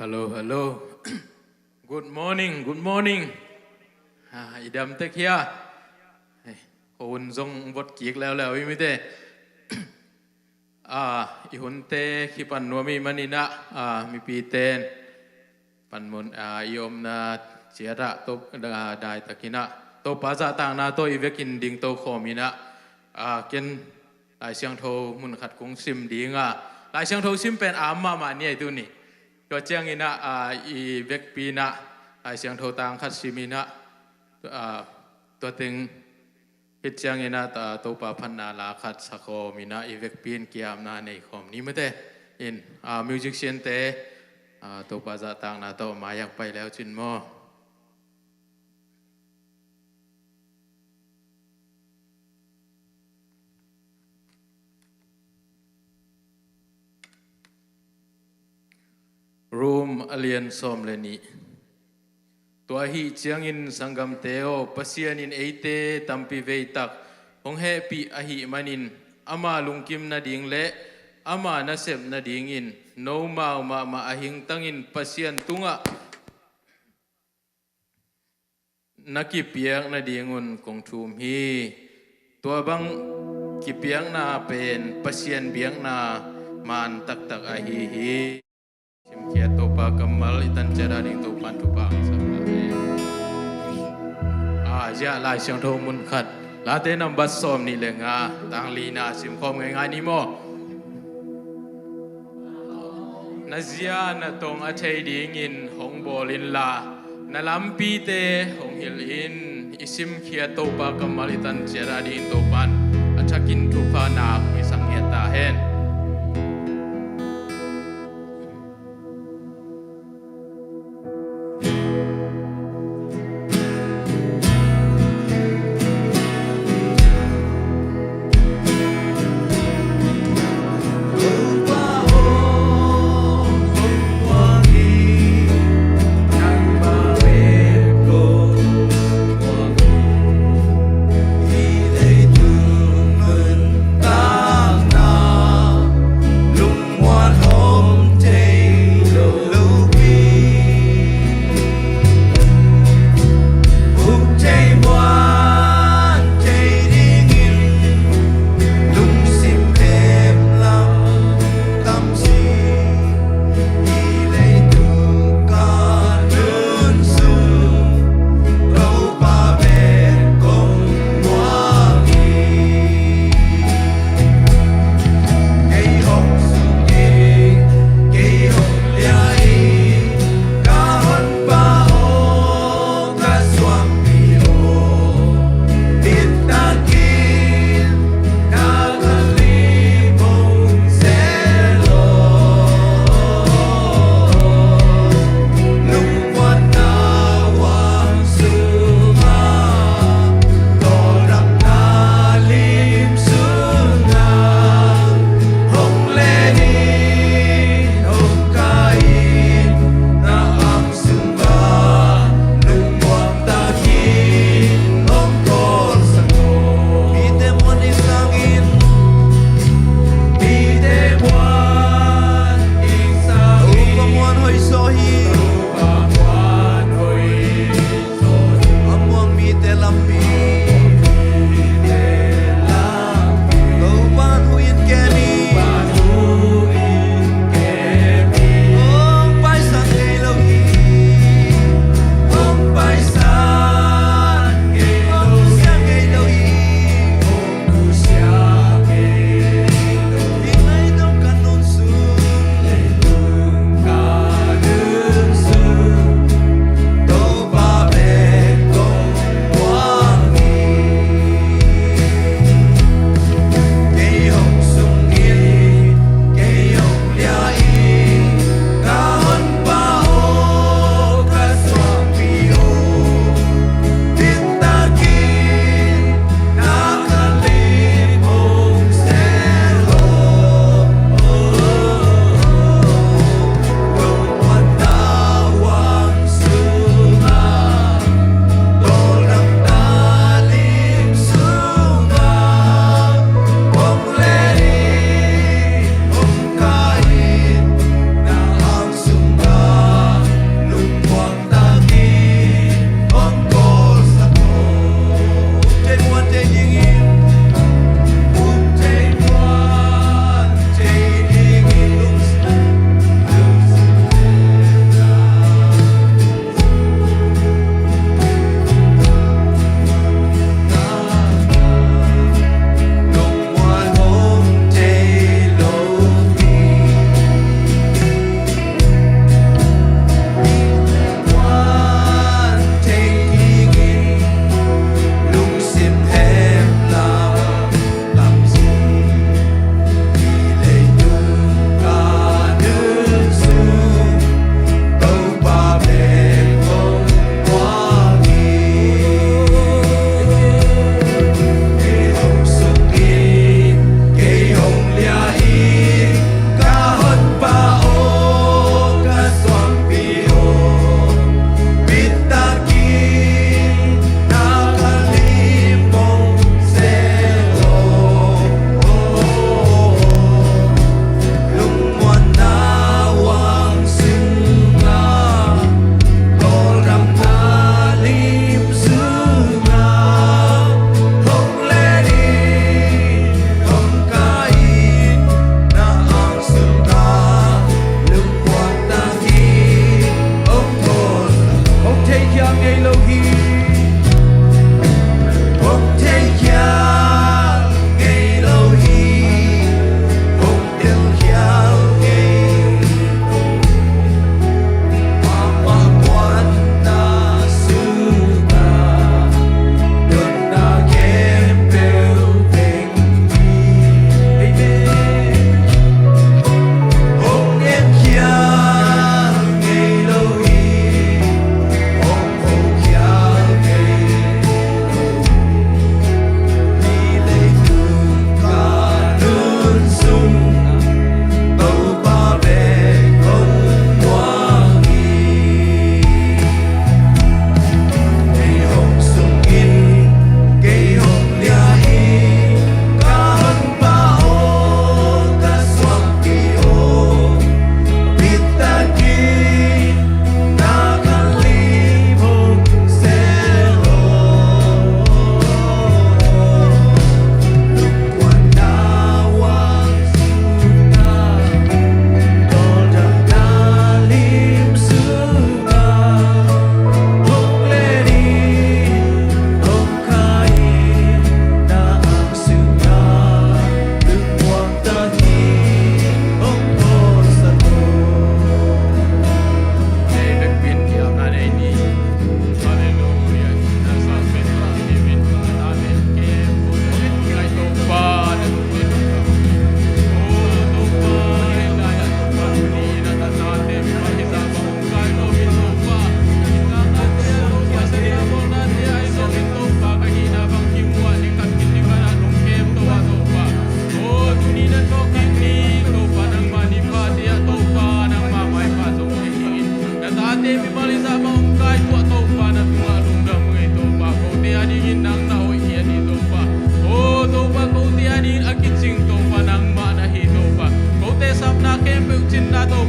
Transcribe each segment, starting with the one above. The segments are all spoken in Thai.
Hello. Good morning. Idam te kia. Hun zong vot kiek leo imi te. Ihun te kipan nuami manina mi piten. Pan mun iom na ciara to dai takina. To paza tang na to ivekin ding to khomina. Ken lai siang tho mun khat kung sim dinga. Lai siang tho sim pen amma ma ni ai tu ni.ก็เจียงอินะอีเวกปีนะไอเสียงโทตังคัดซิมินะตัวตึงพิจารณาตัวปะพันนาลาคัดสะโคมินะอีเวกปีนเกียมนาในคอมนี้ไม่ได้อินมิวสิกเซียนเตตัวปะจะตังนาตัวมาอยากไปแล้วจินมอรูมอเลียนสมเลนีตัวฮีเจียงอินสังกัมเตโอปัสยานินเอเตตัมปิเวตักหงเฮปีอหิมันินอามาลุงกิมนาดิงเละอามานาเซบนาดิงอินโนมาอหิงตังอินปัสยานตุงะนักกิเปียงนาดิงุนกงทุมฮีตัวบังกิเปียงนาเป็นปัสยานเบียงนามันตักอหิฮีSimkia topa kamal itan cara ding topan tupang sabda. Ja lai siang tho mun khat. La te nam bat som ni lenga tang lina sim khom ngai ni mo. Na zia na tong a thei ding in hong bolin la. Na lampi te hong hil in isim khia topa kamal itan cara ding topan athakin thupa nak isang heta hen. Now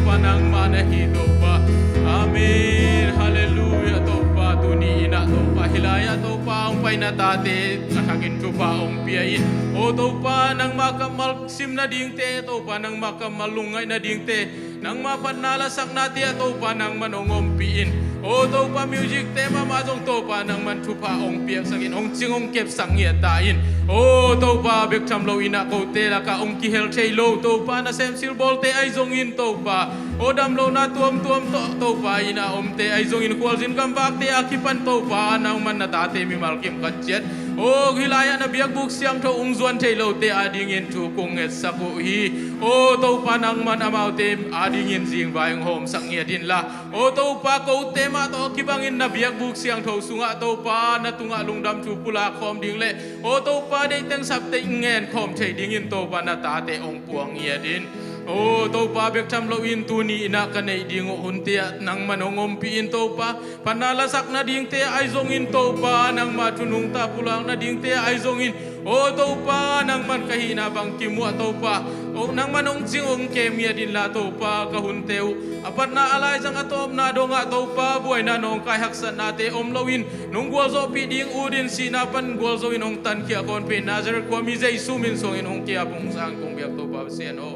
pa nang manahi to pa. Amen. Hallelujah to pa tuni ina to pa hilaya to pa ang painatate nakakin to pa ang piyain. O to pa nang makamalsim na dingte to pa nang makamalungay na dingte nang mapanalasak nati to pa nang manongompiin. O to pa music tema mazong to pa nang mantupa ong piyak sangin ong chingong KapSang tain. O to pa bek chamlo ina ko te la ka ong kihel chelo to pa na sem silbol te ay zongin to pa. O damlo na tuam to pa ina te ay zongin kwalsin kambak te akipan to pa nang man natate mi malkim katjet. O hilaya na biyak buk siang to ungzuan chelo te adingin tu kung et saku hi. O to pa nang man amaw te adingin zing bayang hom sang din la. O to pa ko te ma to kibangin na biyak buk siang to sunga to pa na tunga lungdam tu pula khom ding le. O to pa de teng sap te ngen khom chei dingin to pa na tate ong puang din. O to pa bek cham lo in tu ni ina kanai ding o huntia nang manongom piin to pa panalasak na ding te ay zongin to pa nang matunung ta pulang na ding te ay zongin. O to pa nang man kahina bang kimwa to pa o nang manong singong kemia din la to pa kahunteu apat na alay sang atom na do nga to pa buhay na nong kay haksan nate omlawin nung gwalzo piding udin sinapan gwalzo inong tan kia kon pe nazar kwa mi zay sumin song inong kia pong sang kong biyak to pa siyan o.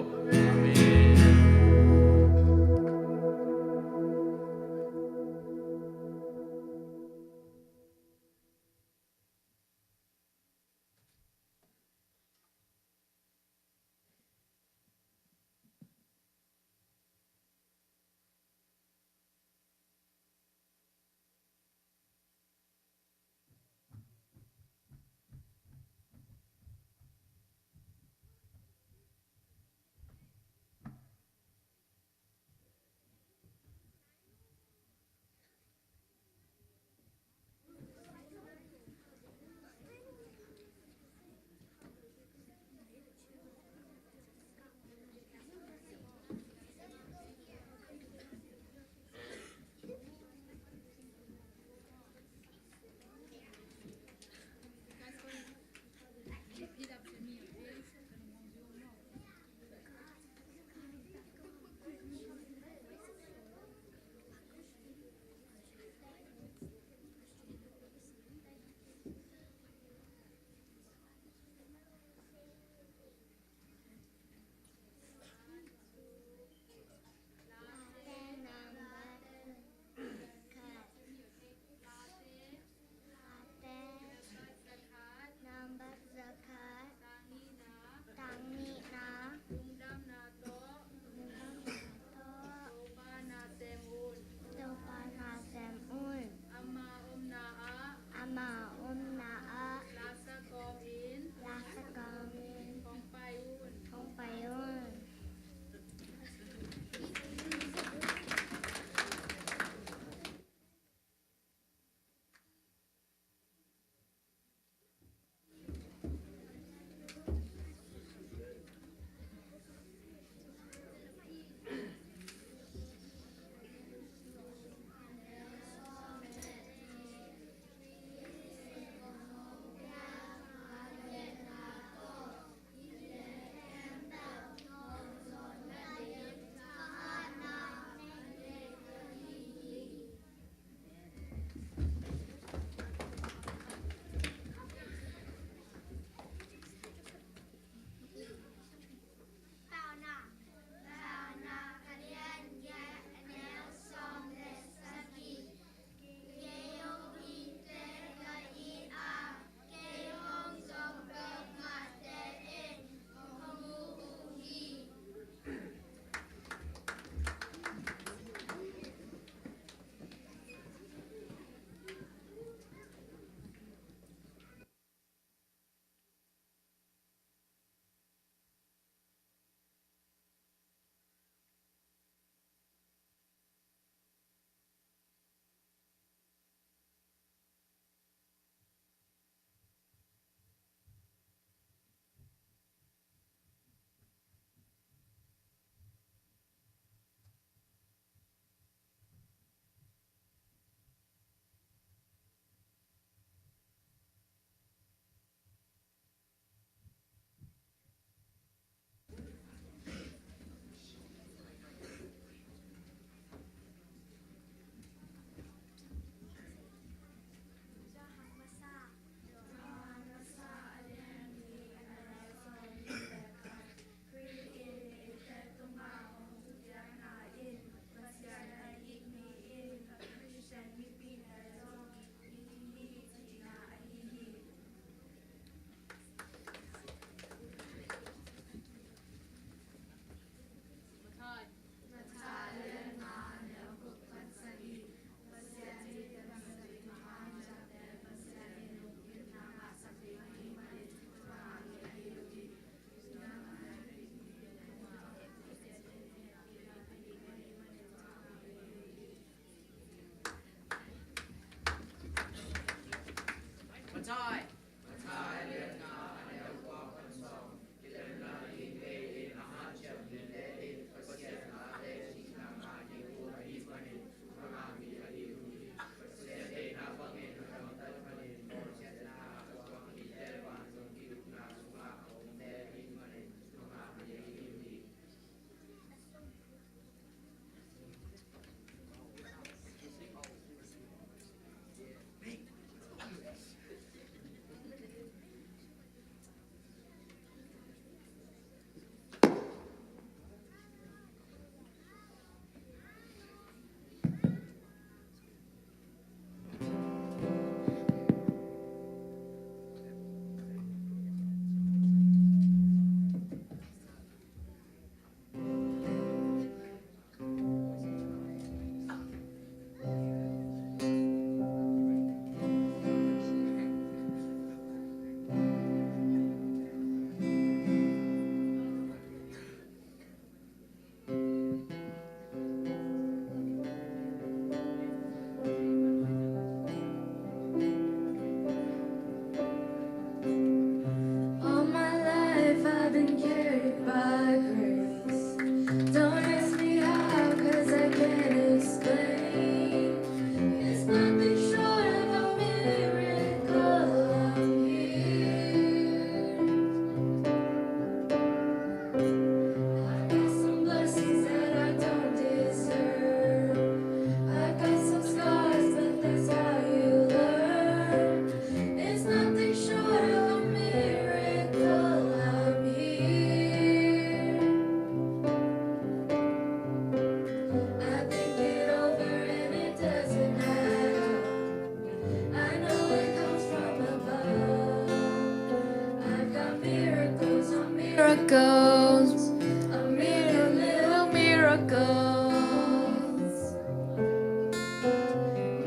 miracles, a million little miracles.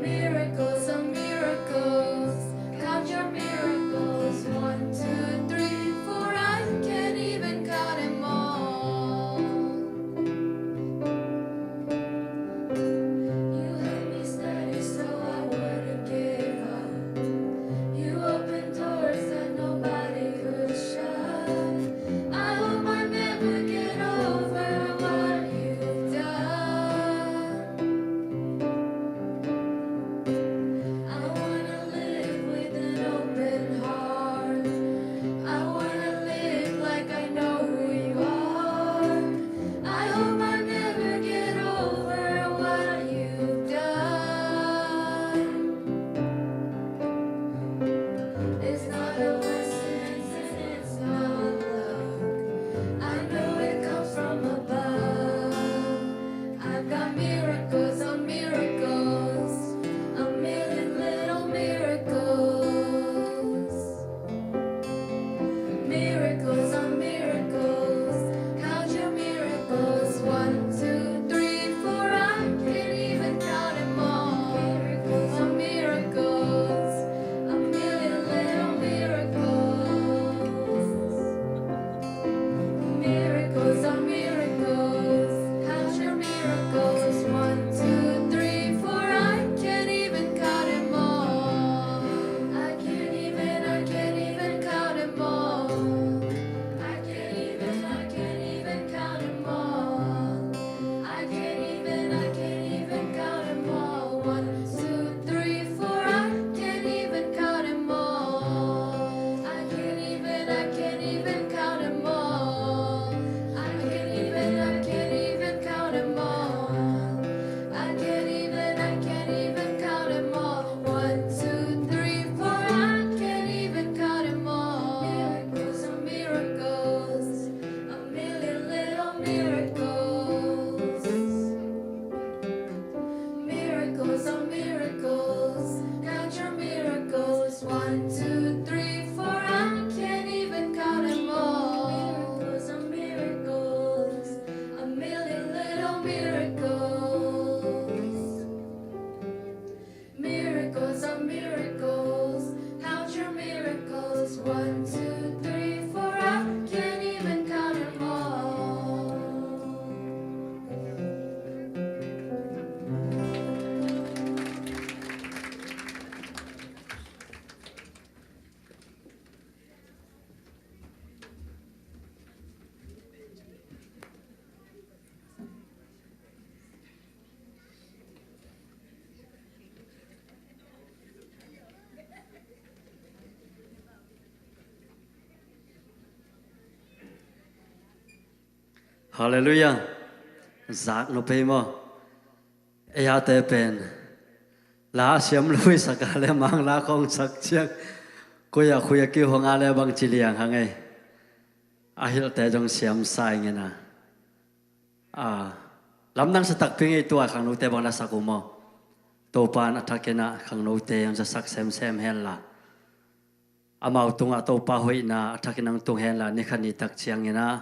Miracles of miracles, count your miracles. 1, 2, 3, 4, I can't even count them all. You held me steady so I wouldn't give up. You opened doors that nobody could shut. I hope I never get over what you've done. I wanna live with an open heart. I wanna live like I know who you are. I hope I never get over what you've done. It's not a coincidence and it's not luck. I know it comes from above. I've got miracles on miracles, a million little miracles. Miracles on miracles, count your miracles. 1, 2, 3, 4, I can't even count them all. Miracles on miracles, a million little miracles. Miracles on miracles, count your miracles. 1, 2, 3, 4, I can't even count them all. I can't even count them all. I can't even count them all. I can't even count them all. 1, 2, 3, 4, I can't even count them all. I can't even count them all. I can't even count them all. I can't even count them all. 1, 2, 3, 4, I can't even count them all. Miracles on miracles, a million little miracles. Miracles on miracles, count your miracles. 1, 2, 3, 4, I can't even count them all. Miracles on miracles, a million little miracles. Miracles on miracles, count your miracles. 1, 2, 3, 4, I can't even count them all. Hallelujah. Giác nó bê mò. Ea tê bền. Lá xiêm lùi sạc à lê mang lá không sạc chiếc. Cô khuya kêu hông à lê bằng chì liang hăng ấy. À hil tê dòng xiêm sai nghe nà. Lắm năng sa tắc ping ấy tua khang nô tê bằng lá sạc mò. Tô pan à thắc na khang nô tê ang sa sak xem hen là. Mau tung à tô pa hui na thắc nang tung hen là ni khani tak chiang nghe na.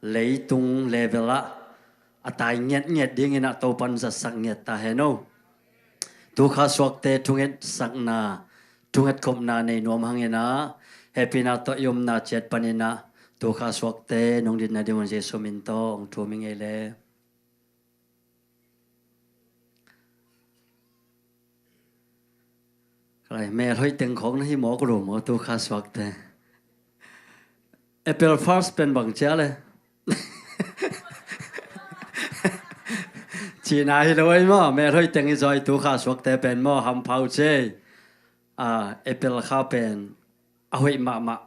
Lấy tung level á, tại nhét đi nghe na tô pan sa sak nhét ta heno. Tu khá suak te tunget sak na, tunget kom na nei nom hang na, happy na to yom na chet panina, tu khá suak te nong din na di mon Jesu minto ong tu ming ele. Rồi mẹ hơi tiếng khóc nó hi mỏ cái đồ mỏ tu khá suak te. April 1st bên bằng chéoเลย. Chỉ này rồi mà mẹ hơi tiếng rồi tu khá suak te bên mỏ ham phao chê. April khá bên ahoy mà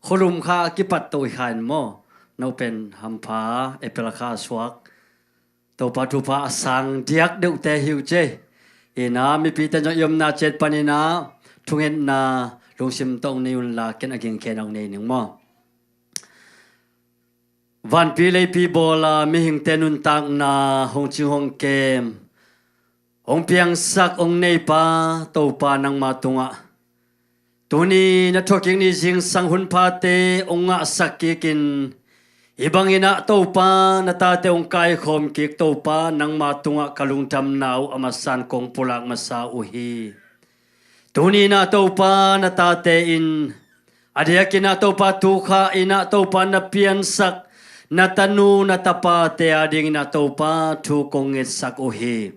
khulum khá kipat tôi khan mỏ nấu bên ham phá April khá suak. Tô pa tu pa sang diak deu te hiu chê. Ina mi pi tan yom na chet panina thungen na lungsim tong niun la ken aging kenang nei ning mo. Van pi lei pi bola mi hing tenun tang na hong chi hong kem. Hong piang sak ong nei pa to pa nang matunga. Tuni na thoking ni jing sang hun pa te ong nga sak ki kin ibang ina topa natate ong kai khom kik topa nang matunga kalungtam nau amasan kong pulak masa uhi tuni na topa natate in adia kina topa tukha ina topa na piansak natanu natapa te ading na topa tu kong sak uhi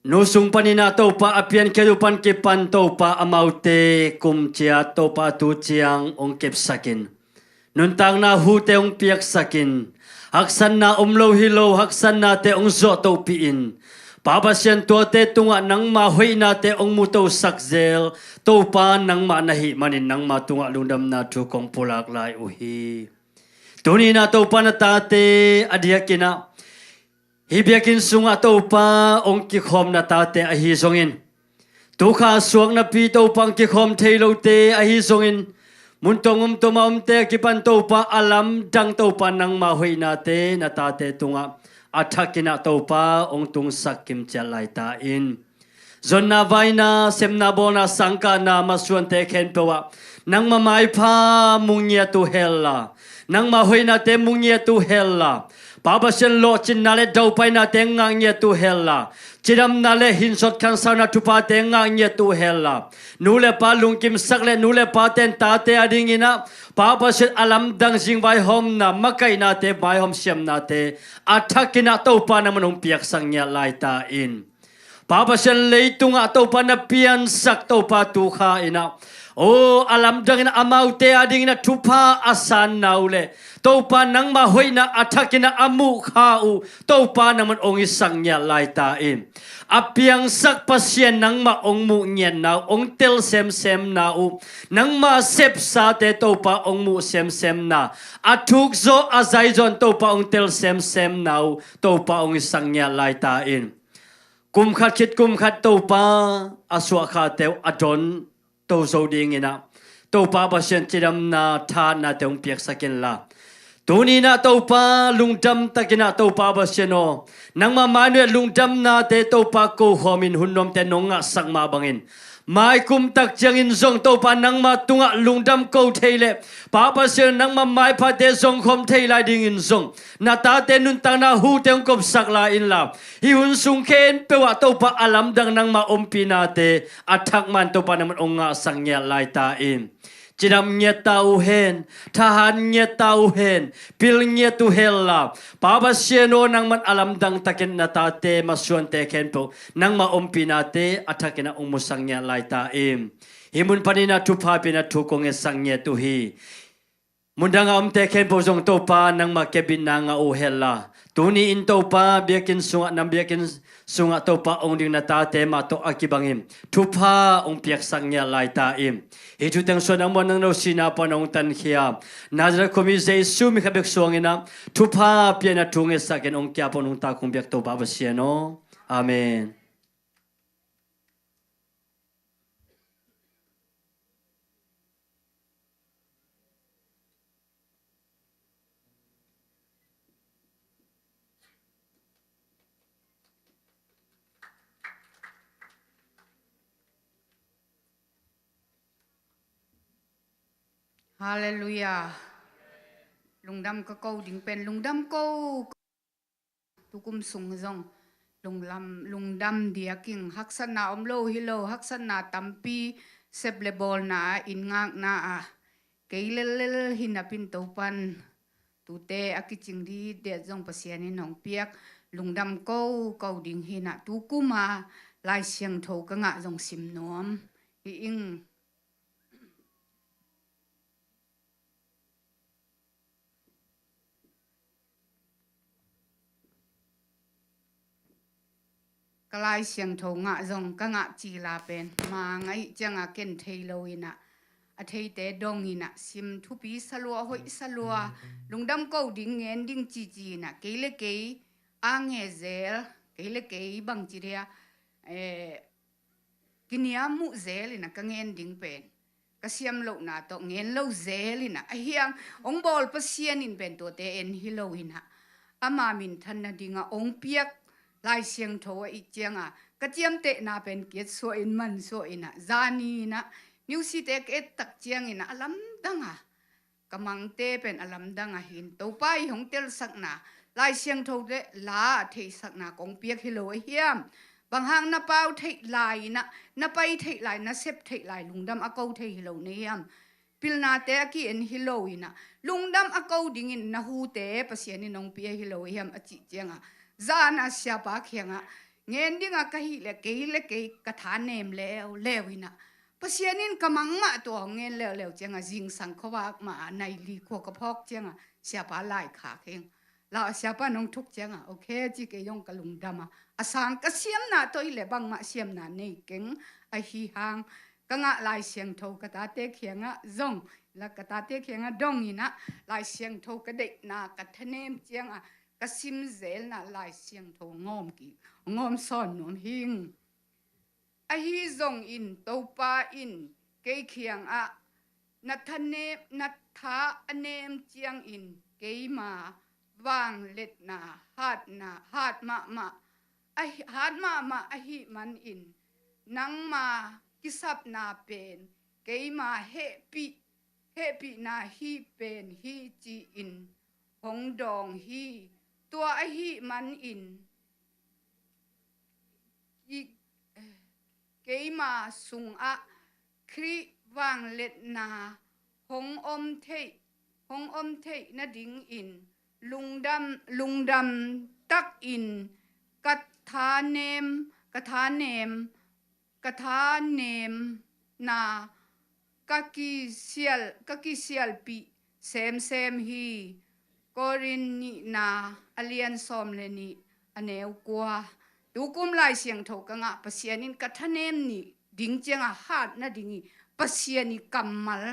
nusung panina topa apian kedupan kipan topa amaute kumcia topa tu ciang ong kepsakin nuntang na hute ong piak sakin haksan na umlo hilo haksan na te ong zo to piin papasyan to te tunga nang mahoy na te ong muto sakzel topa nang manahi manin nang matunga lundam na tu kong pulak lai uhi tuni na topa na tate adiakina hibiakin sunga topa ong kikhom na tate ahizongin tukha suang na pi topang kikhom thailo te ahizongin muntong tumaum te kipan topa alam dang topa nang mahoy nate natate tunga athakina topa ong tung sakim chalai ta in zonna vaina semna bona sangka na masuan te khen pewa nang mamai pha mungya tu hella nang mahoy nate mungya tu hella Pabasen lo chin nale dau pai na te ngang ye tu hella chiram nale hinsot kan sana tupa te ngang ye tu hella nule pa lungkim sakle nule pa ten ta te adingina pabasen alam dang jing vai hom na makai na te vai hom siam na te athakina to pa na manung piak sang nya lai ta in pabasen leitunga to pa na pian sak to pa tu kha ina oh alam dang na amau te adingina tupa asan naule topa nang mahoy na athakina amu khau topa naman ong isang nya lai ta in apiang sak pasien nang ma ong mu nyen na ong tel sem sem na u nang ma sep sa te topa ong mu sem sem na athuk zo azai jon topa ong tel sem sem na u topa ong isang nya lai ta in kum khat topa aswa kha te adon to zo ding ina topa pasien chiram na tha na te ong piak sakin la tuni na topa lungdam takina topa baseno nang mamanu lungdam na te topa ko homin hunnom te nonga sakma bangin mai kum tak jangin zong topa nang ma tunga lungdam ko theile papa se nang ma mai pha te zong khom theila ding in zong na ta te nun tang na hu te kop sakla in la hi hun sung khen pewa topa alam dang nang ma ompina te athak man topa nam onga sangya lai ta in Chidam nye tau hen, tahan nye tau hen, pil nye tu hella. Papa sieno nang man alam dang takin na tate masuan te kenpo, nang ma ompi nate atakina umusang nya lai ta im. Himun panina tu papi na tukong esang nye tu hi. Mundanga te kenpo zong topa nang ma kebin na nga o hella. Tuni in topa biakin sunga nang biakin sunga topa ong ding na tate ma to akibangim. Tupa ong piak sang nya lai ta im. Itu tang so nang nang no sinapa nang tan khia nazra komi jesu mi khabek suangina tupa piana tunge saken ong kya ponung ta kum biak to baba siano amen. Hallelujah. Lungdam ka câu ding pen lungdam câu tukum sung zong lungdam dia king haksana omlo hilo haksana tampi seblebol na ingak na a keilel hinapin topan tute akiching di de zong pasiani nong piak lungdam câu ding hina tukuma lai siang tho ka nga zong sim nom hi ing kalai siang tho nga zong ka nga chi la pen ma ngai changa ken thailo ina a thei te dong ina sim thu pi salwa hoi salwa lungdam ko ding ngen ding chi chi na keile ke ange zel keile ke bang chi ria kinia mu zel ina ka ngen ding pen ka siam lo na to ngen lo zel ina a hiang ong bol pasien in pen to te en hilo ina ama min than na dinga ong piak lai siang tho i chianga ka chiam te na pen kiet so in man so ina zani na music te ke tak chiang ina alam danga กำมังเตเป็นอลัมดังหินตัวไปของเตลสักนาลายเสียงโทเดลาเทสักนากองเปียกฮิโลเฮียมบางหางนาเป้าเทลายนาไปเทลายนาเซบเทลายลุงดำอากาเทฮิโลเนียมพิลนาเตอกีเอ็นฮิโลอินะลุงดำอากาดิ่งนาหูเตปเสียนินองเปียฮิโลเฮียมอจิเจียงะจานาเสียปากเฮียงะเงินดิ่งอากาฮิเลเกยกระทานเนมเลวอินะปเสียนินกำมังมาตัวเงินเลวเจียงะจิงสังขวากมาในลีขวกระพอกเจียงะเสียปาลายขาเฮงเราเสียปานองทุกเจียงะโอเคจีเกยองกะลุงดำอาสังกเสียมนาตัวอิเลบังมาเสียมนาเนเก่งไอฮีหางกังะลายเสียงโทกระตาเตเขียงะซงและกระตาเตเขียงะดงอินะลายเสียงโทกระเดนากระทะเนมเจียงะกระซิมเซลนะลายเสียงโทงอมกีงอมซ่อนนวมหิงไอฮีซงอินโตปาอินเกเขียงะนัทเนมนัทธาอเนมเจียงอินเกมาวางเล็ดนาฮาดมาไอฮาดมาไอฮีมันอินนังมากิสับนาเป็นเกมาเฮปีนาฮีเป็นฮีจีอินหงดองฮีตัวไอฮีมันอินเกมาสุงอะครีวางเล็ดนาหงอมเทนะดิงอินลุงดำตักอินกัทาเนมนากะกิเซียลปีเซมฮีกอรินนีนาอเลียนซอมเลนีอเนวกัวดูกุมลายเสียงโทกังะปะเสียนินกัทเนมนี่ดิงเจียงะฮาดนะดิงีปะเสียนิกัมมัล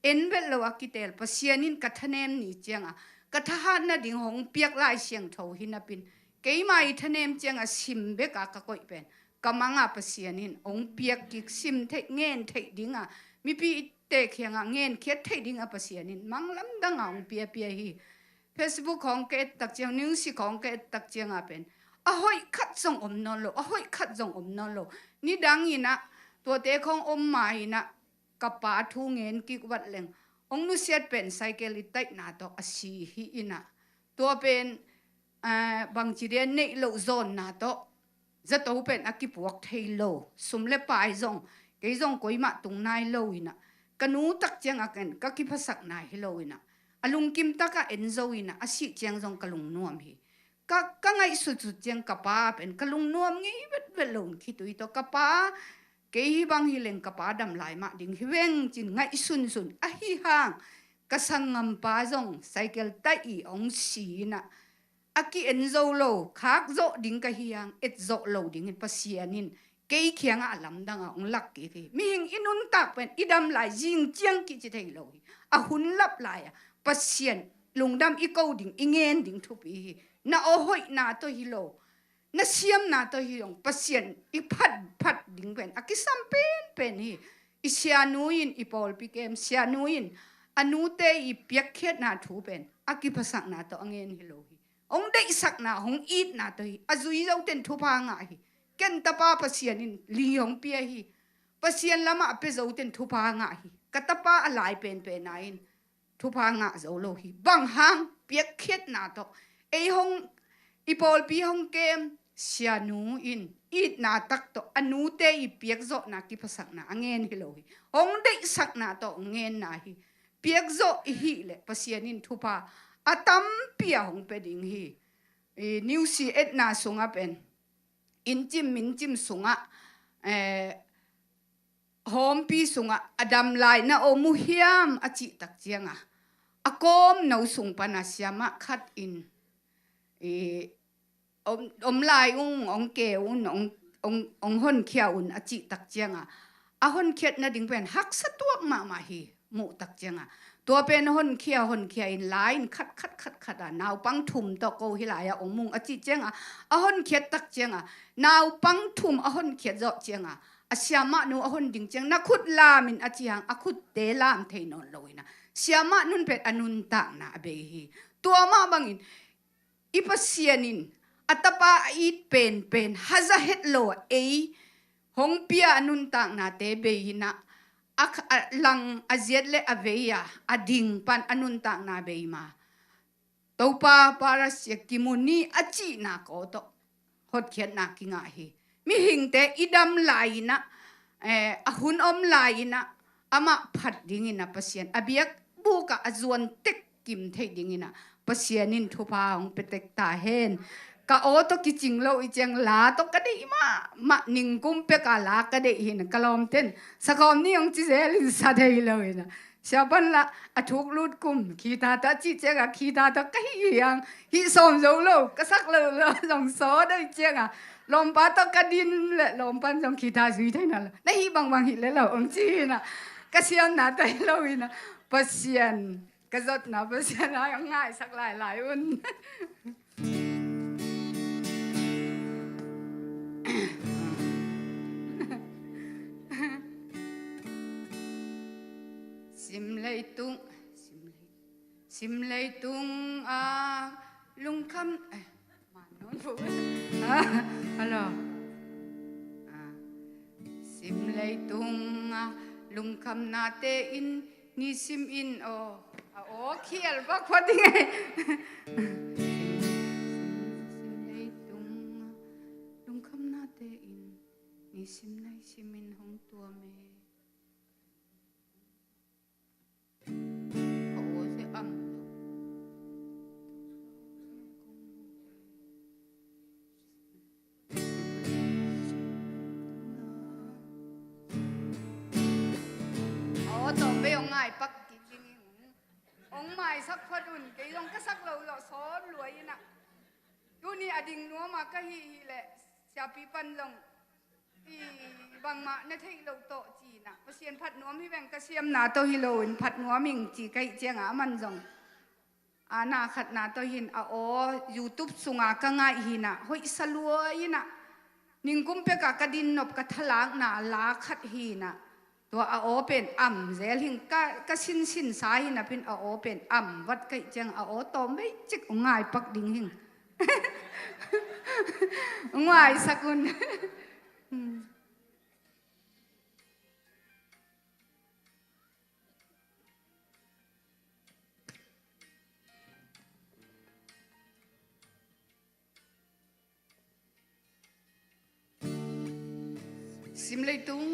เอ็นเวลลวกิเตลปะเสียนินกัทเนมนี่เจียงะกัทฮาดนะดิงหงเปียกลายเสียงโทหินะปินเกยมาอิทเนมเจียงะซิมเบกะกะกอยเป็นกำมังปะเสียนินองเปียกกิกซิมเทเงินเทดิงะมีปีเตเขียงเงินเขียดเทดิงะปะเสียนินมังลำดังองเปียฮีFacebook ของเกตักเจียงนิวส์ของเกตักเจียงเป็นahoy khat zong om non lo ahoy khat zong om non lo ni dang ina to te khong om mai na kapa thu ngen ki wat leng ong nu set pen cycle itai na to asi hi ina to pen bang chi den nei lo zon na to za to pen akipuak thei lo sum le pai zong ke zong koi ma tung nai lo ina kanu tak chiang aken ka ki phasak nai hi lo ina alung kim taka en zo ina asi chiang zong kalung nuam hi ka ngai su chiang kapa pen kalung nuam ngi vet lon khi tui to kapa ke hi bang hi leng kapa dam lai ma ding hi weng chin ngai sun a hi hang ka sangam pa zong cycle tai i ong si na aki en zo lo khak zo ding ka hiang et zo lo ding in pasianin ke khiang a lam dang ong lak ki mi hing inun tak pen idam lai jing chiang ki chi thei lo a hun lap lai pasian lungdam i ko ding ingen ding thu pi na ohoi na to hilo na siam na to hilong pasien i phat ding pen akisam pen hi i sianuin i pol pikem sianuin anute i piakhet na thu pen akipasak na to angen hilo hi ong dei sak na hong eat na to hi azui zo ten thu pa nga hi ken tapa pasienin li hong pia hi pasien lama pe zo ten thu pa nga hi katapa alai pen nain thu pa nga zo lo hi bang hang piakhet na to ei hong ipol pi hong kem sianu in it na tak to anu te i piak zo na ki pasak na angen hi lo hi hong dei sak na to ngen na hi piak zo hi le pasianin thupa atam pia hong pe ding hi new si et na sunga pen in chim sunga hom pi sunga adam lai na o mu hiam achi tak chianga akom no sung pa na siama khat in lai ong ke ong hon khia achi tak chianga a hon khet na ding pen hak sa tuak ma hi mu tak chianga to pen hon khia in line khat naw pang thum to ko hi la ya ong mung achi chianga a hon khet tak chianga naw pang thum a hon khet zo chianga a siama nu a hon ding chiang na khut lam in achiang a khut te lam thei non loina siama nun pet anun ta na be hi to ma bangin ipasianin atapa it pen haza het lo hong pia anun tak na te be hina lang aziet le aveya ading pan anun tak na beima topa para siakimuni achi na ko to hot khiat na kinga hi mi hingte idam laina ahun laina ama phat dingina pasien abiak buka azuan tek kim thei dingina pasianin thupa ong petek ta hen ka o to kiching lo ichang la to ka dei ma ning kum pe ka la ka dei hin kalom ten sakom ni ong chi zelin sa dei lo ina siapan la athuk lut kum kita ta chi chega kita ta ka hi yang hi som zo lo ka sak lo long so dei chega lom pa to ka din le lom pan jong kita zui thai na na hi bang hi le lo ong chi na ka siam na tai lo ina pasian ka zot na pasian ai ngai sak lai un sim lei tung lung kham mà nói phụ alo sim lei tung lung kham na te in ni sim in o khiel bak phot ngai sim lei tung lung kham na te in ni sim nai sim in hong tua me bắc kỳ kinh ông mai sắc phát un cái ông cái sắc lâu lọ xó lùi na tu ni ading nuo mà cái hi lệ xia pi pan long i bang ma na thei lâu to chi na pasien phat nuo mi bang ka siam na to hi lo in phat nuo ming chi kai cheng a man jong na khat na to hin o YouTube sunga ka ngai hi na hoi salua ina ning kum pe ka kadin nop ka thalak na la khat hi naตัวopenเซลหิงก็สินสายนะเป็นopenวัดไก่จังโตไม่จิกง่ายปักดิ่งหิงง่ายสักุนซิมเลยตุง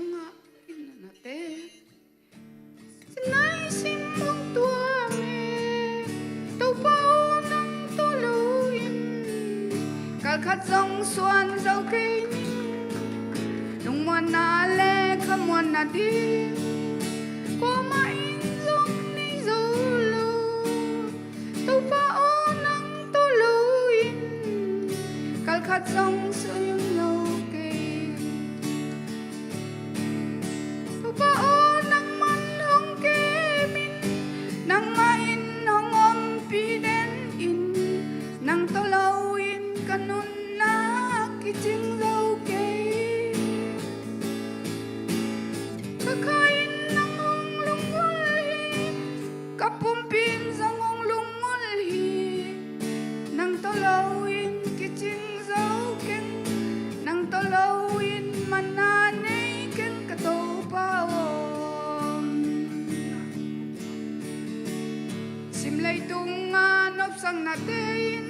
Sinai sim mong tua me tàu bao nắng to luin kal khat zong xuan dâu kinh lung muan na le kham muan na đi qua mai zong ni zo lo tàu bao nắng to luin kal khat zong xuan lo kinh tàu bao nang main hong om pi den in nang to lâu in kanun na ki ching lâu ke ka khain nang hong lung ul hi kapum pin zong hong lung ul hi nang to lâu in ki ching lâu ke nang to lâu in mana nei ken ka to pa lei tung nop sang na tein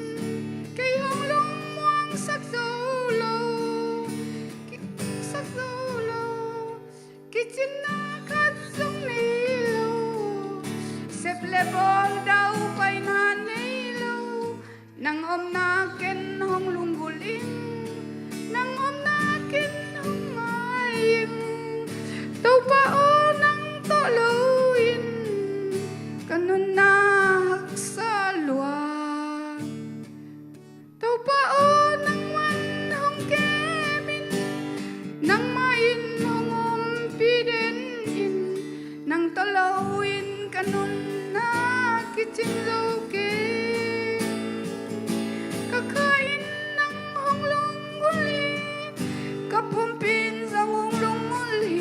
cây hong lung muang sắc solo ki chin na khat sung ni lo sep le bol dau pai na nei lo nang om na ken hong lung gulin nang om na ken hong mai tau pa o nang to lo in kanun na ching lo ke ka khain nang hong lung guli ka phum pin zong hong lung hi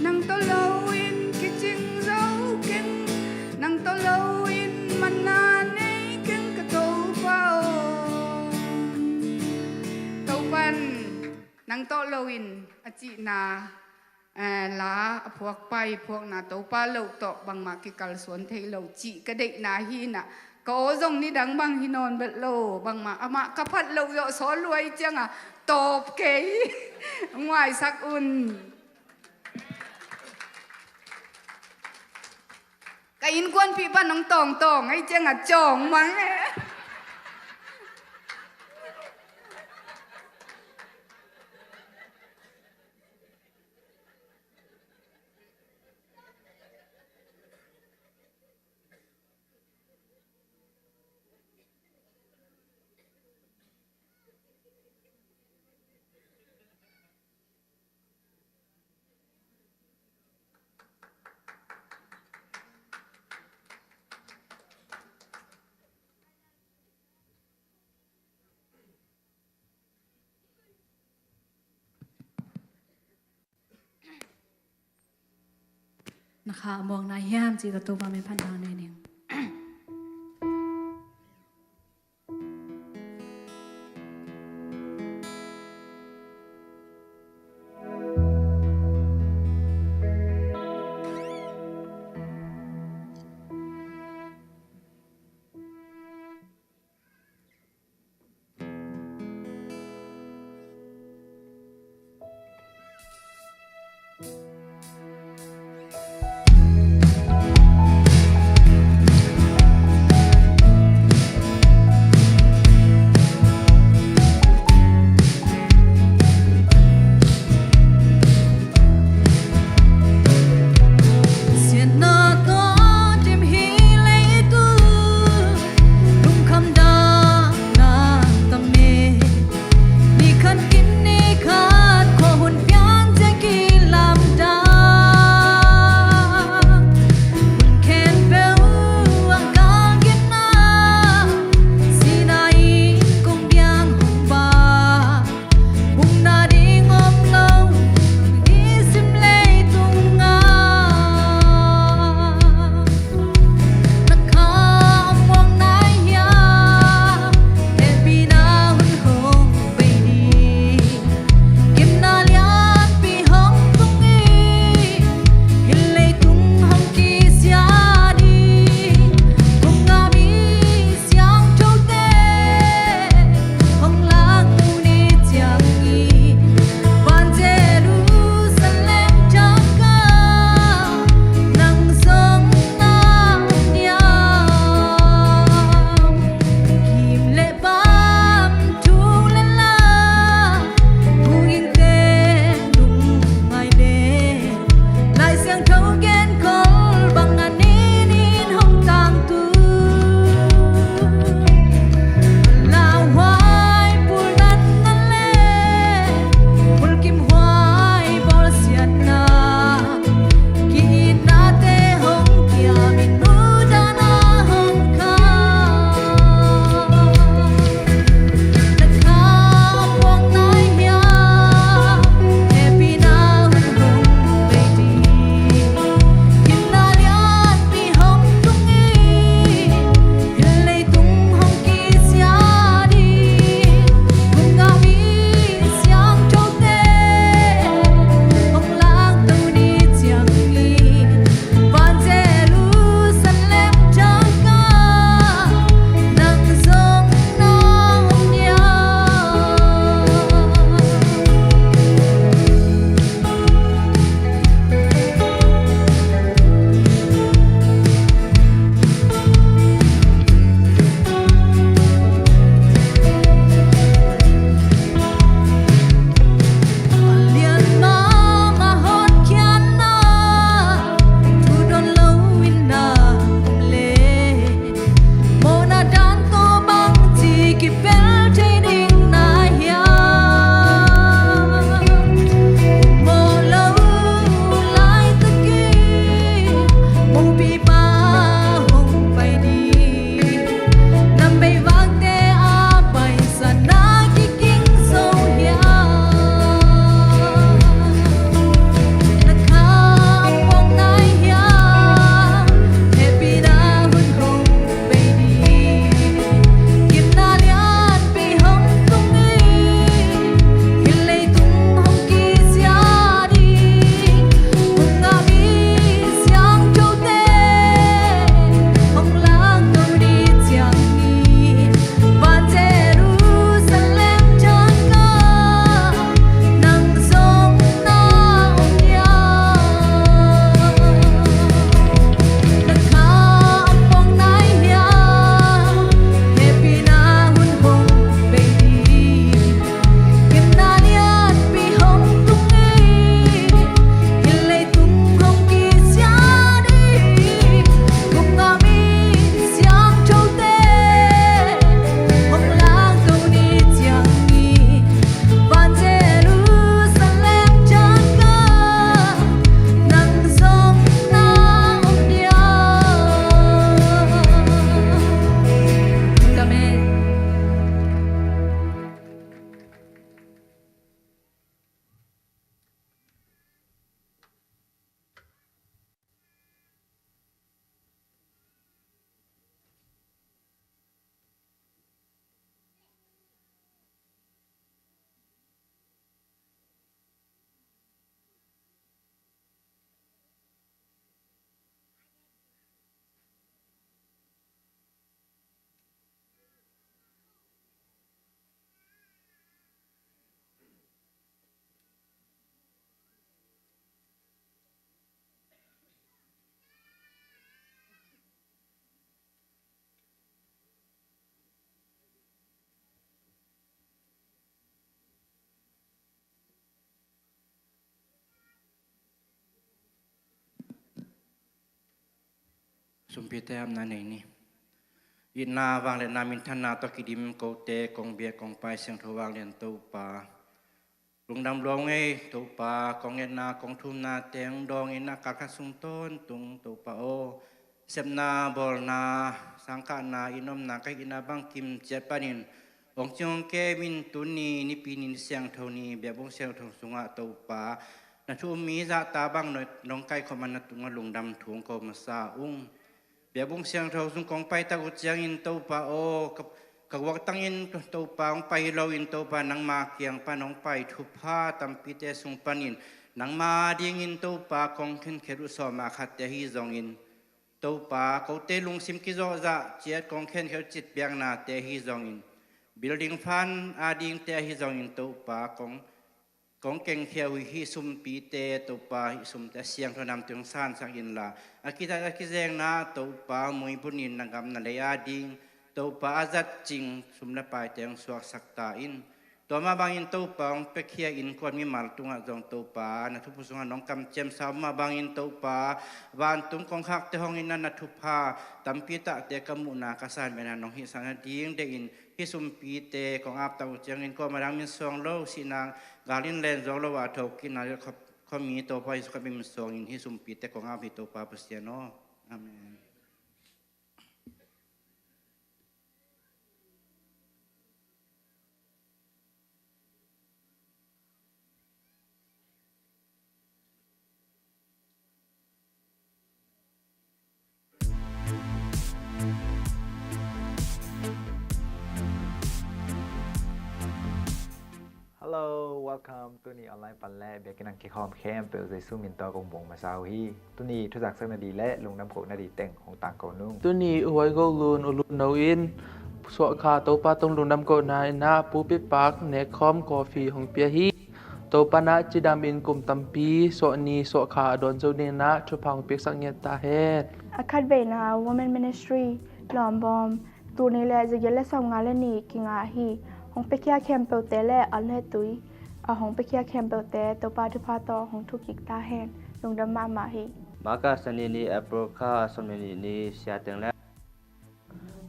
nang to lo in ki ching zo ken nang to lo in mana nei ken ka to pao to pan nang to lo in a chi na ลาพวกไปพวกนาตัวป้าเหล่าโตบางมากิกาลสวนเทเหล่าจีกระเด็กนาฮีน่ะก็จงนี่ดังบางฮินอนเบลโลบางมาอามากระพัดเหล่าโยสอนรวยจังอ่ะตบเกยงวยสักอุ่นก็อินกวนพี่ป้าน้องตองไอ้จังอ่ะจ่องมั้งนะคะมองนายย่ามจีกับตัวมาไม่พันทางในหนึ่ง สุมพิเตมนาเนนี่ยินนาวางเลนามินทนาตกิดิมโกเตกงเบียกงไปเสียงทวางเลียนตูปาลุงดำลงไงตูปากงเงินนากงทุนนาเตียงดองเงินนากักสุงต้นตุงตูปาโอเสพนาบอลนาสังกานาอินอมนาไกอินาบังกิมเจ็บปานินองจงเกมินตุนีนิปีนินเสียงเท่านี้เบียบงเสียงทงสุงะตูปานาทูมีจะตาบังหน่อยน้องไก่ขมันตุงลุงดำถุงกมาซาอุ้งเบียบงเสียงเท่าสุงกงไปตะกุเจียงอินตูปาโอกับวักตั้งอินตูปาองไปเราอินตูปานังมาเกียงปาน้องไปทุพาตัมปิเตสุงปานินนังมาเดียงอินตูปากงขึ้นเขรุสอมาขัดเตฮีจงอินตูปาเขาเตลุงซิมกิโซจะเจียดกงเข็นเขาจิตเบียงนาเตฮีจงอินbuilding fan ading te hi zong in to pa kong keng khiau hi sum pi te to pa hi sum te siang tho nam tung san sang in la akita akizeng na to pa moi bunin nangam na le ading to pa azat ching sum na pai teng suak sakta in to ma bang in to pa ong pe khia in kon mi mal tunga zong to pa na thu pu sunga nong kam chem sa ma bang in to pa wan tung kong khak te hong in na thu pa tam pi ta te kamu na ka san me na nong hi sang ding de inฮิสุมปีเตของอาบตาเจียงอินก็มาดังมินซองโลสินางกาลินเลนซองโลว่าทอกินนะเขามีตัวพอยสุขมินซองอินฮิสุมปีเตของอาบฮิตัวปาเปเซียโนอาเมน Hello, welcome to the online ปันแล่เบียกินังคิคอมแคมเปิลใจสู้มินตอกงบงมาซาวฮีตุนีทุจักสักนาดีและลงน้ำโขนาดีแต่งของต่างเกานุ่ง ตุนีอวยก็ลูนอุลุนเอาอินสวขาโตปาตรงลงน้ำโกนายนะปูปิปากเนคอมกาแฟของเปียฮีโตปานะจิดามินกุมตัมปีสวนีสวขาดอนเจ้าเนนะชุพังเปียกสังเงตาเฮด Akadvena Women Ministry หลอมบอมตูนี้แหละจะยันและสองงานและนี่กิงอาฮีหงไปเคียแคมเปลเตและอันเลตุยอาหงไปเคียแคมเปลเตตัวปาทุพาตอหงทุกิกตาแหนลงดำมาฮีมากาสนีนีแอปเปิลคาสมนีนีเสียตังและ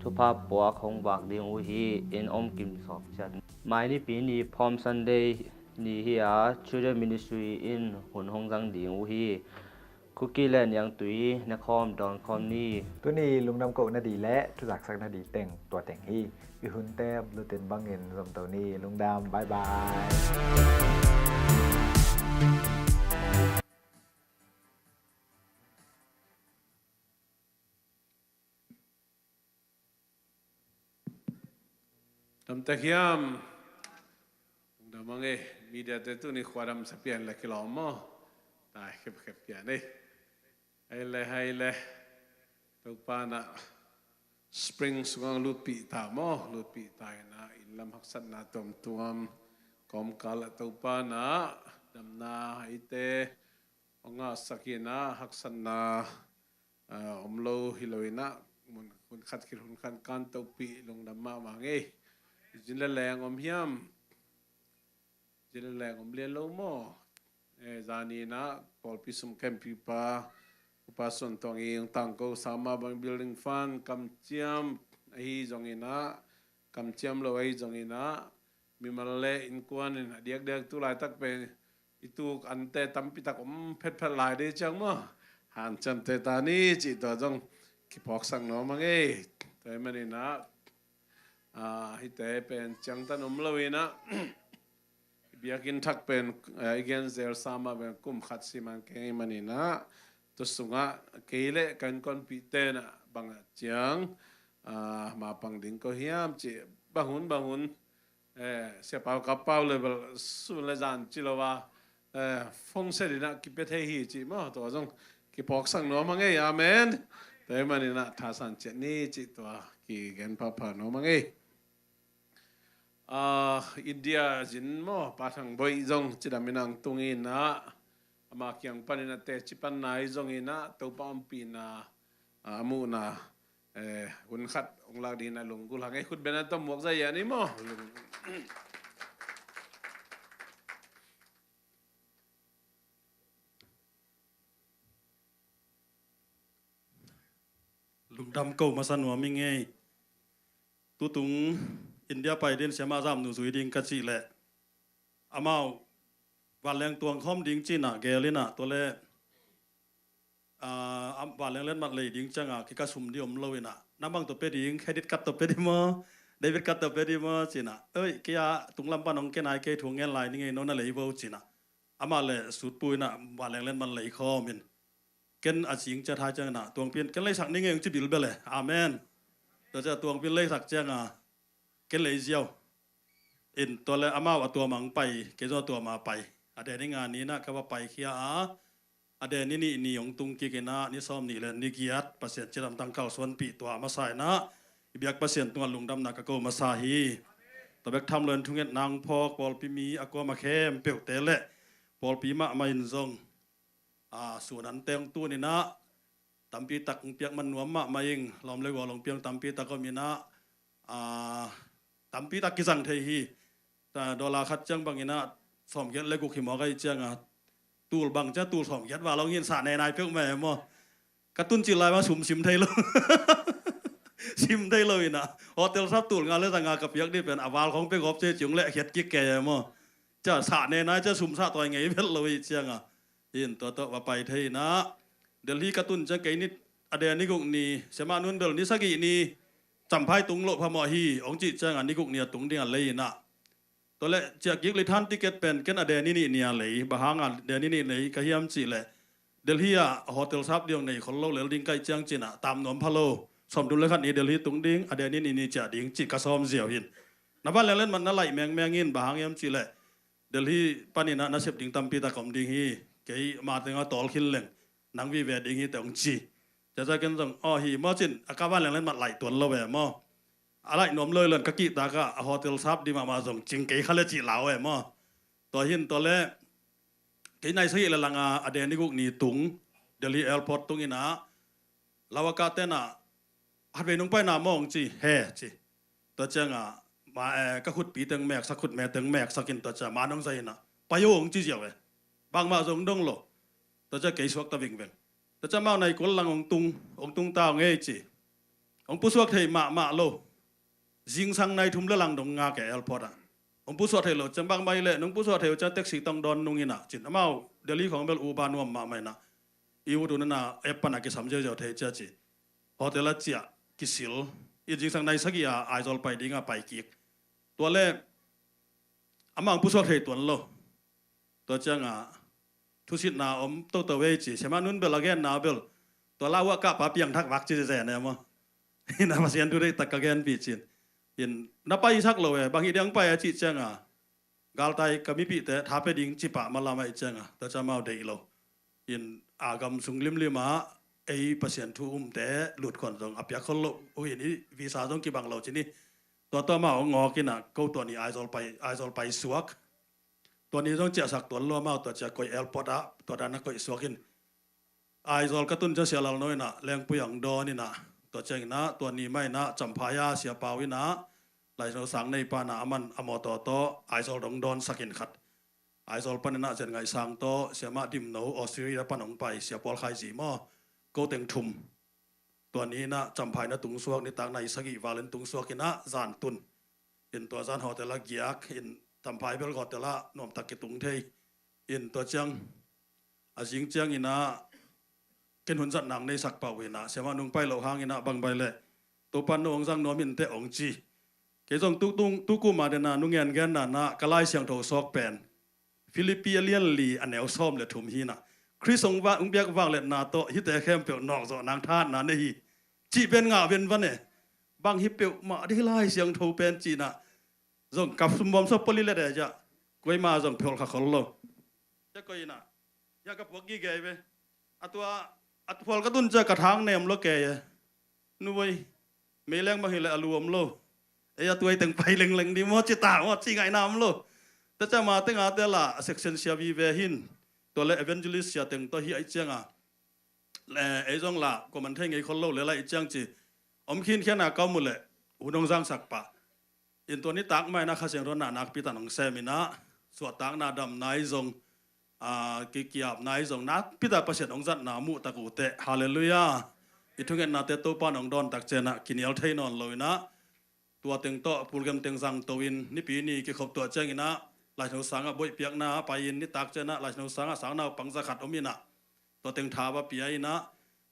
ทุพาปัวของบักดิงอุฮีอินอมกิมสอบจันหมายนี้ปีนี้พร้อมซันเดย์นี่ฮีอาชูเดอร์มินิสทรีอินหุ่นหงจังดิงอุฮีคุกกี้แลนยังตุยนครดอนคอมนี่ตุนีลงน้ำโขนาดีและทุจักสักนาดีแต่งตัวแต่งฮีวิหุนแต้มลูเต็นบังเงินสมตัวนี้ลุงดำบายบายทำตะเคียมดำมังเอมีเดียเตตุนี่ขวดำสเปียนละกิโลมอตายเข็บเปียนเลยให้เลยตุปานะสปริงสุกังลุดปีตามอลุดปีตายนะอินลำหักสันนาตมตัวมกอมกาลตุปานะดำนาไอเตองาสักินะหักสันนาอมโลฮิโลอินะมุนคุณขัดกิรุนขันการตุปีลงดำมามังเอจินละแรงอมเฮียมจินละแรงอมเลียนโลโมจานีนะพอพิสุมแคมปีปาอุปสมตองเองตั้งก็สามารถบัง building fund กำเจียมไอ้จงเงินะกำเจียมเราไอ้จงเงินะมีมาเล่อินกวนเดียกตุลายตักเป็นอิตุกอันเตตัมปิตักเพชรลายได้จังมั้งหันจันเตตานี่จิตตัวจงคิปอกสังน้องมังเอ้แต่มันนี่นะฮิตเตเป็นจังตันเราเองนะเบียกินทักเป็นอีกอย่างเซลสามาเป็นกุมขัดสิมันเก่งมันนี่นะตัวสุงะเกลกันคนปีเตนะบางจังมาปังดิ่งก็เฮียมจีบังหุนเสียเปล่ากับเปล่าเลยสุนเลยจานจิโลวาฟงเสดินะกิเปเทฮีจีมั้งตัวจงกิปอกสังน้องมังเอ้อาเมนแต่มันนี่นะท่าสันเจนี่จีตัวกิเกนพาพาน้องมังเอ้อินเดียจินมั้งปาทังบอยจงจิดามินังตุงินะมาเกี่ยงปันนะเตจิปันนายจงอินะตัวปอมปีนะมูนะหุ่นขัดองลาดีนะลุงกุลหังไอ้คุณเป็นอันต้มหมวกใจยันนี่มั้ง ลุงดำเก่ามาสนวมิงไงตุตุงอินเดียไปเดินเสียมาจำหนูสุยดิงกัจจิแหละอามาวันแรงตัวข้อมดิงจีน่ะเกลิน่ะตัวเล่วันแรงเล่นมัดเลยดิงจังอ่ะคิกาสุมดิอมโลวิน่ะน้ำบางตัวเป็ดดิงแค่ดิดกัดตัวเป็ดดิมอเดวิดกัดตัวเป็ดดิมอจีน่ะเอ้ยกี่ยตุงลำปานองเกนายเกยถ่วงเงินไหลนี่ไงโน่นนั่นเลยอีโวจีน่ะอามาเลยสุดปุยน่ะวันแรงเล่นมันเลยข้อมินเกนอาจิงจะทายจังน่ะตัวเปลี่ยนเกนเลยสักนี่ไงจิบิลเบลเลยอาเมนตัวจะตัวเปลี่ยนเลยสักจังอ่ะเกนเลยเจียวอินตัวเลยอามาว่าตัวมังไปเกจตัวมาไปอเดนในงานนี้นะก็ว่าไปเขียอเดนนี่องตุงกิเกนะนี่ซ้อมนี่เลยนี่เกียรติเปอร์เซ็นต์จะทำตั้งเข้าส่วนปีตัวมาใส่นะอีเบียกเปอร์เซ็นต์ตัวลุงดำนักก็มาสาฮีตัวเบกทำเลินทุ่งเงินนางพอกบอลปีมีอากมาเข้มเปียวเตะเละบอลปีมาไม่อินซงส่วนนั้นเตียงตัวนี่นะตำปีตักเปียกมันหนวมมาไม่ยิงลอมเลยว่าลงเปียงตำปีตักก็มีนะตำปีตักกิสังเทฮีแต่ดอลลาร์คัดจังบางนะสอมเย็ดเลยกูขิมอก็จังตูลบังจะตูลสอมเย็ดว่าเราเงินสาในนายเพียงแม่มอกระตุ้นจิตลายมาสุ่มซิมไทยเลยซิมได้เลยนะโฮเทลซับตูลงานเรื่องงานกับยักษ์นี่เป็นอาวาลของเพียงขอบเจจิงเละเขียดกิ๊กแก่มอจะสาในนายจะสุ่มซาตัวไงเป็นเลยจังยินตัวว่าไปไทยนะเดี๋ยวนี้กระตุ้นจะเกิดนิดอเดียนิกุกนี่เสมานุนเบลนิสกินี่จำพายตุงโลพมอฮีองจิจังนิกุกเนี่ยตุงเดียเลยนะตัวเละจากยิกลิทันติเกตเป็นกันอเดนี่เนี่ยเลยบางงานเดนี่เลยก็ยามจีเลยเดลี่อะโฮเทลซับเดียวในคนโลเลดิ้งใกล้เจียงจีน่ะตามหนอมพะโลสมดุลเลยครับนี่เดลี่ตุงดิ้งอเดนี่จะดิ้งจีกระซอมเสียวหินนับว่าเล่นมันนั่นไหลแมงอินบางยามจีเลยเดลี่ปานินะนับเสพดิ้งตามปีตะกอมดิ้งฮีเกี่ยมาถึงเอาตอลขินเล่งนังวิเวดิ้งฮีแต่องจีจะกันตรงอ๋อฮีมอจินอากาศว่าเล่นมันไหลตัวเราแบบมออะไรนมเลยเล่นกะกิตากะโฮเทลซับดีมาส่งจิงเกยเขาเลยจีเหลามอตัวหินตัวเล่เกยในสยละลังอเดนิกุกนี่ตุงเดลี่แอร์พอร์ตตุงอินะลาวกาเตนะฮัดเวนุงไปนามองจีเฮจีตัวจังมาก็ขุดปีตึงแมกสักขุดแม่ตึงแมกสักกินตัวจะมาน้องใจนะไปโยงจีเจียวบางมาส่งดงโลตัวจะเกยสวกตะวิงเวงตัวจะมาในกุลลังองตุงตาเงยจีองผู้สวกเทมาโลจิงสังในทุ่มเรื่องดงงาแก่เอลพอร์ตองผู้สวดเทโลจังบางใบเล่น้องผู้สวดเทโลจะเต็กสีตองดอนนุ่งอินะจินมาเดลี่ของเบลอูบานวมมาไม่นะอีวูดูนั่นนะเอปปนักกิสามเจ้าเทเจจีพอเทลเจียกิสิลอีจิงสังในสักยาไอซอลไปดิ้งไปกิกตัวเล่อามาองผู้สวดเทตัวโลตัวจังทุสิตนาอมโตเตเวจีเชมานุนเบลแกนนาเบลตัวลาวะกับปะเปียงทักวักจีเจเนี่ยมั้งนะมาเสียนดูได้ตะกะแกนปีจินยินนับไปสักเลยบางทีเดียงไปอาจิตจังกาลไตก็มีปีแต่ท้าไปดิ้งจิปะมาลาไม่จังแต่จะมาเดียวเรายินอากำสุงลิมลิมาไอเปอร์เซ็นต์ทุ่มแต่หลุดคนตรงอับยาคนโลโอ้ยนี่วีซ่าต้องกี่บางเราจีนี่ตัวมาเอางอกินก็ตัวนี้ไอซอลไปสวกตัวนี้ต้องเจาะสักตัวล้อมาตัวจะก่อยเอลพอดตัวนั้นก่อยสวกินไอซอลกระตุ้นจะเสียเราหน่อยนะแรงปุยอย่างดอนี่นะตัวเจงนะตัวนี้ไม่นะจำพายาเสียเปล่าวินะไหลเราสั่งในปานามันอมอต่อไอซอลดงดอนสักินขัดไอซอลปนนะเจนไงสั่งโตเสียมาดิมโนออสเตรเลียปนองไปเสียปอลไข่สีหม้อโกเต็งทุมตัวนี้นะจำพายนะตุงสวกในต่างในสกิวาเลนตุงสวกินะจานตุนเห็นตัวจานหอแต่ละเกียกเห็นจำพายเบลกอแต่ละนวมตะกิตุงเทยเห็นตัวเจียงอาจิงเจียงอินะเกินหุ่นจัดหนังในสักเป่าเวนะเสียมานุ่งไปเหล่าหางอินะบางใบเละตัวปันองจังนวมินเตองจีเกจงตุกุมาเดนะนุ่งเงินกันนะกลายเสียงโถซอกแปนฟิลิปปิเลียนลีอันแนวซ้อมเลยทุ่มฮีนะคริสองว่าเบียกวางเล็ดนาโตฮิตแต่เข้มเปียวนอกจอนางท่านนะนี่จีเป็นงาเป็นวันเนี่ยบางฮิเปียวมาได้ไล่เสียงโถเป็นจีนะจงกับสมบัติสับปลิเลเดจะกวยมาจงเพียวขักโลจะกวยนะยากับพวกกี้เกยไปอัตพอลก็ตุนจะกระถางเนมโลเกยนุ้ยเมลังมาเห็นเลยอารมณ์โลไอ้ตัวไอ้ตึงไปเล็งดีมอจิตามอจิงไงน้ำโลแต่จะมาตั้งแต่ละเซ็กชันเสียวีเวหินตัวเลเอเวนจูลิสเสียตึงตัวฮีไอเจียงและไอ้จงละก็มันเท่งไอ้คนโลเลยละไอ้เจียงจีอมคินแค่หน้าก้ามุเลยอุดงจังสักปะอินตัวนี้ตักไม่นะข้าเสียงร้อนหนักพิตานังเซมินะสวดตักนาดำนายจงกิกิยาบนายจงนักพิตาประเสริฐองค์จัดนามุตะกุเตฮาเลลูยา อีทุกเงินนาเตตัวป้านองดอนตักเจนะกินเอาเทนอนเลยนะตัวเต็งโตปูลกำเต็งสังตัวอินนี่ปีนี้กี่ขบตัวเจงินะลายหนูสังอ่ะบอยเปียกนาไปอินนี่ตักเจนะลายหนูสังอ่ะสาวนาปังสะขัดอมินะตัวเต็งทาว่าปีไอนะ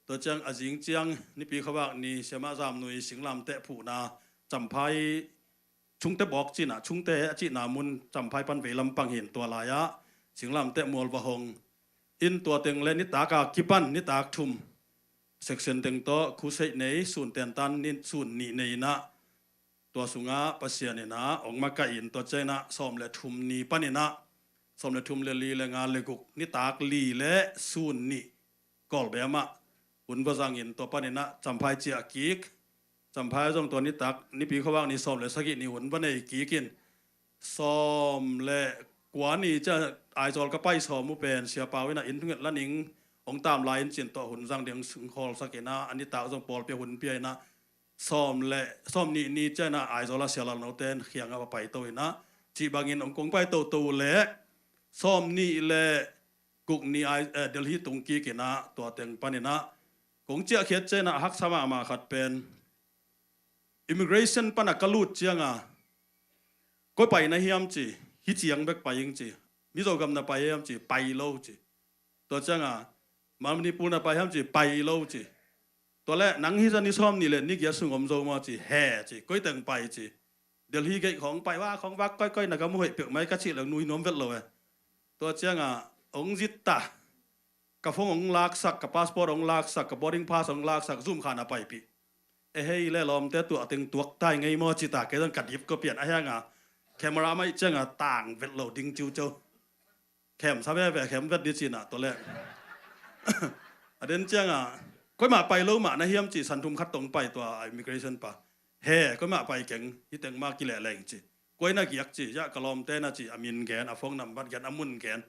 ตัวเจงอจิงเจียงนี่ปีเขาว่านี่เสมาจามหนุ่ยสิงลำเตะผูนาจำพายชุงเตะบอกจีน่ะชุงเตะจีนามุนจำพายปันเวลำปังเห็นตัวลายะสิงลำเตะมัววะหงอินตัวเต็งเล่นนิตากากิปันนิตากทุมเซ็กชันเต็งโตคุเซเนยส่วนเต็นตันนิส่วนนี่เนยนะตัวสุงาปัสเซียเนนะออกมาไกอินตัวเจนะสอมเลทุมนี่ปันเนนะสอมเลทุมเลลีเลงาเลกุกนิตากลีเลส่วนนี่กอลเบียมะอุนภาษาอินตัวปันเนนะจำพายเจียกิกจำพายตรงตัวนิตักนี่ปีเขาว่านี่สอมเลสกินี่หุ่นปันเนกิกินสอมเลกว่านี่จะไอจอลก็ไปสอมมุเป็นเสียเปล่าไว้นะอินทุกเงินละนิงองตามลายจินต่อหุ่นสังเดียงสุงคอลสักนะอันนี้ตาจงปอลเปียหุ่นเปียนะซ้อมเละซ้อมนี่เจ้านะไอโซลาเซียลานเอาเต้นเขียงเอาไปตัวนะจีบางเงินองคงไปตัวเละซ้อมนี่เละกุกนี่ไอเดลฮีตุงกีกินะตัวเต็งปานินะคงเจ้าเขียนเจ้านะฮักสมามาขัดเป็น immigration ปนักกลูดเจียงอ่ะก็ไปในเฮียมจีฮิเจียงเบกไปยิงจีมิโซกัมนะไปเฮียมจีไปโลจีตัวเจ้าอ่ะมันนี่ปูนะไปเฮียมจีไปโลจีตัวแรกหนังฮิจันนิซ้อมนี่เลยนี่เกี่ยวสุงอมโซมาจีแห่จีก้อยเต็งไปจีเดี๋ยวฮีเกของไปว่าของวักก้อยๆนะครับมุ่งเหตุเปลือกไม้กระชิแล้วนุยน้มเวทเลยตัวเจ้าอ่ะองจิตตากับฟงองลากสักกับพาสปอร์ตองลากสักกับบอร์ดิ้งพาสองลากสักซุ่มขานาไปปีเฮ้ยเล่ลอมแต่ตัวเต็งตัวใต้ไงมอจิตาแกต้องกัดยิบก็เปลี่ยนไอ้ยังอ่ะแคมราไม่เจ้าอ่ะต่างเวทโหลดิ้งจิวเจ้าแคมซาเว่แคมเวทดิจิน่ะตัวแรกอันเด่นเจ้าอ่ะก็มาไปแล้วมาในเฮียมจีสันทุมคัดตรงไปตัวอิมิเกรชันปะเฮ้ก็มาไปเก่งที่เต็งมากกิเลสแรงจีก้อยน่าเกียกจียะกะลอมเต้น่าจีอามินแกนอาฟงนำบัดแกนอามุนแกน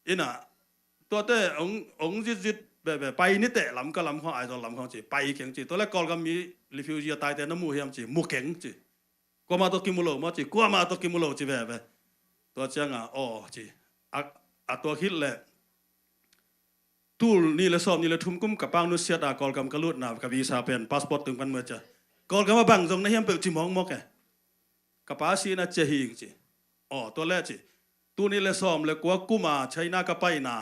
อิน่ะตัวเต้องจิตแบบไปนี่เตะลำก็ลำของไอตัวลำของจีไปเก่งจีตัวแรกกอลก็มีรีฟิวจีตายแต่น้ำมูเฮียมจีมูเก่งจีกว่ามาตัวกิมุโลมาจีกว่ามาตัวกิมุโลจีแบบตัวเจ้าอ่ะอ๋อจีตัวคิดแหละทูลนี่เลยสอบนี่เลยทุ่มกุ้มกับปังนุเสียดากอลกำกระลุดนากับวีซ่าเป็นพาสปอร์ตถึงกันเมื่อจะกอลกำมาบังตรงนั้นเฮียมเปิดจีมองมอกแกกับป้าซีน่าเจหิงจีอ๋อตัวแรกจีตู้นี่เลยสอบเลยกว่ากู้มาใช้หน้ากับไปนา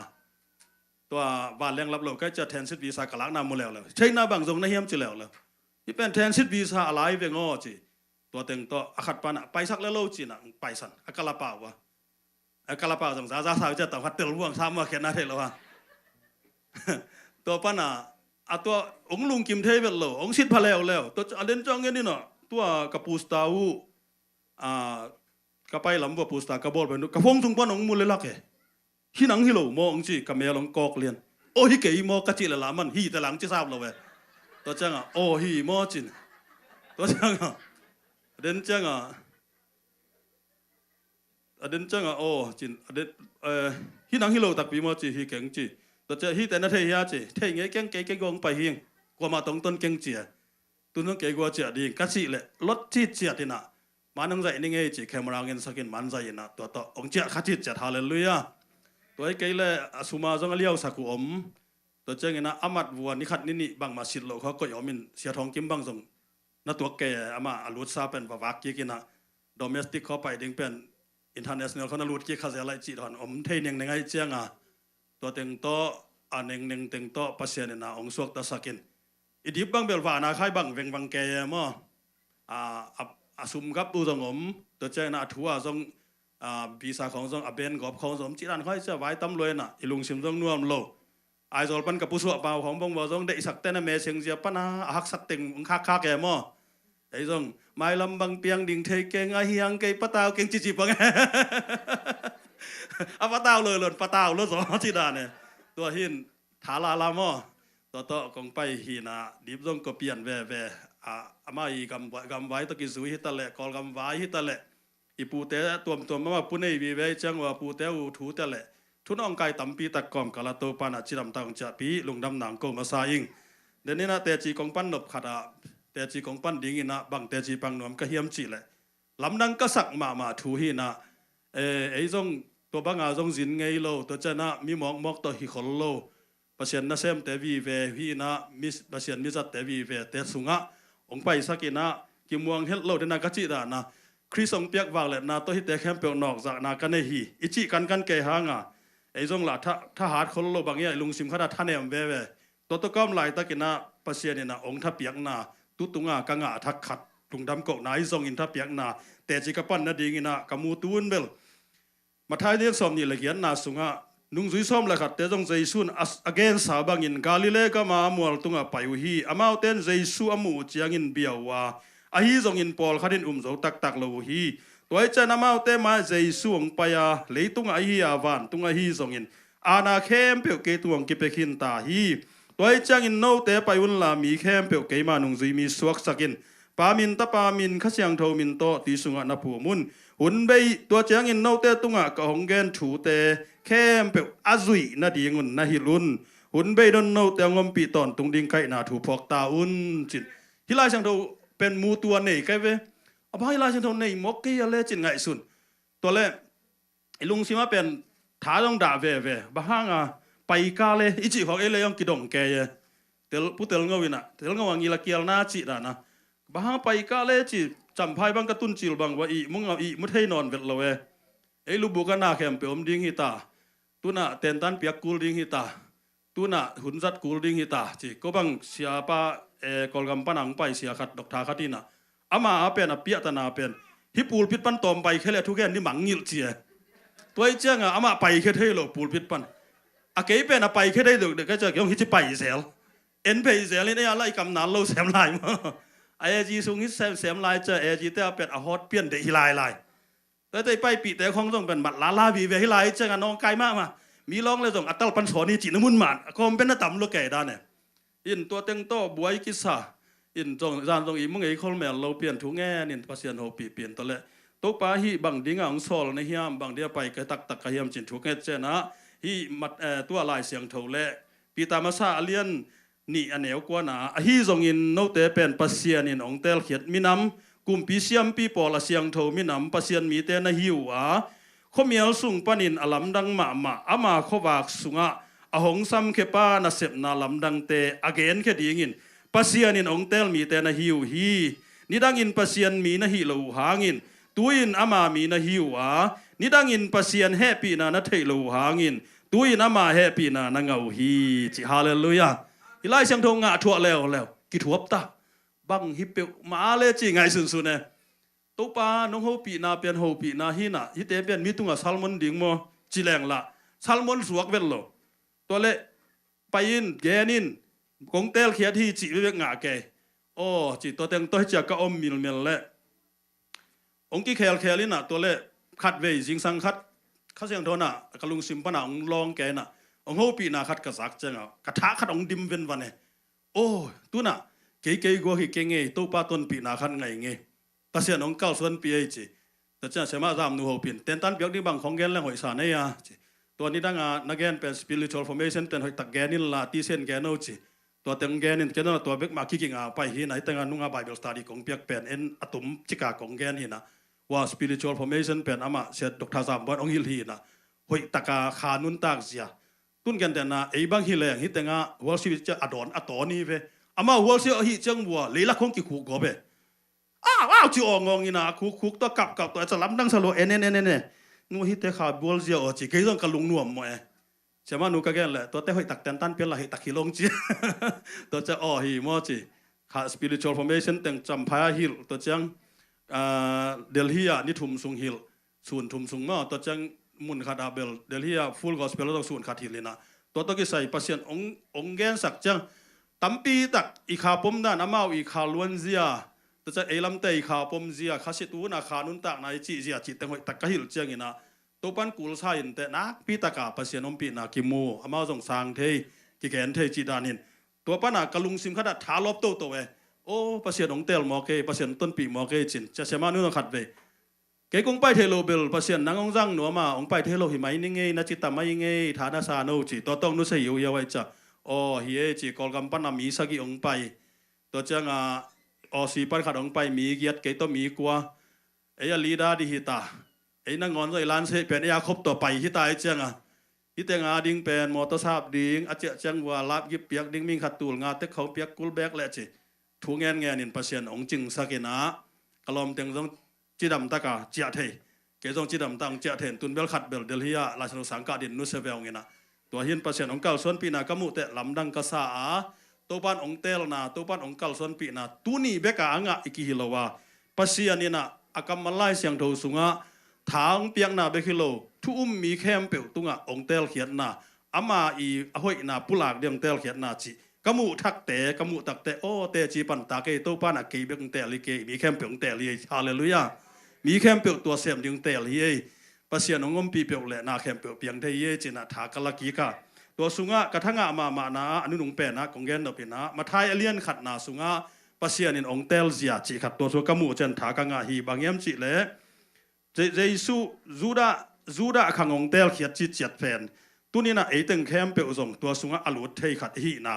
ตัวบ้านแรงรับเราก็จะแทนซิดวีซ่ากระลักน้ำหมดแล้วใช้หน้าบังตรงนั้นเฮียมจีแล้วที่เป็นแทนซิดวีซ่าอะไรเวงอ้อจีตัวเต็งตัวอคัดปานะไปสักแล้วจีน่ะไปสันอากาลาเปล่าวะอากาลาเปล่าสงสารสาวจะต้องหัดเตลว่างซ้ำว่าแค่นั้นเท่าไหร่ตัวปานะตัวองลุงกิมเทเวลโลองชิดพะแล้วตัวอันเด่นจังเงี้ยนี่เนาะตัวกับปูสตาวูกับไปลำบัวปูสตากระบอกไปนู้กับฟงทุงปานองมูลเลยลักเหฮินังฮิโลมองจีกับเมลองกอกเลียนโอ้ฮิเกยมอกระจิละละมันฮิแต่หลังจะทราบเราเว้ยตัวจังอ่ะโอ้ฮิมอจินตัวจังอ่ะเด่นจังอ่ะเด่นจังอ่ะโอ้จินเด่นฮินังฮิโลตักปีมอจีฮิเก่งจีตัวเจ้าฮิแต่นั่นเทียจีเทียงเงี้ยเก่งเก่งกงไปเฮียงกว่ามาตรงต้นเก่งเจียตุนต้องเก่งกว่าเจียดีกัดสิเลยรถที่เจียที่น่ะมันต้องใจนี่ไงจีแคมราเงินสกินมันใจน่ะตัวองเจียขัดจิตจะทาเลลุยะตัวไอ้เก่งเลยสุมาจงเลี้ยวสักอมตัวเจ้าเงี้ยนะอามัดวัวนี่ขัดนี่บางมาสิโลเขาก็ยอมมินเสียทองกิมบางส่งนั่นตัวแกอามาอลุดซาเป็นปวักกี้กินน่ะโดเมสติกเขาไปดึงเป็นอินเตอร์เนชั่นแนลเขานั่นลุดกี้เขาจะอะไรจีตอนอมเทียนยังไงเจียงอ่ะตัวเต็งโตอันหนึ่งเต็งโตปัสเซียนน่ะองสวกตะสักินอีดิบบังเบลวานาใครบังเวงบังแกมั่งสุมกับตูตงมตัวเจ้าน่ะทัวร์ทรงวีซ่าของทรงอเบนกอบของทรงจีรันค่อยจะไว้ตั้มเลยน่ะอีลุงชิมทรงนวมโลไอโซลปันกับผู้สวบเบาของบงบอทรงได้สักแต่น่ะเมเชงเจียปนะหักสักเต็งค่าแกมั่งไอ้ทรงไม่ลำบังเปียงดิ่งเทเกงไอเฮียงเกยปะตาวเกงจีปังปะตาวเลยหล่นปะตาวเลยสองจีดาเนี่ยตัวหินถาลาลามอตัวกงไปหินะดิบทรงก็เปลี่ยนแวอามาอีกำไว้ตะกี้สุฮิตะเละกอลกำไว้ฮิตะเละอีปูเตะตัวมาปุเนยวีเวจังว่าปูเตะอูถูตะเละทุนองไก่ตั้มปีตะกอมกะละโตปานะจิรำตังจะปีลุงดำหนังโกมาซาอิงเดี๋ยวนี้นะเตจีกงปั้นหลบขัดเตจีกงปั้นดิ่งนะบังเตจีปังนวมก็เฮียมจีเลยลำนังก็สักมาถูหินะไอ้ทรงตัวบางอาทรงสินไงโลตัวเจ้านะมีหมอกตัวหิขลโล ประเสียนน่าเซมแต่วีเวฮีนะมิประเสียนมิจัดแต่วีเวแต่สุงะองไปสักินะกิมวงเฮลโลเดนักจิตานะคริสองเปียกวางเลยนะตัวที่แต่แคมเปียกนอกจากนากันเนฮีอิจิกันเกหางะไอ้จงละถ้าหาคนโลบางอย่างลุงซิมขนาดท่านเอ็มเวตัวก้มไหลตะกินะประเสียนนะองทับเปียกนาตุตุงะกังะทักขัดลุงดำโกนายจงอินทับเปียกนาแต่จิกปั้นนาดีงินะกมูตูนเบลมาท้ายเรียกสมนี่ละเอียดนาสุงะนุ่งจุยส้มเลยครับแต่จงใจสุนagain สาบังอินกาลิเลก็มามัวตุงะไปวิฮีอามาเต้นใจสุอามูเจียงอินเบียวว่าอาฮีจงอินปอลขัดินโจตักโลฮีตัวไอ้เจ้านามาเต้มาใจสุงไปอะเลยตุงอาฮีอาวันตุงอาฮีจงอินอาณาเข้มเปียวเกตุงกิเปขินตาฮีตัวไอ้เจ้าอินโนเต้ไปวุ่นลามีเข้มเปียวเกมานุ่งจุยมีสวกสกินปามินตาปามินข้าเสียงโทมินโตตีสุงะนับผู้มุนหุ่นใบตัวเจียงอินโนเต้ตุงะกะหงเกนถูเตเข้มเปียวอาจุยนาดีงุนนาฮิลุนหุ่นใบโดนโนเตงอมปีตอนตุงดิงไก่นาถูพอกตาอุนจิตฮิลาช่างโทเป็นมูตัวเนยไก่เวอภัยฮิลาช่างโทเนยมกเกยเลจินไงสุนตัวเล่ไอ้ลุงซิมาเป็นท้าต้องด่าเวบ้าห้างอ่ะไปกาเลอิจิของเอเลยองกิดงแกเยเตลผู้เตลเงวินะเตลเงวังยีละเกียลนาจิดานะบ้าห้างไปกาเลจิจำพายบังกระตุ้นจิลบังว่าอีมึงเอาอีมุดให้นอนเวทละเวไอ้ลูกบุกันนาเข้มเปียมดิ้งฮิตาตุน่ะเต็นตันเปียกกูลดิ้งฮิตาตุน่ะหุ่นจัดกูลดิ้งฮิตาจิก็บังเสียป้ากอลกำปนังไปเสียขัดดอกทาขัดที่น่ะอามาอาเป็นอาเปียตนาเป็นฮิปูลพิษปันตอมไปแค่เละทุกแก่นี่หมังงิลเจียตัวไอ้เจ้าอ่ะอามาไปแค่เท่าโลปูลพิษปันอาเก๋เป็นอาไปแค่ได้เด็กก็จะยองฮิจิไปเสียเอ็นไปเสียเลยเนี่ยอะไรกำนันเราแซมลายมั้งไอ้จีสุงฮิแซมลายเจอไอ้จีเต้าเป็นอาฮอตเปลี่ยนเดฮิลายแต่ไปปีแต่คงต้องเป็นบัตรลาวีเวฮิลายเจ้ากันน้องไกลมากมามีร้องเลยส่งอัตตลปันสอนี่จีนมุนหมันคงเป็นน้าต่ำลูกแก่ด้านเนี่ยอินตัวเต็งโตบวยกิสาอินจงจานตรงอีมึงไอ้คนแม่เราเปลี่ยนถุงแง่นินภาษาโหปีเปลี่ยนตัวเละตัวป้าฮีบังดิ้งอ่างโซลในเฮียมบังเดียไปกระตักกระเฮียมจินถุงแง่เจนะฮีมัดตัวลายเสียงเท่าเละปีตามาซาเลียนนี่อันเหนียวกว่าหนาฮีจงอินโนเตเป็นภาษานินองเตลเขียดมินำกลุ่มปีเซียมปีปอละเสียงเท่ามินำภาษามีเตนะฮิวเขาเมียลสุงปนินอลัมดังมาอามาเขาวากสุงะอหงซัมเคปานาเสพนาลำดังเตอเกนแค่ดีงินปัสยานินองเตลมีเตนะฮิวฮีนิดังอินปัสยานมีนะฮิโลหางินตุอินอามามีนะฮิวนิดังอินปัสยานแฮปีนานะเทโลหางินตุอินอามาแฮปีนานะเงาฮีจิฮาเลลูยาอิไลเสียงทงงะทั่วแล้วกิทวบตาบังฮิเปมาเลจิไงสุนเนี่ยตัวปาน้องโฮปีนาเป็นโฮปีนาฮีน่ะฮิเตเป็นมีตุงะซัลมอนดิ่งโมจิแรงละซัลมอนสวกเวลโลตัวเละไปอินแกนินกงเตลเขียที่จีวิเวกงาแกโอ้จีตัวเต็งตัวจะก็อมมิลเละองกี้เคลลิน่ะตัวเละขัดเวจิงสังขัดข้าเสียงโทน่ะกะลุงซิมปะน่ะองลองแกน่ะองโฮปีนาขัดกระซักจังอ่ะกระทะขัดองดิมเวนวันเนี่ยโอ้ตัวน่ะเก๋กัวฮิเกงเงตัวปาต้นปีนาขัดไงเงภาษาน้องเก้าส่วนปีไอจีแต่จะเสมาจามนูโฮปินเต็นตันเบียกนี่บางของแกนและหอยสานเนี่ยตัวนี้ดังนักแกนเป็น spiritual formation เป็นหอยตักแกนินลาตีเส้นแกนเอาจีตัวเต็งแกนินแกนตัวเบกมาคิกิงอาไปหินไหนแต่งานุ่งอา Bible study ของเปียกเป็นเอ็นอะตุมจิกาของแกนหินะว่า spiritual formation เป็นอามาเสด็จดอกทาสามบอลองฮิลหินะหอยตักาขานุนตากเสียตุนกันแต่นะไอ้บางฮิแรงฮิแต่งาหัวชีวิตจะอดอนอตอนี่เวอามาหัวชีวิตฮิจังวัวเลยละคงกิขู่กบเวอ้าวจีอองงินะคุกตัวกับตัวจะล้ำดังสโลเน่นู่นฮิตเตะขาบัวเสียจีเกยต้องกระลุงนวมมั้ยใช่ไหมนู่นก็แก่เลยตัวเตะหอยตักเต็นตันเป็นละหอยตักฮิลงจีตัวจะฮิมอจีขา spiritual formation แต่งจำพายฮิลตัวจังเดลฮีนี่ทุ่มสุงฮิลส่วนทุ่มสุงมาตัวจังมุนขาดาเบลเดลฮี full gospel ต้องส่วนขาดฮิลเลยนะตัวก็ใส่ปัสยันองแกนสักจังตั้มปีตักอีขาปมด้านอามาอีขาล้วนเสียแต่จะเอลัมเตยขาปมเสียข้าศึกตัวน่ะขานุนตักนายจีเสียจิตแต่หอยตักกะหิลเจียงอินะตัวปันกุลสายอินแต่นักปีตากาปัสยานอมปีนากิมูอามาส่งสางเทกิแกนเทจีดานินตัวปันน่ะกะลุงซิมขนาดท้าลบโตโอ้ปัสยานองเตลมอเกปัสยานต้นปีมอเกจินจะเสมานุนขัดเวเกกงไปเทโลเบลปัสยานนางองจังหนัวมาองไปเทโลหิไมนิเงนัจิตตาไม่เงฐานะสาโนจิตัวต้องนุสยิวยาไว้จ้ะโอ้เฮียจีกอลกัมปันนามีสักิองไปตัวจังอสีปันขัดองไปมีเกียรติเกยตัวมีกว่าไอ้ลีดาดิฮิตาไอ้นางงอนใจล้านเสเป็นไอ้ยาคบต่อไปฮิตาไอ้เจ้า ฮิตงาดิ้งเป็นมอเตอร์ซาบดิ้งอาเจจังว่าลาบยิบเปียกดิ้งมิงขัดตูลงาเต็กเขาเปียกกุลแบกแหละจีทูเงินนินปัสยันองจึงสักนะกลอมเต็งต้องจีดำตะกาเจียเทเกจงจีดำตังเจียเทนตุนเบลขัดเบลเดลฮียราชนุสังกัดดินนุสเวลเงินะตัวหินปัสยันองเกลส่วนปีนากมุเตลำดังกษาตัวบ้านองเตลนาตัวบ้านองเกลส่วนปีนาตุนีเบกางะอิกิฮิโลวาปัสยันนี่นะอากรรมไล่เสียงโทสุงะทางเปียงนาเบคิโลทุมีเข้มเปียวตุงะองเตลเขียนนาอามาอีหอยนาปุลากเดียงเตลเขียนนาจีกมุทักเตกมุตักเตโอเตจีปันตาเกตัวป้านักเกเบงเตลิเกมีเข้มเปียงเตลิฮาเลลูยามีเข้มเปียวตัวเสียมดึงเตลิปัสยันองมปีเปียวแหละนาเข้มเปียวเปียงเทเยจีนาถากลกีกาตัวสุงะกระทั่งมานาอนุนุงเป็นนะกงเกนดอปินะมาทายเอเลียนขัดนาสุงะปัสยันองเตลเสียจีขัดตัวสุกมุเจนถากงะฮีบางเยี่ยมจีเล่เจสุจูดาขังองเตลเขียดจีเจียดแฟนตัวนี้นะไอตึงเข้มเปียวส่งตัวสุงะอลุดเทขัดฮีนา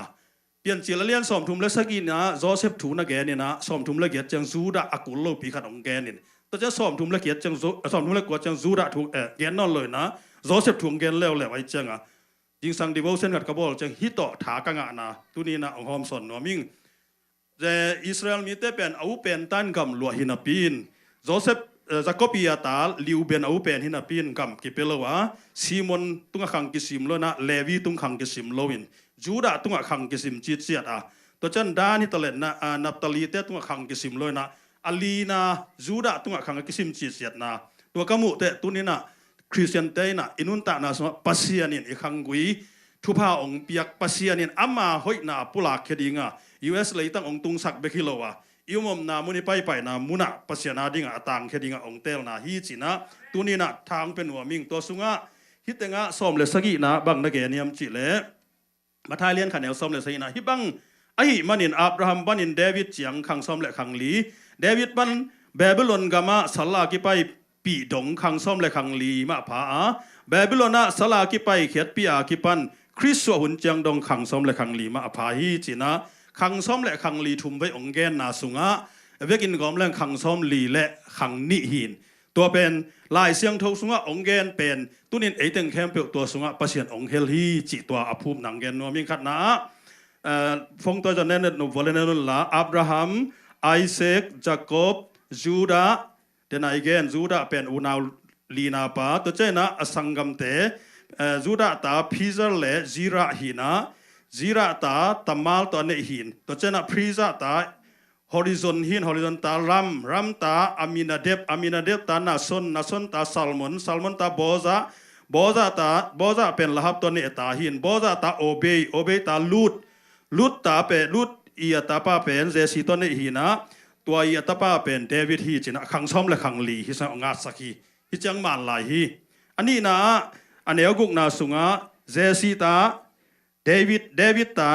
เปลี่ยนจีละเลียนสอมทุมเล็กสักนะโจเซฟถูนักแกนี่นะสอมทุมเล็กเกียรจังจูดาอากุลโลปีขัดองแกนี่แต่จะสอมทุมเล็กเกียรจังสอมทุมเล็กกว่าจังจูดาถูกแกนนอนเลยนะโจเซฟถูกแกนแล้วไอ้จังอ่ะยิงสังดิโวเซนกัดกระบอกจังฮิตต่อถากงะนะตัวนี้นะองหอมสอนนัวมิงแต่อิสราเอลมีแต่เป็นเอาเป็นตันกำลัวหินาปีนโจเซฟจะก็ปียตาลิวเบนเอาเป็นหินาปีนกำกิเปลวะซีมอนตุงขังกิสิมโลนะเลวีตุงขังกิสิมโลวินจูดาตุงขังกิสิมจิตเสียดตัวจันดานี่ตะเล่นนะนับตะลีเตตุงขังกิสิมโลนะอาลีนาจูดาตุงขังกิสิมจิตเสียดนะตัวกมุเตตุนี่นะคริสเตียนเตนะอินุนตานะสมปัสยานินอีขังกุยทุพาองเปียกปัสยานินอามาหอยนาปุลาเคดิงะUS เลยตั้งองตุงสักเบคิโลวะอิวมนามุนิไปนามุนะปัสยานาดิงะต่างเคดิงะองเตลนาฮีจินะตัวนี้นะทางเป็นหัวมิงตัวสุงะฮิตงะสมเลสกินะบังนักเกเนียมจิเลมาทายเลียนขันแนวสมเลสกินะฮิบังไอมันินอับราฮัมบันินเดวิดเจียงขังสมเลขังลีเดวิดบันเบบิลอนกามาสลากิไปปีดงขังสมเลขังลีมาผาเบบิลอนะสลากิไปเขียดปีอากิปันคริสต์หุ่นเจียงดงขังสมเลขังลีมาผาฮีจินะขังสมเลขังลีทุ่มไว้องแกนนาสุงะเวกินกอมเล่งขังสมลีและขังนิหินตัวเป็นลายเสียงทสุงะองแกนเป็นตุนินไอตึงแคมเปียวตัวสุงะปัสยันองเฮลฮีจิตัวอภูมิหนังแกนนัวมิงขัดนะฟงตัวจะเน้นนุวอลเลนนุลละอับราฮัมไอเซกจาโคบจูดาเดนไอเกนจูดาเป็นอุนาวลีนาปาตัวเจนะอสังกัมเตจูดาตาพิซาเลจิระหินะจิระตาตัมมาลตัวเนหินตัวเจนะพิซาตาhorizon hin horizon ta ram ta aminadeb ta nason ta salmon ta boza pen lahap to ne ta hin boza ta obey ta lut ta pe lut ia ta pa pen je si to ne hina tua ia ta pa pen david hi china khang som le khang li hi sa nga sakhi hi chang man lai hi ani na aneu guk na sunga je si ta david ta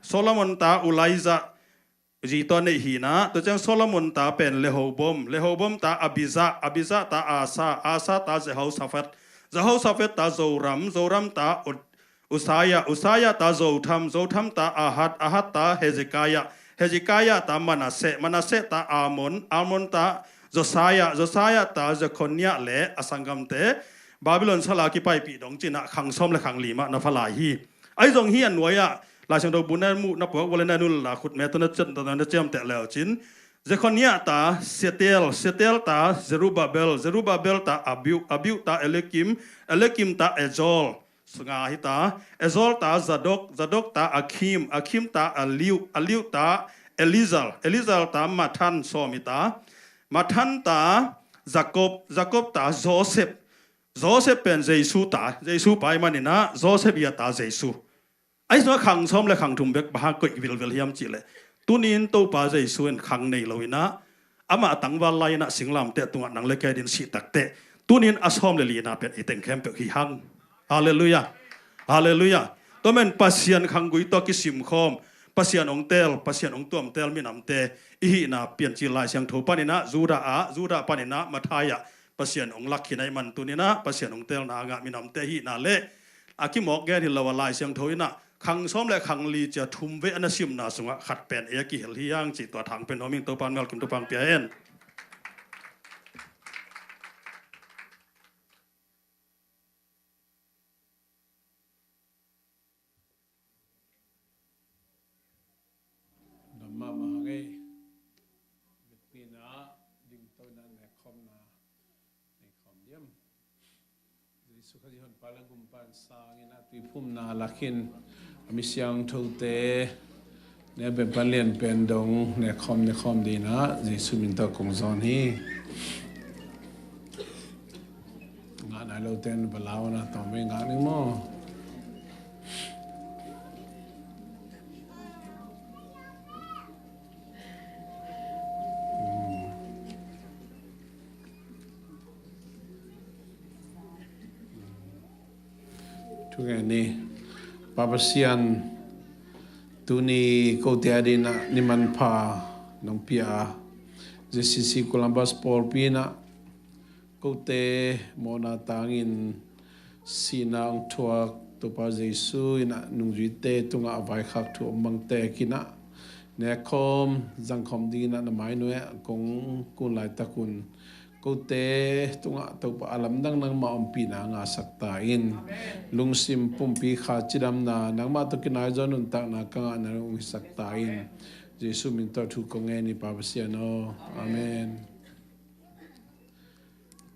solomon ta ulaizaจีตอนนี้หีนะตัวจังโซโลมอนตาเป็นเลโฮบอมตาอบิซาตาอาซาตาเซฮาซาเฟตตาโซรัมตาอุสายาตาโซทัมตาอาฮัดตาเฮซิกายาตามานาเซตาอามอนตาโจซายาตาเจคอนเนียเลอสังกัมเตบาบิลอนสลากิไปปีดงจินะขังซ้อมและขังลีมานาฟลายฮีไอซงฮีอันหน่วยอะลายเสียงดอกบุญนั้นมุนับว่าวันนั้นนู่นละขุดแม่ตัวนั้นจันตอนนั้นเจียมแต่แล้วจินเจคอนเนียตาเซเตลตาเซรูบาเบลตาอาบิวตาเอเลกิมตาเอจอลสงาฮิตาเอจอลตาซาดกตาอาคิมตาอาลิวตาเอลิซาลตามาทันซอมิตามาทันตาจากบตาโจเซฟเป็นเยซูไปมันนี่นะโจเซฟยาตาเยซูไอ้ส่วนขังซ้อมและขังทุ่มเบกบ้าก็วิลเฮียมจิเลยตุนินตัวป้าใจส่วนขังในเรานะอามาตั้งวันไล่นะสิงลำเตะตัวนังเล็กดินสีตักเตะตุนินอาซ้อมเลยลีน่าเป็นอีเต็งแคมเปกหังฮาเลลูยาตัวมันปัสยันขังกุยตัวกิสิมคอมปัสยันองเตลปัสยันองตัวมเตลมีน้ำเตะอีน่าเปลี่ยนจีลายเสียงถูปานินะจูดาปานินะมาทายะปัสยันองลักขินัยมันตุนินะปัสยันองเตลนางะมีน้ำเตะอีน่าเละอากิมอกแกที่เราลายเสียงถูนะขังซ้อมและขังลีจะทุ่มเวอนาซิมนาสุงะขัดเป็นเอกิเฮลฮียังจิตตัวทางเป็นน้องมิงตัวปานเมลกิมตัวปังเปียเอ็น Sukhaji palagumpan sa inatipum na lakin amisyang thote ne be palien pendong ne khom di na Jesu minta kongzon hi nga na lo ten balaw na to me nga ni mo ni papasian tuni ko tiadi na ni manpa nong pia zcccolumbus Paupi na ko te mona tangin sina ang tua to pa Jesu ina nung jite tunga avai khak tu mang te kina ne kom zangkom dina na mai noe kong kun lai takun ko te tunga to pa alam nang maompi na nga saktain lungsim pumpi kha chidam na nang ma to kinai zon un tak na ka na ung saktain Jesu min to thu ko nge ni pa no amen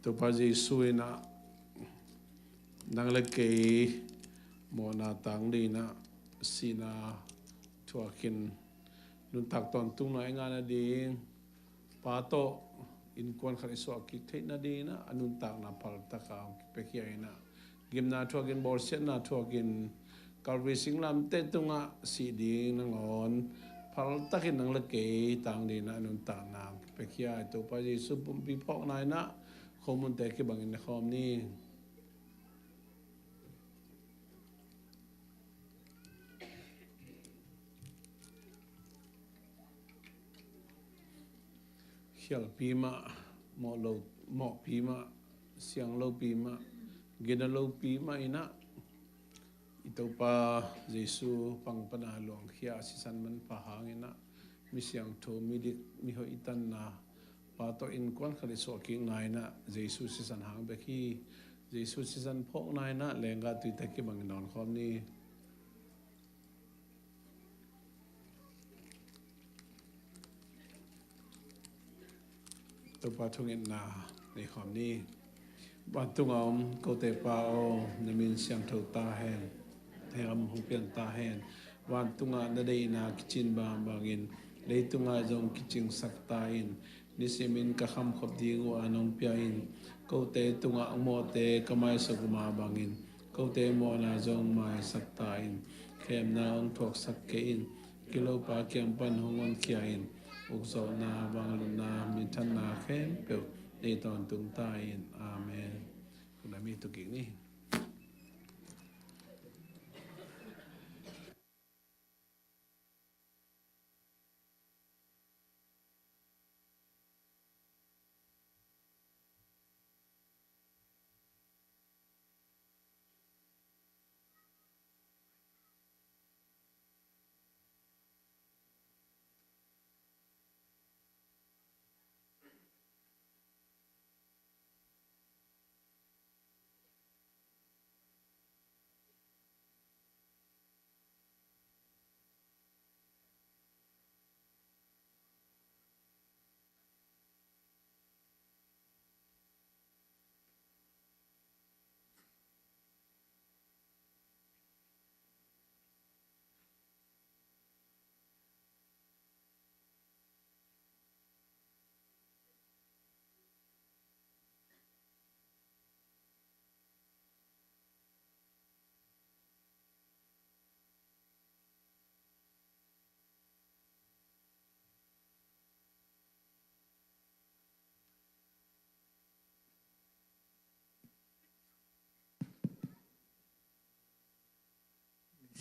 to pa Jesu ina nang le ke mo na tang di na sina thuakin nun tak ton tung na nga na ding pa to in kuan khari so ki the na de na anun tak na pal ta ka pe kia ina gim na thuakin bor set na thuakin kalri singlam te tunga si ding nang on pal takin nang le ke tang de na anun tak na pe kia to pa Jesu pum pi phok nai na khomun te ki bangin khom ni khial pima mo pima siang lo pima gina lo pima ina ito pa Jesu pang panalong khia sisan man pahangina mi siang tho mi dik mi ho itan na pa to in kwan khali so king nai na Jesu sisan hang be khi Jesu sisan phok nai na lenga tu ta ki bang non khom ni to pa thungin na nei khom ni ban tungom ko te pao namin siang tho ta hen thegam hu pian ta hen ban tunga na dei na kichin ba bangin lei tunga jong kiching sakta in nisimin ka kham khop dingu anong pia in ko te tunga mo te kamai saguma bangin ko te mo na jong mai sakta in khem na ong thok sak ke in kilo pa kyam pan hongon kia in ukso na bangalun na mintan na khem pe nei ton tung ta in amen kuna mi tu ki ni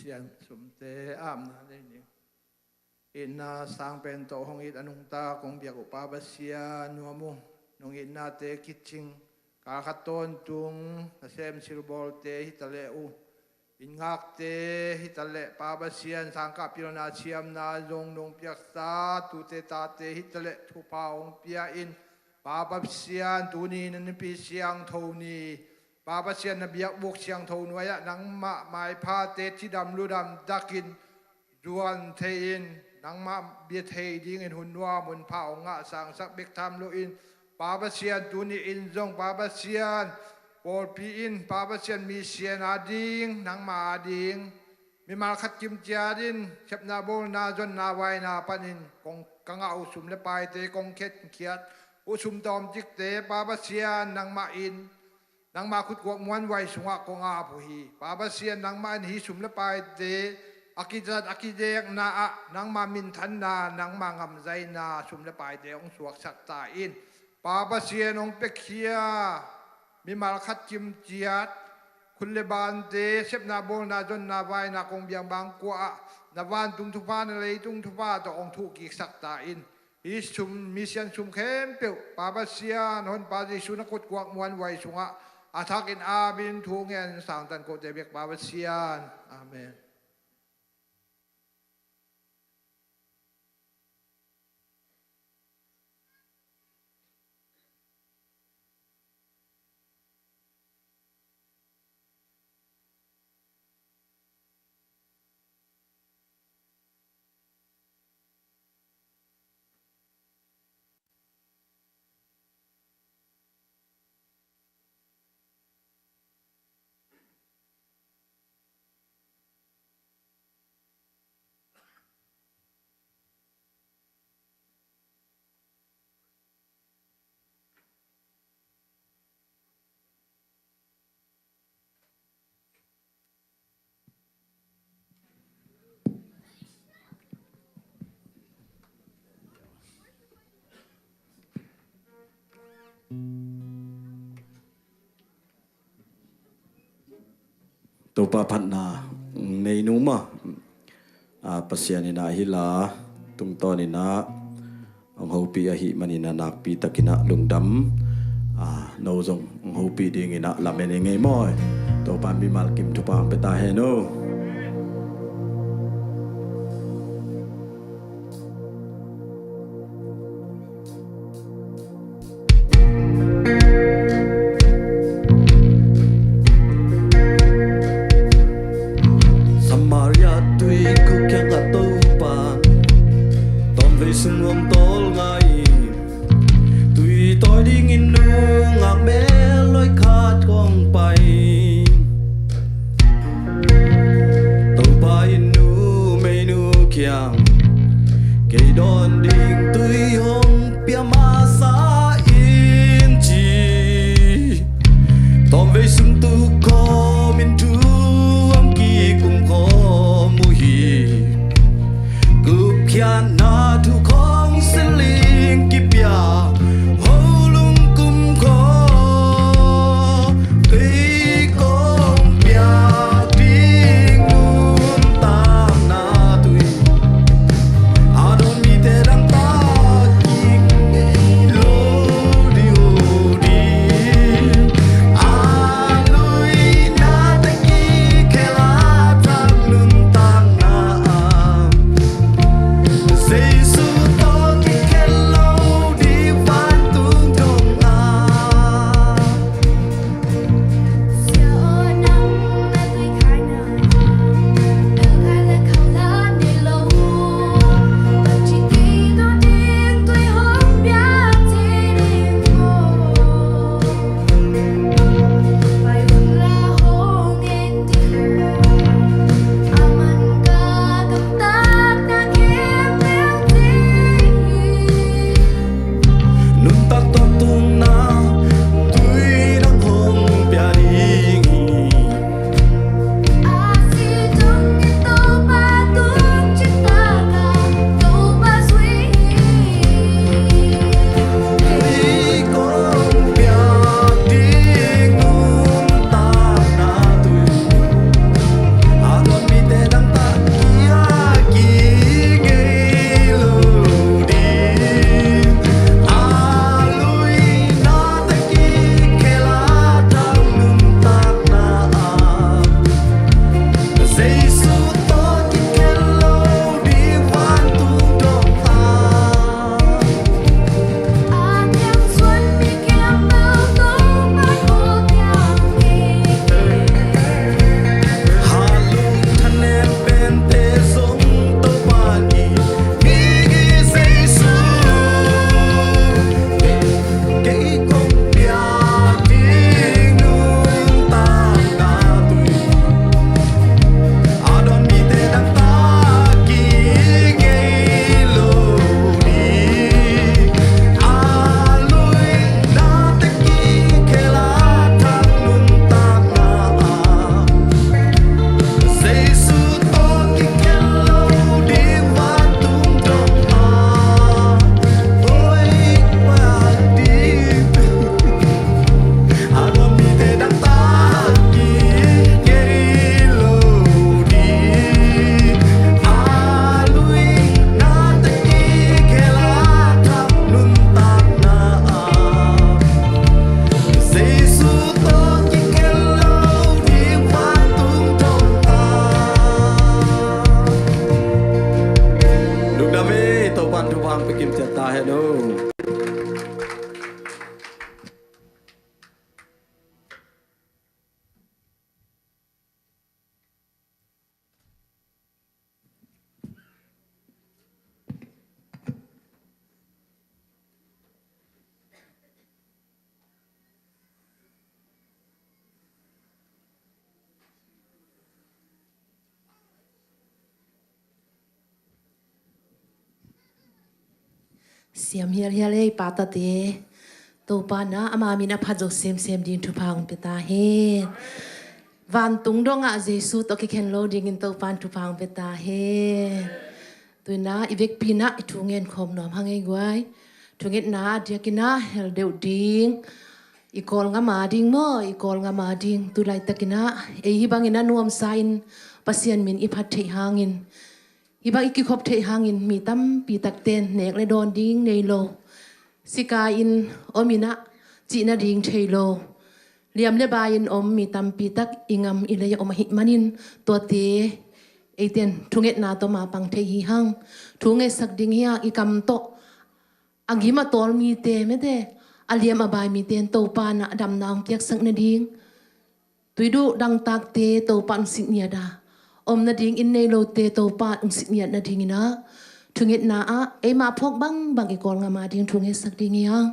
sian sumte am na ni inna sang pen to hong it anung ta kong bia ko pa ba sia nuamu nong inna te kitching ka khaton tung asem sirbol te hitale u ingak te hitale pa ba sian sang ka pirona siam na jong nong piak sa tu te ta te hitale thu pa ong pia in pa ba sian tu ni nan pi siang tho ni Baba sian na biak buk siang thau nuaya nang ma mai pha te chi dam lu dam dakin duan thein nang ma bia thei ding in hunwa mun pha onga sang sak bek tham lo in Baba sian tu ni in jong Baba sian ปอปีอินปาบัสเซียนมีเสียนาดิงนางมาดิงมีมาขัดกิมเจียดินเชบนาโบนาจนนาไวนาปานินกงกังอาอุสุมเลปายเตกงเข็ดเขียดอุสุมตอมจิกเตปาบัสเซียนนางมาอินนางมาขุดกวกมวนไวสุงะกงอาผู้ฮีปาบัสเซียนนางมาอินฮีสุมเลปายเตอากิจัดอากิเดกนาอะนางมามินทันนานางมางำใจนาสุมเลปายเตองสวกสักตาอินปาบัสเซียนองเป็กเขียมีมาขัดจิมเจียดคุณเลบานเตเชฟนาโบนาจนนาไวนาคงเบียงบางกว่านาวันตุงทุพานอะไรตุงทุพาต่อองทุกิสักตาอินอิสุมมิเซียนสุมเข้มเปียวปาบัสเซียนหนปาดิสุนักดกวกมวนไวสุงะอาทักินอาบินทูเงินสังตันโกเตเบกปาบัสเซียนอาเมนตัวปาพันนาในนุมะปัสยานินาฮิลาตุงตอนินาองฮูปีอหิมันินานักปีตะกินะลุงดำโนจงองฮูปีดีงินะลาเมนเงยมอยตัวปานบิมัลกิมทุปามเปตาเฮโน าเฮโนเสียมเฮียเฮียเลยปาตาเตตัวปานะอามามินะพัดจกเซมดิงทุพางเปตาเฮวันตุงดงอาเจสุตอกิเคนโลดิงอินตัวปานทุพางเปตาเฮตัวนะอีเวกปีนะทุงเงินคมนอมหังไงกวยทุงเงินนาเดียกินะเฮลเดวดิงอีกอลงามาดิงมั้อีกอลงามาดิงตุไลตะกินะเอฮิบังอินะนวมไซน์ปัสยันมินอีพัดเทหางินอีบางอีกคบเทหางินมีตั้มปีตักเตนเนกเลยโดนดิ้งในโลสิกาอินอมินะจีนาดิ้งเทโลเลียมเลบายินอมมีตั้มปีตักอิงามอิเลยอมหิมันินตัวเตไอเตนทุงเอ็ดนาตัวมาปังเทหิหังทุงเอ็ดสักดิ้งเฮียอีกำโตอังหิมาตอลมีเตไม่เตอาเลียมอบายมีเตนโตปานะดำนางเปียกสักนาดิ้งตุยดูดังตักเตโตปันสิเนียดาอมนาดิ้งอินในโลเตโตปาอุสิเนียนาดิ้งนะทุงเอ็ดนาอะเอมาพกบังบังอีกอลงามาดิ้งทุงเอ็ดสักดิ้งยัง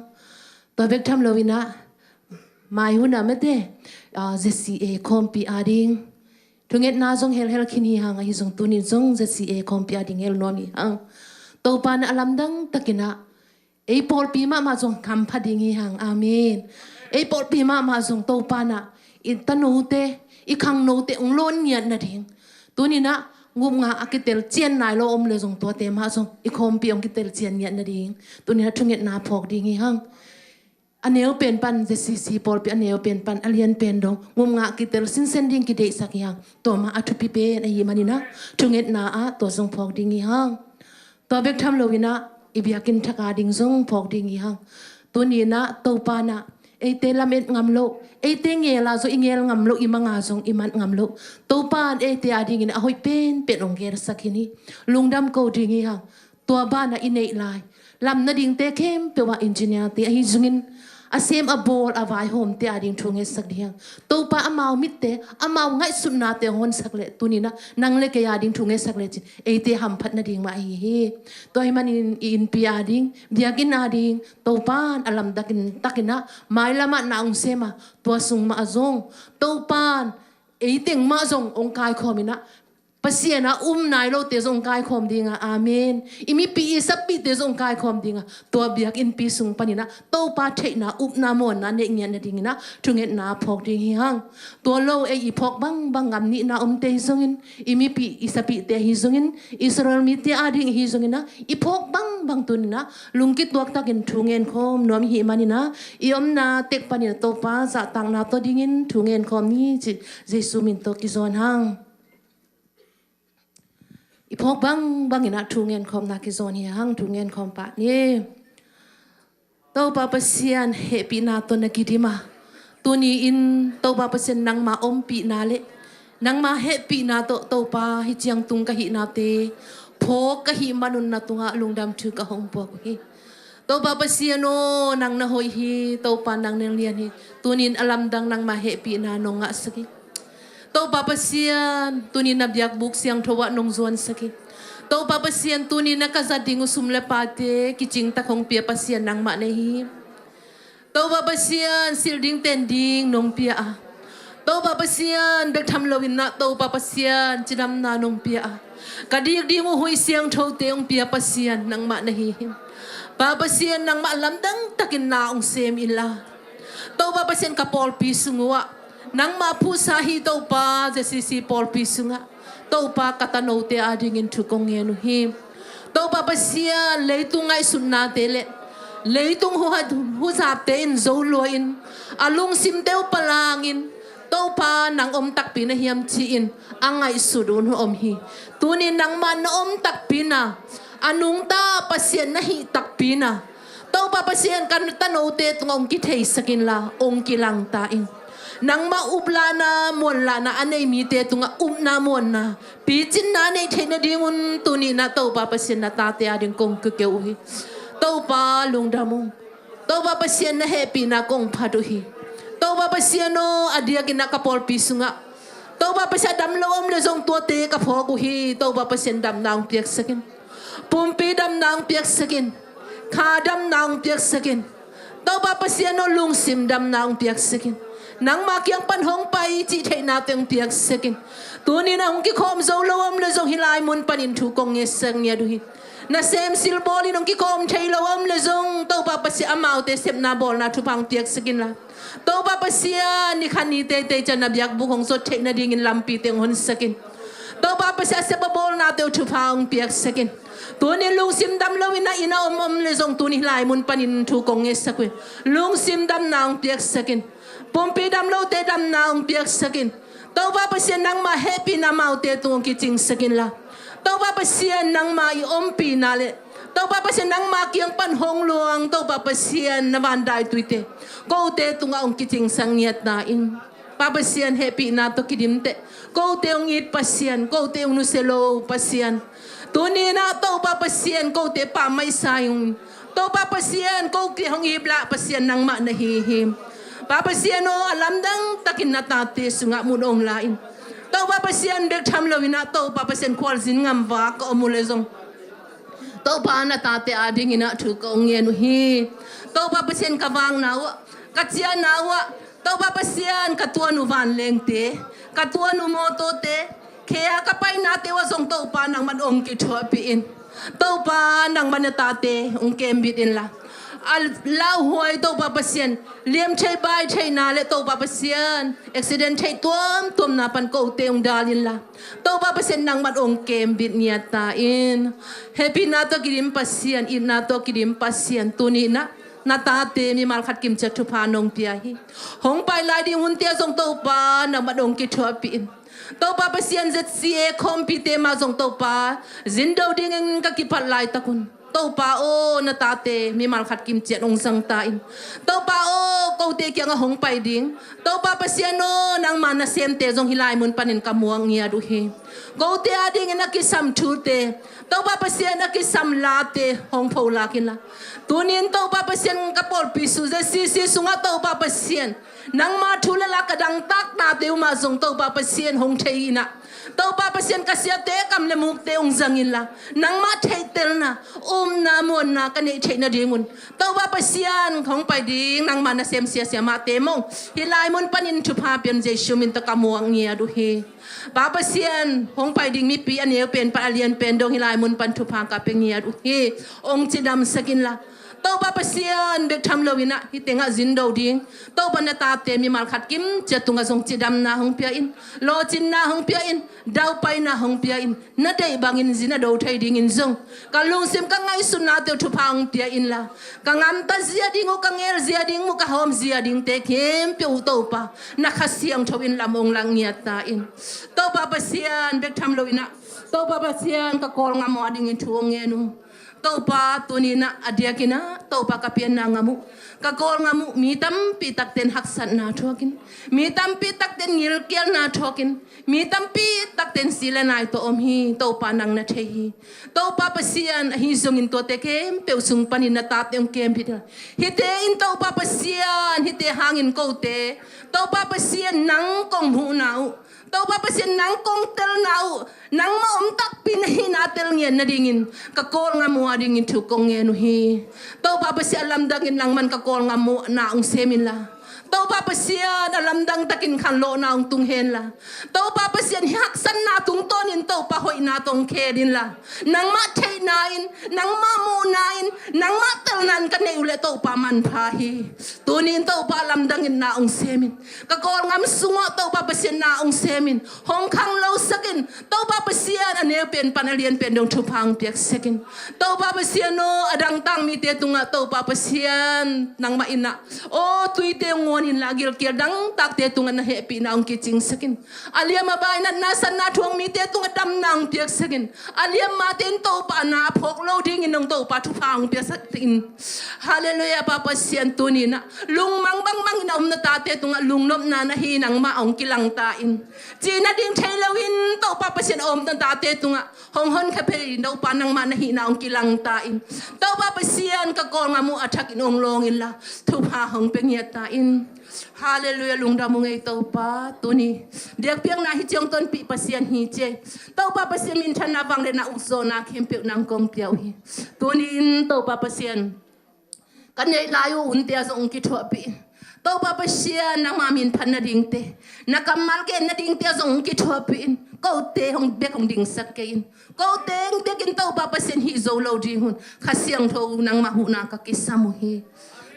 ตัวเบกทำโลวินะมาอยู่นะไม่เตZCA คอมปีอาดิ้งทุงเอ็ดนาจงเฮลคินฮีฮังไอจงตุนิจงZCA คอมปีอาดิ้งเฮลนอมีฮังโตปานอลัมดังตะกินะไอปอลปีมาจงคำพัดดิ้งฮีฮังอาเมนไอปอลปีมาจงโตปานะอิตาโนเตอีขังโนเตองโลนเนียนาดิ้งตัวนี้นะงุมงาอากิเตลเจียนนายโลอมเลยจงตัวเต็มฮะจงอีคอมปีองกิเตลเจียนเนียนาดิ้งตัวนี้นะทุงเอ็ดนาพอกดิ้งฮีฮังอันเนวเป็นปันZCCปอลปีอันเนวเป็นปันอเลียนเป็นดงงุมงากิเตลสินเซนดิ้งกิเดสักอย่างตัวมาอัตุปิเปนไอยิมันนี่นะทุงเอ็ดนาอะตัวจงพอกดิ้งฮีฮังตัวเบกทำโลวินะอีบิอากินทักอาดิ้งจงพอกดิ้งฮีฮังตัวนี้นะตัวปานะไอเตลเม็ดงำโลไอเตงเงลาโซอิงเงลงำโลอิมังอาจงอิมันงำโลตัวปานไอเตอาดิ้งนะหอยเป็นองเกลสักนี้ลุงดำโกดิ้งฮีฮังตัวบ้านนะอินเนลายลำนาดิ้งเตเข้มเปว่าอินจิเนียร์เตอหิจงินอาเซมอบอลอวายโฮมเตอาดิ้งทุงเอสักเดียงตัวป้าอามาวมิดเตอามาวง่ายสุดนาเตฮอนสักเล่ตัวนี้นะนังเล็กอาดิ้งทุงเอสักเล่จิเอเตหัมพัดนาดิ้งมาเฮตัวให้มันอินปีอาดิ้งเดียกินอาดิ้งตัวป้านอลัมดักินตักินะไม่ละมานาองเซมาตัวสุงมาจงตัวป้านเอเต็งมาจงองค์กายคอมินะปัสยานะนายโลเตจงกายคอมดิ้งอาเมนอิมิปีสับปีเตจงกายคอมดิ้งตัวเบียกอินปีสุงปานินะตัวป้าเทนะนามอนนะเนเงียนดิ้งนะทุงเอ็ดนาพอกดิ้งฮังตัวโลเออีพอกบังงำนี่นะเตฮิจงอินอิมิปีอิสับปีเตฮิจงอินอิสราเอลมีเตอาดิ้งฮิจงอินนะอีพอกบังตุนนะลุงกิตัวตักินทุงเอ็นคอมนวมหิมานินะอีอมนาเต็กปานินะตัวป้าจะตังนาตัวดิ้งอินทุงเอ็นคอมนี่เจสุมินตัวกิจวนฮังอีพกบังอินะทุงเงินคอมนักกิจอนเฮียหังทุงเงินคอมปะนี่ตัวปาปเซียนเฮปีนาตัวนักกิดิมาตัวนี้อินตัวปาปเซียนนังมาอมปีนาเลนังมาเฮปีนาตัวปาฮิจียงตุงกะหินาเตพกกะหิมานุนนาตุงะลุงดำถือกะหงปอกฮีตัวปาปเซียโนนังนาหอยฮีตัวปานังเนเลียนฮีตัวนี้อลัมดังนังมาเฮปีนานงะสกิตัวปาปเซียนตัวนี้นับยักบุกเสียงทวะนงจวนสักตัวปาปเซียนตัวนี้นักษัตริย์งุสุมเลปาเตกิจิงตะคงเปียปเซียนนังมาเนฮีตัวปาปเซียนสิลดิงเตนดิงนงเปียตัวปาปเซียนเบกทำโลวินนะตัวปาปเซียนจิดำนานงเปียกะดีกดีงูหุยเสียงทวเตองเปียปเซียนนังมาเนฮีปาปเซียนนังมาลำดังตะกินนาองเซมอิลลาตัวปาปเซียนกับปอลปีสุงัวนังมาผู้สาฮีตัวป้าจะซีปอลพิสุงะตัวป้ากตันโอเตอาดิ้งอินทุกงเงนุฮิมตัวป้าเสียเลยตุงไงสุนนาเตเลเลยตุงหัวจับเตอินโซลอินอาลุงซิมเตวปลางอินตัวป้านังอมตักปีนะเฮียมชีอินอังไงสุดุนอมฮีตัวนี้นังมันอมตักปีนะอานุงตาปัสเซียนนะฮีตักปีนะตัวป้าปัสเซียนกันตันโอเตตงองกิเทสกินลาองกิลังตาอินนังมาอุบลานามวนลานาอันไหนมีเตตุงอุบนามวนนาปีจินนาในเทนดิมุนตุนีนาตัวปาปเซนนาตาเตอาดิงกงกเกอุฮิต tàu pa lung damung tàu pa pasien na happy na kong paduhi tàu pa pasien no adia kina kapol pisunga tàu pa pasien dam lom le zong tua te kapo kuhi tàu pa pasien dam nang piak sakin pumpi dam nang piak sakin kha dam nang piak sakin tàu pa pasien no lung sim dam nang piak sakin nang ma kyang pan hong pai chi thei na teng piak sakin tu ni na hong ki khom zo lom le zong hilai mun panin thu kong nge sang nya duhi na sem sil boli nong ki kom thei lom le zong to pa pasi amau te sep na bol na thu pang piak sakin la to pa pasia ni khani te te cha na biak bu hong so thei na ding in lampi teng hon sakin to pa pasia sep bol na te thu pang piak sakin tu ni lung sim dam lo ina ina om le zong tu ni lai mun panin thu kong nge sakwe lung sim dam nang piak sakin pompi dam lo te dam nang piak sakin to pa pasia nang ma happy na mau te tu ki ching sakin la tàu ba pasien nang ma i ompi na le tàu ba pasien nang ma kiang pan hong luang tàu ba pasien na van dai tuite ko te tunga ong kiting sang yat na in pa pasien happy na to kidim te ko te ong it pasien ko te ong nuselo pasien tuni na tàu ba pasien ko te pa mai sayong tàu ba pasien ko ki hong ibla pasien nang ma na hi him pa pasien no alam dang takin na tate sunga munong lain tàu ba pasien bek tham lo ina tàu ba pasien kwal zin ngam wa ko mule zong tàu ba na ta te ading ina thu ko nge nu hi tàu ba pasien ka wang na wa ka chia na wa tàu ba pasien ka tua nu van leng te ka tua nu mo to te khea ka pai na te wa zong tàu pa nang man ong ki thua pi in tàu pa nang man ta te ong kem bit in la al lau huai tàu ba pasien liam chai bai chai na le tàu ba pasien accident chai tuam na pan ko teung dalin la tàu ba pasien nang mat ong kem bit niat ta in happy na to kirim pasien in na to kirim pasien tuni na ta te mi mal khat kim cha thu pa nong pia hi hong pai lai ding hun tia song tàu pa nang mat ong ki thua pi in tàu ba pasien zca compete ma song tàu pa zin do ding ka ki pat lai takun tàu pa o na tate mi mal khat kim chen ong sang ta in tàu pa o ko te kyang hong pai ding tàu pa pasien no nang man na sem te jong hilai mun panin kamuang nia du he ko te ading na ki sam thu te tàu pa pasien na ki sam la te hong pho la kin la tunin tàu pa pasien ka pol pi su ze si sunga tàu pa pasien nang ma thu la ka dang tak na te ma jong tàu pa pasien hong thei na tàu pa pasien ka sia te kam le muk te ong zangin la nang ma thei tel na na mon na ka ne thei na dingun tàu pa pasien khong pai ding nang ma na sem sia ma te mong hilai mon panin thu pa pian jesu min ta kamuang nia du he pa pasien hong pai ding mi pi aneu pen pa alien pen dong hilai mon pan thu pa ka pe nia du he ong chidam sakin la tàu ba pasien bek tham lo ina hi tenga zin do ding tàu ba na ta te mi mal khat kim chatunga song chidam na hong pia in lo chin na hong pia in dau pai na hong pia in na dei bangin zina do thai ding in zong ka lung sim ka ngai sun na te thu phang pia in la ka ngam ta zia ding o ka ngel zia ding mu ka hom zia ding te kem pe u tàu pa na kha siang tho in lamong lang nia ta in tàu ba pasien bek tham lo ina tàu ba pasien ka kol ngam mo ding in thu nge nu tàu pa tuni na adia kina tàu pa kapian na ngamu ka kol ngamu mi tam pi tak ten haksan na thokin mi tam pi tak ten ngil kel na thokin mi tam pi tak ten sila nai to om hi tàu pa nang na the hi tàu pa pasian hi zong in to te kem pe sung panin na ta tem kem pi hi te in tàu pa pasian hi te hangin ko te tàu pa pasian nang kong hu nau tàu pa pasien nang kong tel nau nang ma om tak pin hi na tel ngien na dingin ka kol nga mo dingin thu kong ngenu hi tàu pa pasien lam dangin nang man ka kol nga mo na ong semin la tàu pa pasien alam dang takin khan lo na ong tung hen la tàu pa pasien hak san na tung tonin tàu pa hoi na tong khe din la nang ma thei na in nang ma mu na in nang ma tel nan ka ne ule tàu pa man pha hi tunin tàu pa lam dangin na ong semin ka kol ngam sungo tàu pa pasien na ong semin hong khang lo sakin tàu pa pasien ane pen panalien pen dong thu phang piak sakin tàu pa pasien no adang tang mi te tunga tàu pa pasien nang ma ina o tui te ngo in lagil kia dang tak te tunga na happy na ang kiching sakin alia mabay na nasa na tuang mi te tunga dam nang piak sakin alia maten to pa na phok loading in nong to pa tu phang piak sakin hallelujah papa sian tuni na lung mang bang mang na na ta te tunga lung nom na na hinang ma ang kilang ta in china ding thailawin to papa sian om tan ta te tunga hong hon kha pheri no pa nang ma na hina ang kilang ta in to papa sian ka kol ngamu athak in ong long in la thu pha hong pengyata in hallelujah lungda mo ngay tau pa tuni diak piang na hi chiang ton pi pasian hi che tau pa pasian min than na bang le na uso na khem nang kong piao hi tuni in tau pa pasian kan nei layu un te azong ki tho pi tau pa pasian na ma min phan na ding te na kamal ke na ding te azong ki tho pi in ko te hong bek hong ding sak ke in ko teng bekin tau pa pasian hi zo lo ding hun khasiang tho nang ma hu na ka kisamu hi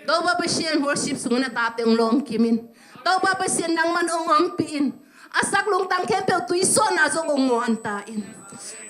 tau ba pasien worship sungna tateng long kimin tau ba pasien nang man ong piin asak lung tang kempel tu ison na zo ong antain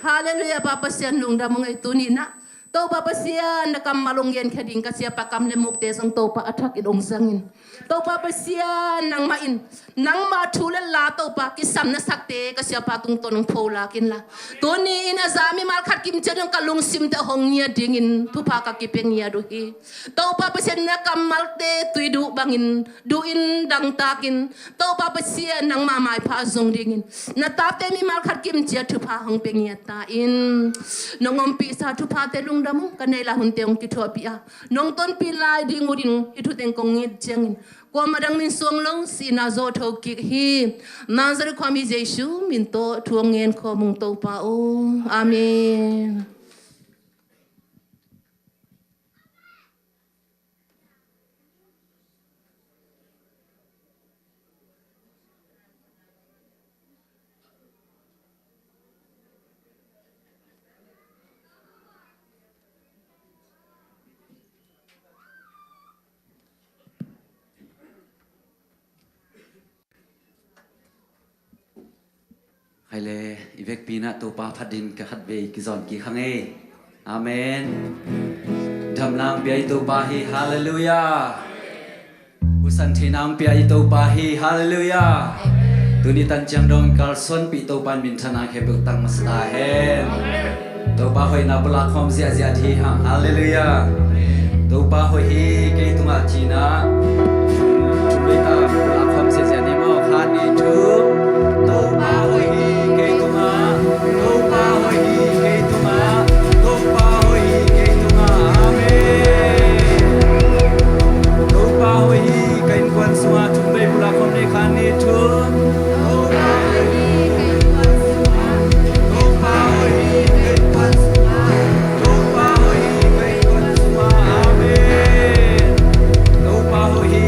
hallelujah ba pasien lung da mong ituni na tau ba pasien na kam malong yen khading ka siapa kam le muk te song tau pa athak idong sangin tau ba pasien nang main nang ma thule la tau pa kisam na sakte ka siapa tung tonong phola kin la tuni ina zami mal khat kim chen ka lung sim te hong nia dingin tu pa ka kipeng nia do hi tau pa pasien na kam mal te tuidu bangin du in dang takin tau pa pasien nang ma mai pha zong dingin na ta te mi mal khat kim chia tu pa hong peng nia ta in nongom pi sa tu pa te lung damu kanela hun te ong ki tho pi a nong ton pi lai ding udin itu teng kong ngit jengin kwa madang min suang long si na zo tho ki hi nazar kwami jesu min to thuang ngen kho mung to pa o amen hay le ivek pina to pa phadin ka khat ve ki zon ki khange amen dham nam pi to pa hi hallelujah usan thi nam pi to pa hi hallelujah tuni tan chang dong kal son pi to pan min thana khe buk tang masta hen to pa hoi na bla khom zia zia thi hang hallelujah to pa hoi hi ke tunga china chumi ta bla khom zia zia ni mo khan ni thu to pa hoi hi ke tunga to pa hoi hi ke tunga to pa hoi hi ke tunga amen to pa hoi hi kain kwan suwa chumi bla khom ni khan ni thu to pa hoi hi ke kwan suwa to pa hoi hi ke kwan suwa to pa hoi hi ke kwan suwa amen to pa hoi hi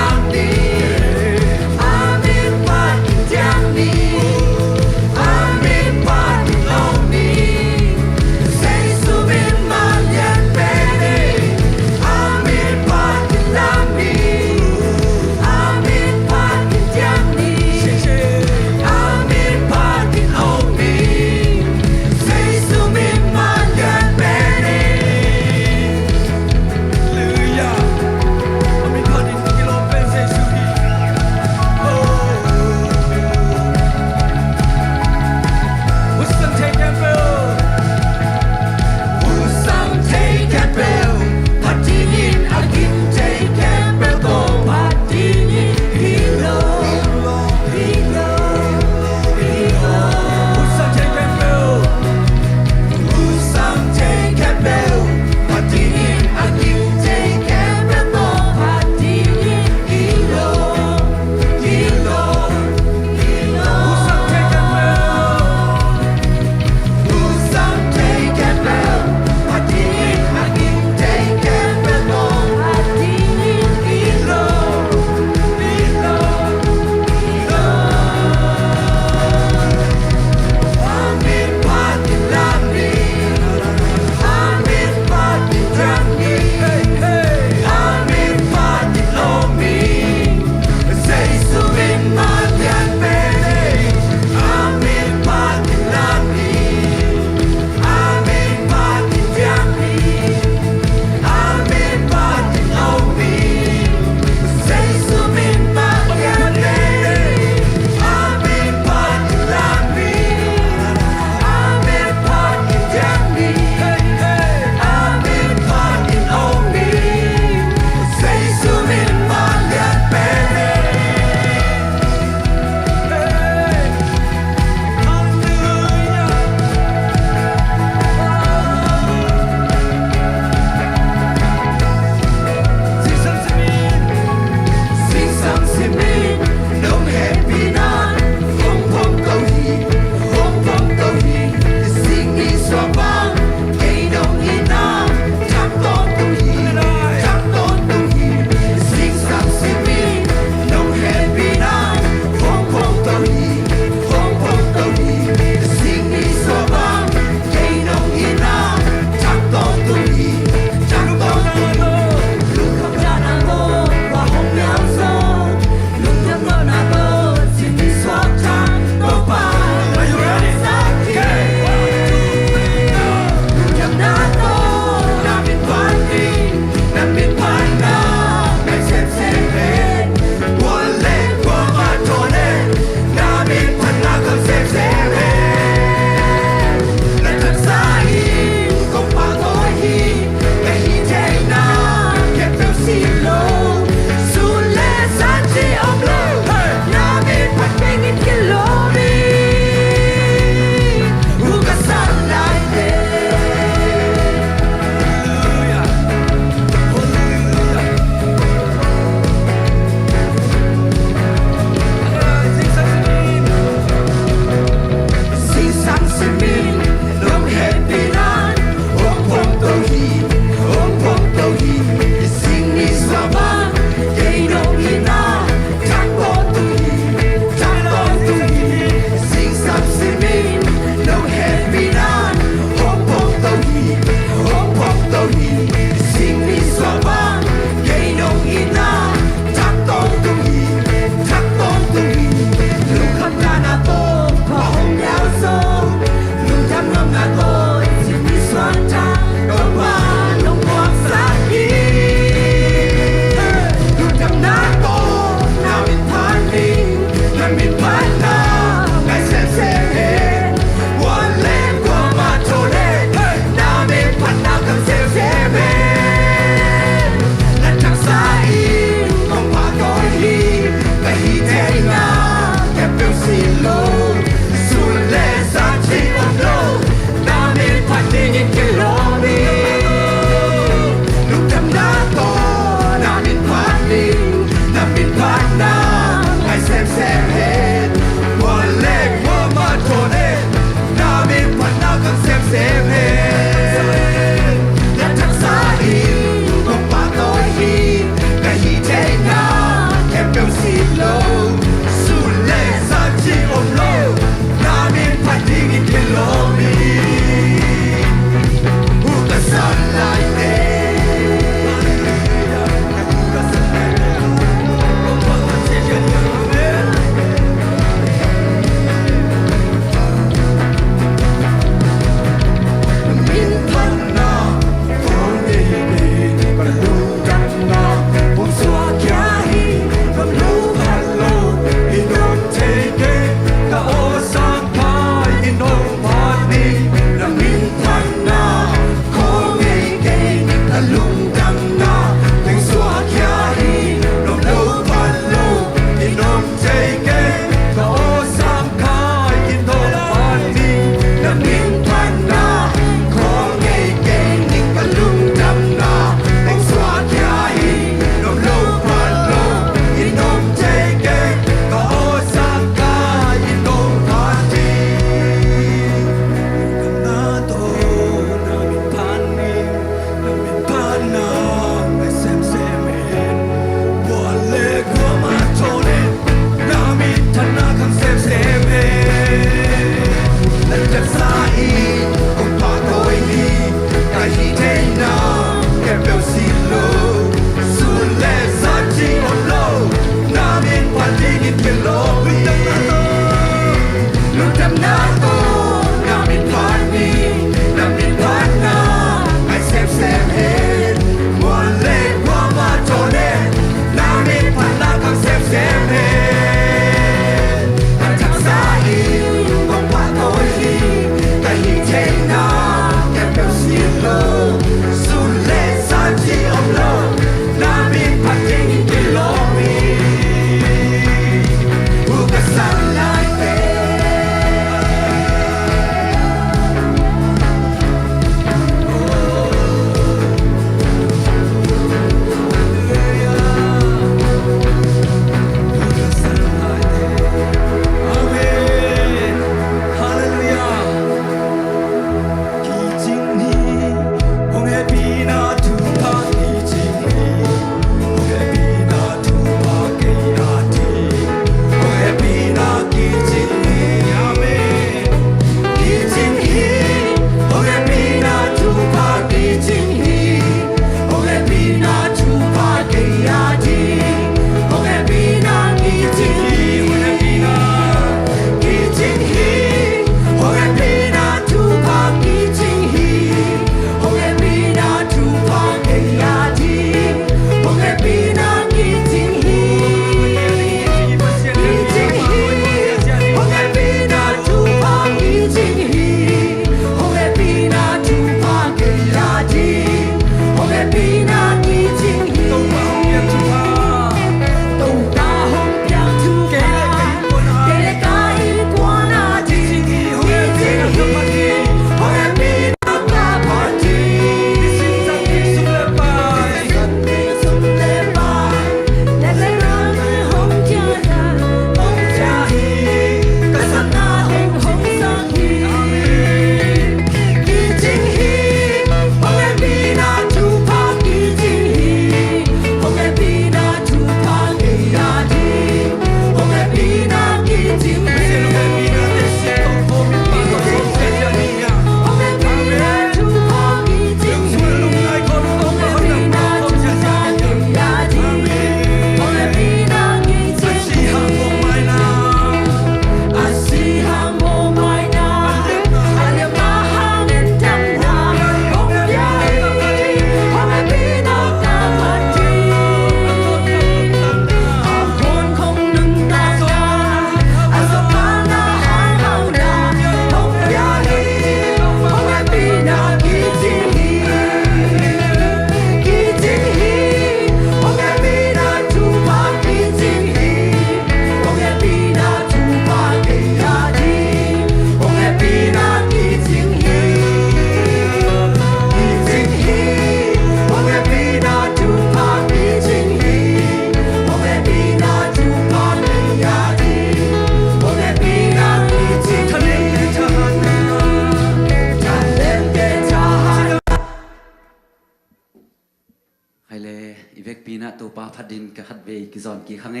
ตัวปาพัดดินกะขัดเบยกิจอนกีขังเอ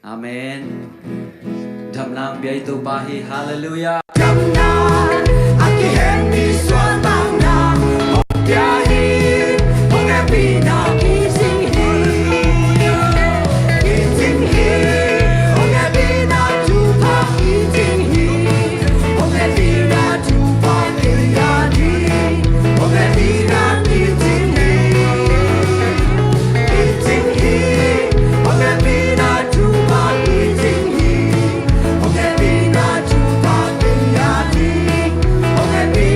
อาเมนดำนางเบียตัวปาฮีฮาเลลูยาดำนางอากิเฮนมีส่วนบางนาหงเบียฮีหงแอบีนากีสิงฮีกีสิงฮีหงแอบีนาจูพากีสิงฮีหงแอบีนาจูพาเอียาดีหงแอบีนากีสิงฮีกีสิงฮีหงแอบีนาจูพากีสิงฮีหงแอบีนาจูพาเอียาดีหงแอบี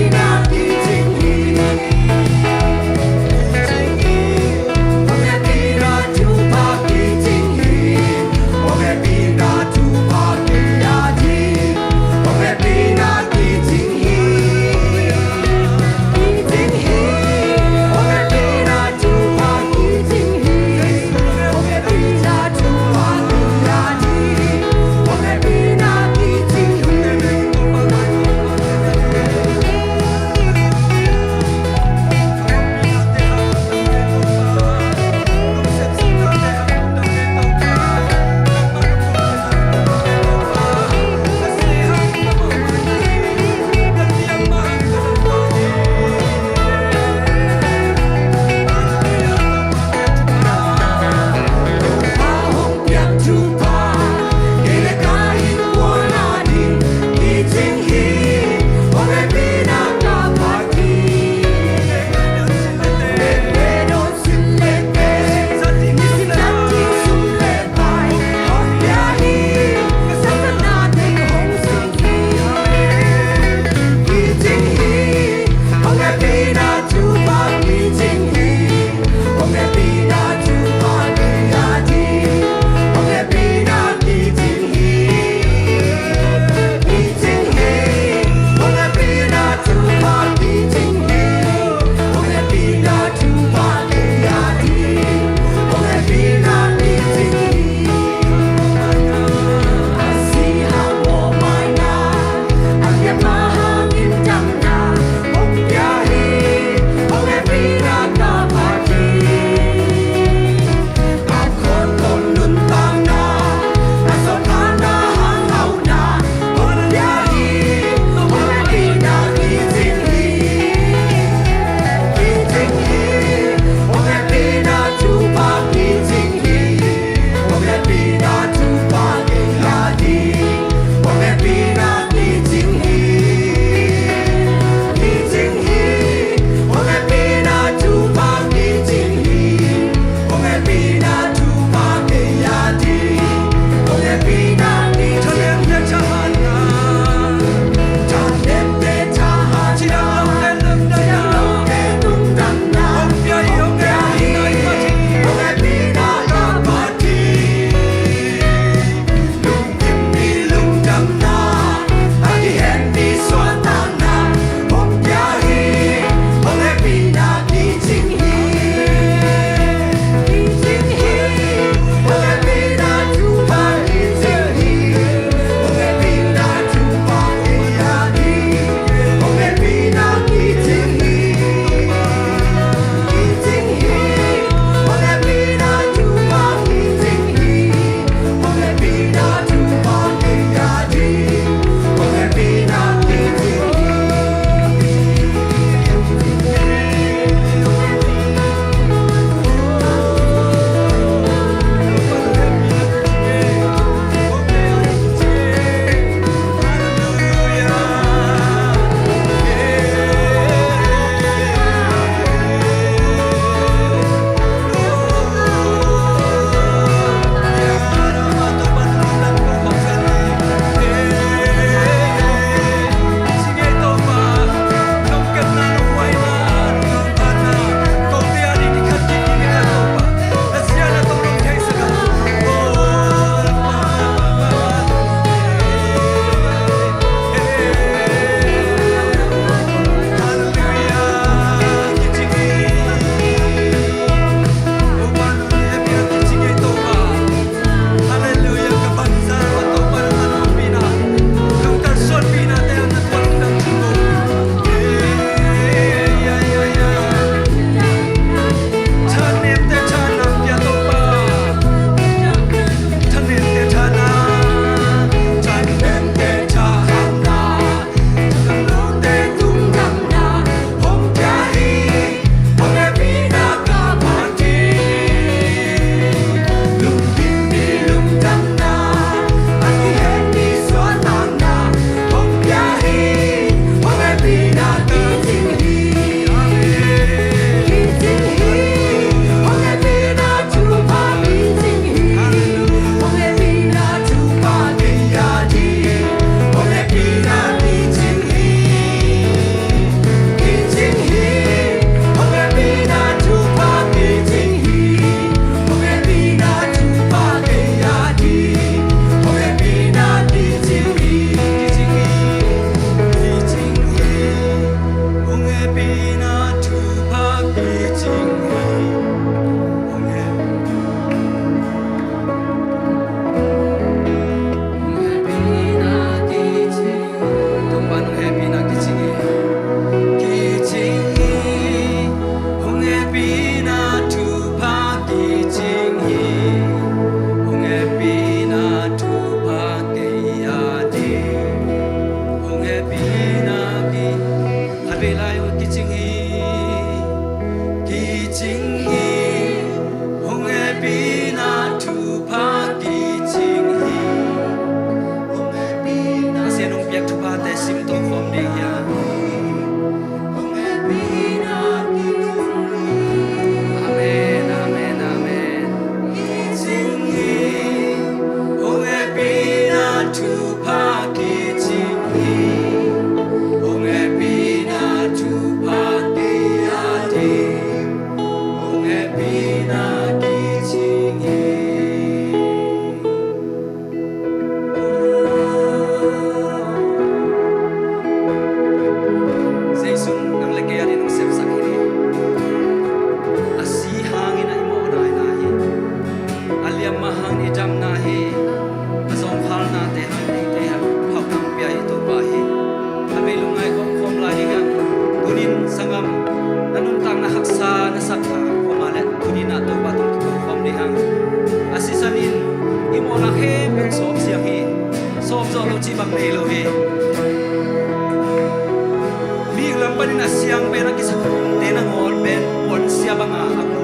siang ben akisa tena ngol ben pon sia banga aku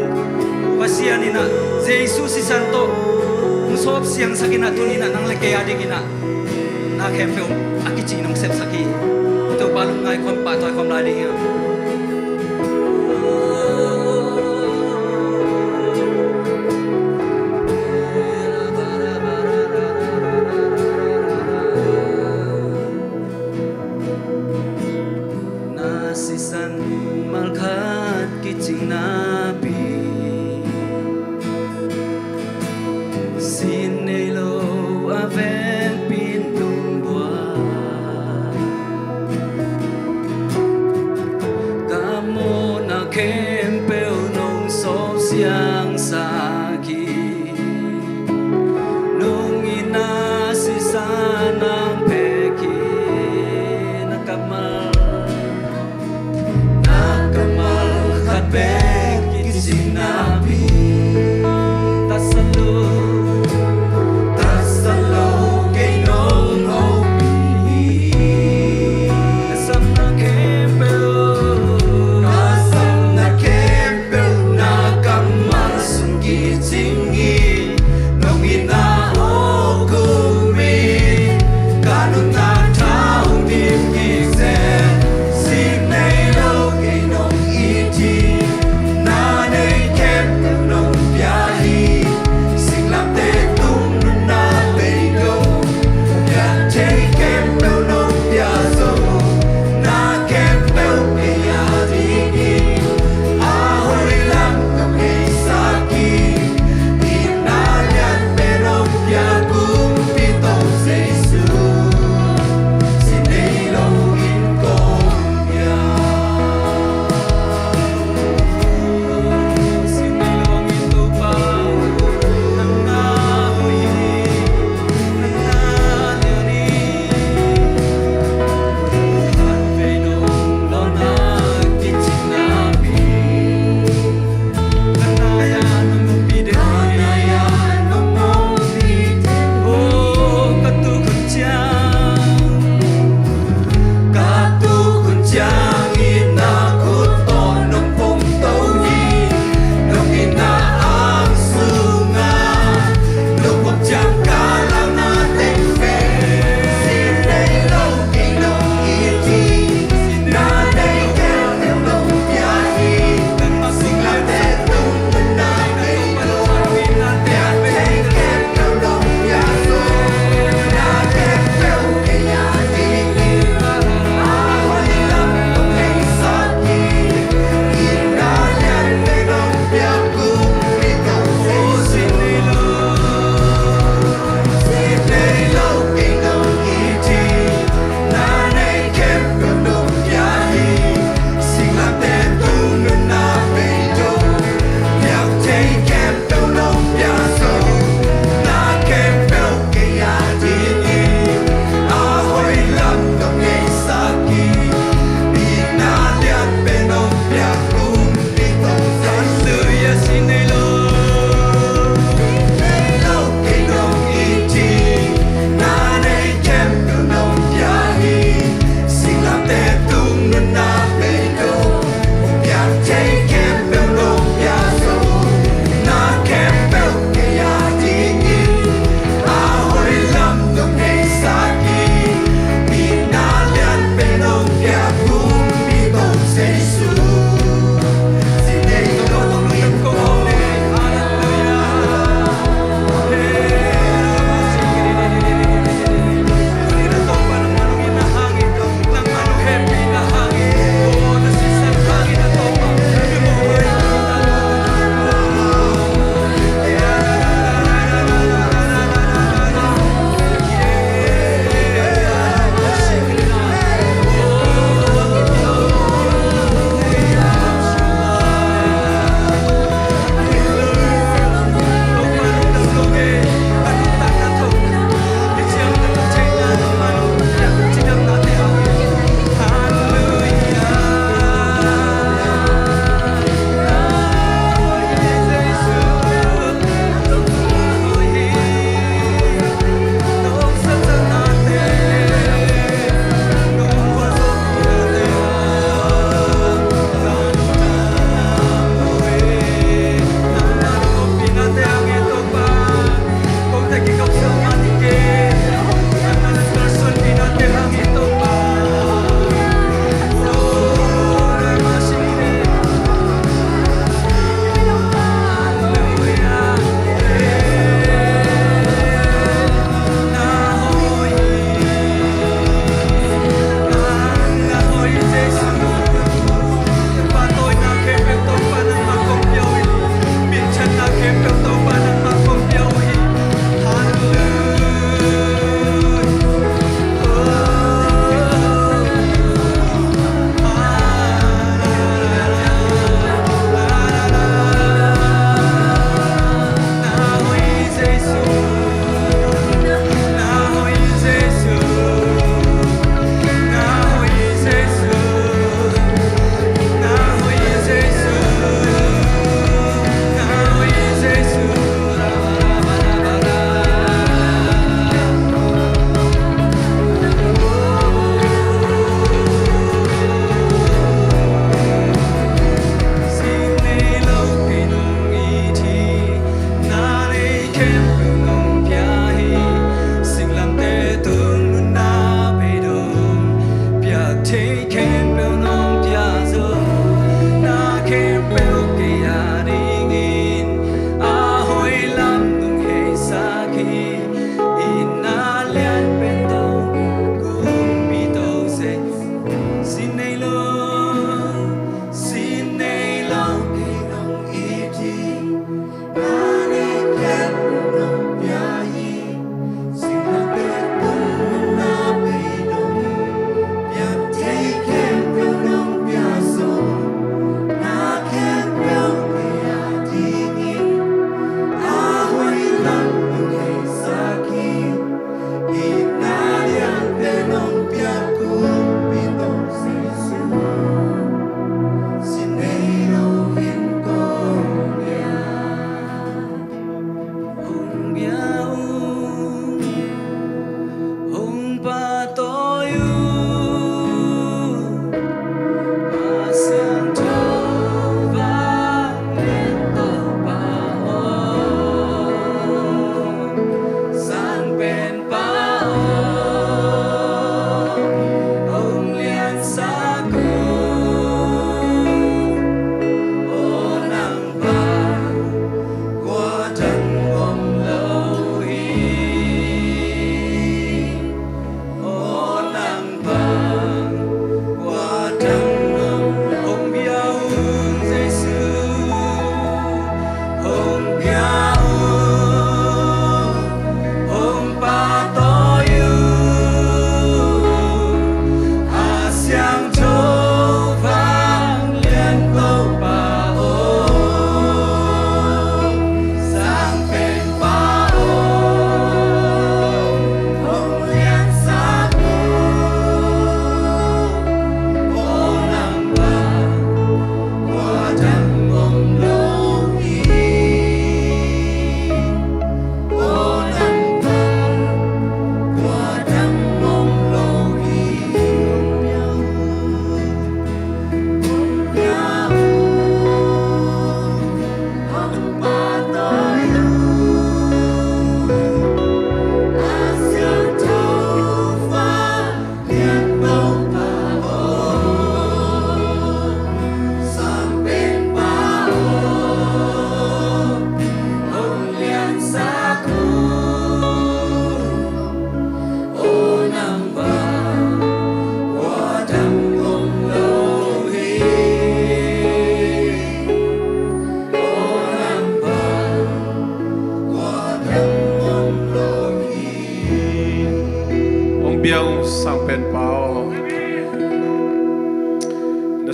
pasian ina Jesus si santo sop siang sakina tunina nang leke adingina na kempe akichi nang sep saki to balung ngai kon pa toy kom ladi ya nasisan malkat kiching nabi sinelo aven pinung bua kamo na kempel nong sop siang saki nung inasisan ang peki nakamal khat bek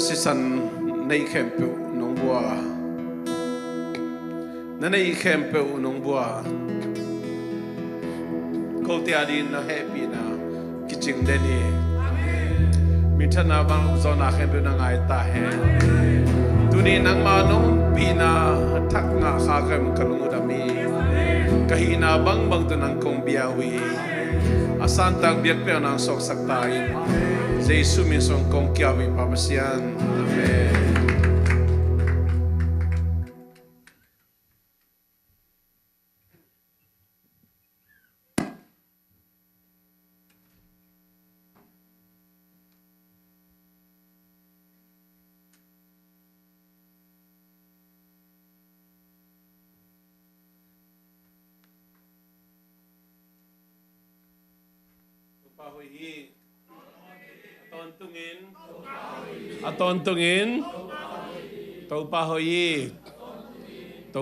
สิสันในเข้มเปียวน้องบัวนั่นในเข้มเปียวน้องบัวเขาเตียดินนะแฮปปี้นะกิจงเดนีมิถนาบังอุซอนาเข้มเปียวนังไงตาแฮตุนีนังมาน้องปีนาทักงาข้าเข้มกะลุงอุดามีกะฮีนาบังบังตุนังคงเบียวีอาสันตังเบียกเปียนังสอกสักตายเจสุมิสงคงเกียวิปาปเซียนอาเมนaton tungin tau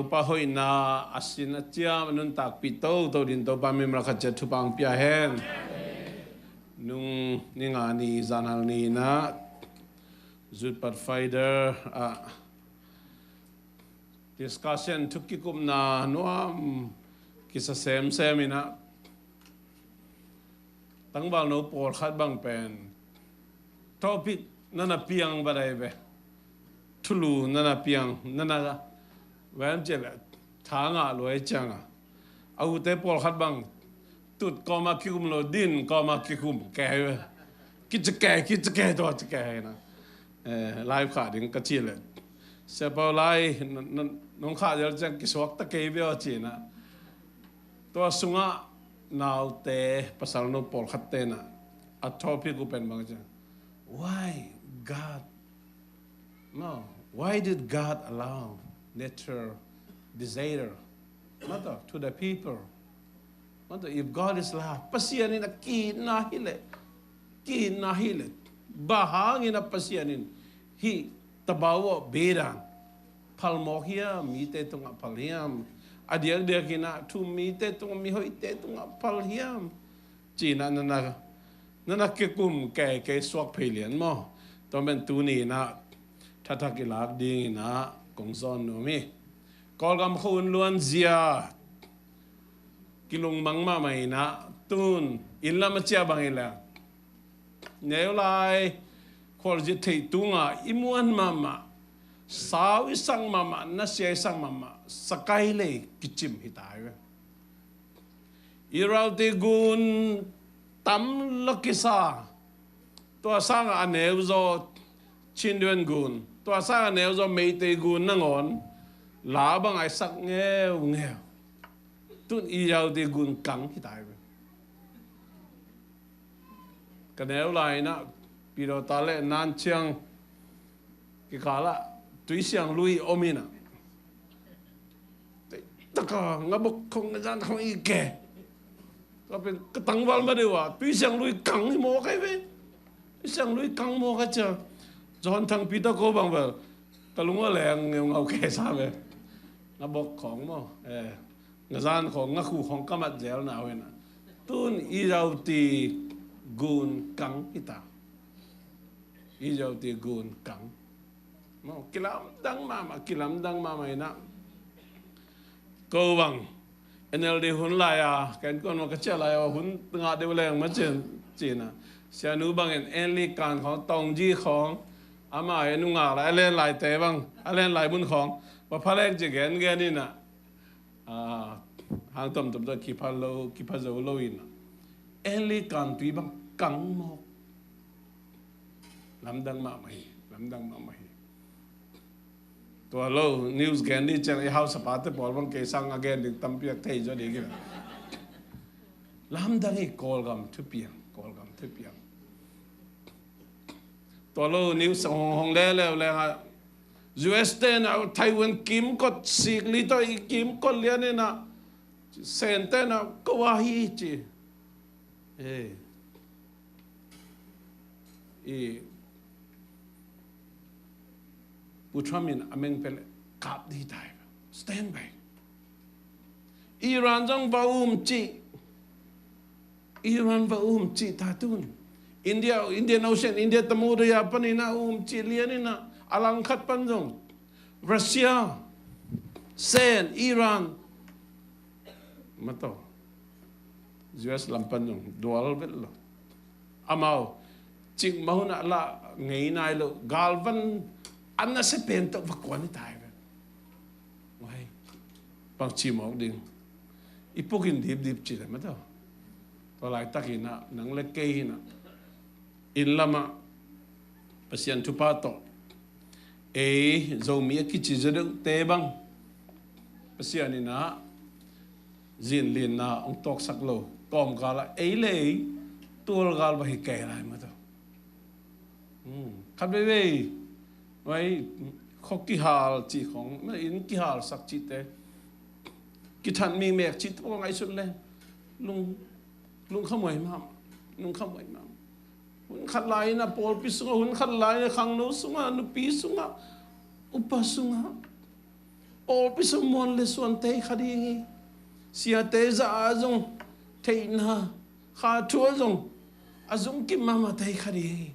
pahoyi na asin atia manun tak pito tau din tau pami merakat tupang piahen nung ningani zanal ni na zutpat fighter discussion tukikum na nuam kisa sem ina tangbal no por khat bang pen topic nana piang badai be tulu nana piang nana wan jela thanga loi changa au te por khat bang tut ko ma kikum lo din ko ma kikum ke kit ke to ke na live kha ding ka chi le se pa lai nong kha jel chang ki swak ta ke be chi na to sunga now te pasal no por khat te na a topic upen bang cha why God no why did God allow nature disaster mother to the people mother if God is love pasianin na hile bahangin na pasianin hi tabawo berang palmohia mite tunga palhiam adiang dia kina tu mite tunga mihoite tunga palhiam China nana kekum ke swak pelian mo to ben tu ni na thatakilak ding na kongson no mi kolgam khun luan zia kilung mangma mai na tun illa ma chia bang ila neu lai khol ji thei tunga imuan mama saw isang mama na sia isang mama sakai le kichim hitai irau te gun tam lokisa to sang aneu zo chinduan gun to sang aneu zo meite gun nangon la bang ai sak ngeu tun i yau de gun kang hitai kaneu lai na piro tale nan chiang ki kala tui siang lui omina taka ngabok khong ngan khong i keก็เป็นกระตังวันมาดีว่าพี่เสียงลุยกังโมใครเว้พี่เสียงลุยกังโมก็จะจอนทางปีตะโกบังเบลตะลุงว่าแรงเงาแก่ซาเว้งาบอกของโมงาซานของงาคู่ของกำมัดเจลน่าเว้นะตุนอีเราตีกูนกังอิตาอีเราตีกูนกังโมกิลามดังมาไม่นะโกบังNLD หุ่นลายกันก่อนมันก็เชื่อลายหุ่นตึงอาเดวแรงมาจีนเสียนูบางเอ็นลีการของตองจีของอามาเอ็นุงาอะไรเล่นลายเตะบางอะไรลายบุญของว่าพระเล็กจะแกนนี่นะหางต่ำตัวคิพาโลโลอินะเอ็นลีการตุยบางกังโมกลำดังมาไม่ตัวเรานิวส์แกนดี้จะไอ้เฮาสปาร์ตบอลบางเกสังอเกนดิตั้มเปียกเทยจะดีกันลำดังไอ้กอลกัมทุเปียงตัวเรานิวส์ของเล่แล้วUS เตนเอาไต้หวันกิมกดสิกลิโตอีกิมกดเลียนนี่นะเซนเตนเอาก็ว่าฮีจีผู้ชมินอเมงเป็นกับดีได้สแตนบายอิหร่านจังว่าจีตาตุน Indian Ocean India Tamudaya panina Chileanina Alangkat panjong Russia Sen Iran mato US lampanjong dual bello amao ching mahuna la ngei nai lo galvan anna se pento vakwani tai wai pang chimok ding ipukin dip chile mato to lai takina nang le keina in lama pasian tupato zomi kichi zedeng tebang pasian ina zin lin na ong tok saklo tom gala le tul gal ba hikai lai ma to khat be wai khokki hal chi khong ma in ki hal sak chi te ki than mi mek chi to ngai sun le lung khamoi ma lung khamoi ma hun khat lai na pol pi sunga hun khat lai na khang no sunga nu pi sunga upa sunga pol pi sumon le suan te khadi ngi sia te za azong te na kha thua zong azong ki mama te khadi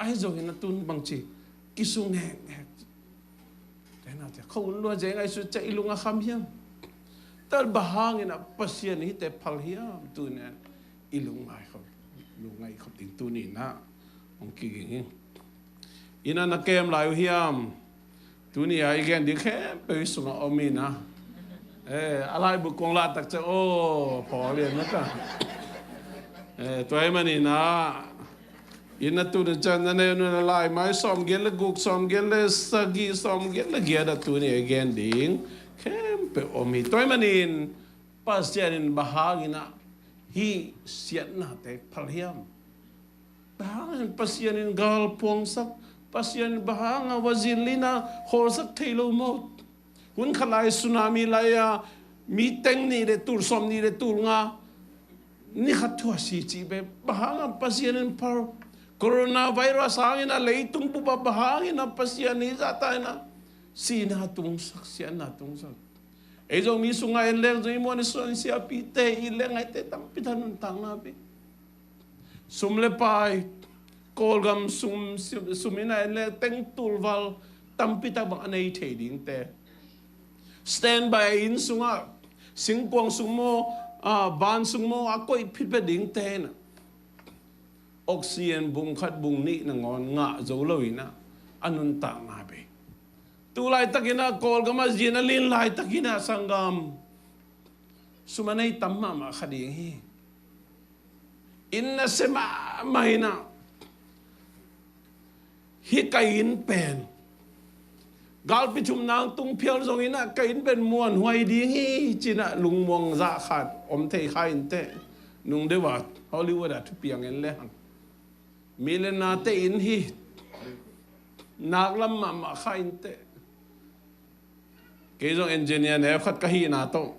ai zong na tun bang chi ki sung he te na te khol lo je ngai su chai lunga kham hiam tal bahang ina pasien hi te phal hiam tu ne ilung ai khom lungai khop ting tu ni na ong ki gi ina na kem lai hiam tu ni ai gen di khe pe sunga omina alai bu kong la tak cha o pho lian na ta toy mani na ina tu na chan na ne na lai mai som gen le guk som gen le sagi som gen le gia da tu ni again ding kem pe omi toy manin pasien in bahagina hi siat na te phalhiam bahang pasien in gal pong sak pasien bahanga wazilina hor sak thailo mo hun khalai tsunami laya mi teng ni de tur som ni de tur nga ni khathua si chi be bahanga pasien in par coronavirus hangina leitung pu ba bahangina pasien ni zata na sina tung sak sian na tung sak ejo mi sunga en leng zo mo ni son sia pi te I leng ai te tam pi thanun tang na be sumle pai kolgam sumina en le teng tulwal tam pi ta bang anei the ding te stand by in sunga singkwang sungmo ban sungmo akoi phit pe ding te na oxygen bung khat bung ni na ngon nga zo loina anun ta nga be tu lai takina kol gama jina lin lai takina sangam sumanai tamma ma khadi hi inna sema mahina hi kain pen gal pichum nang tung phial zong ina kain pen muan huai ding hi china lung mong za khat om thei khain te nung de wa Hollywood at piang en le hang milena te in hi nak lam ma khain te ke zo engineer ne khat ka hi na to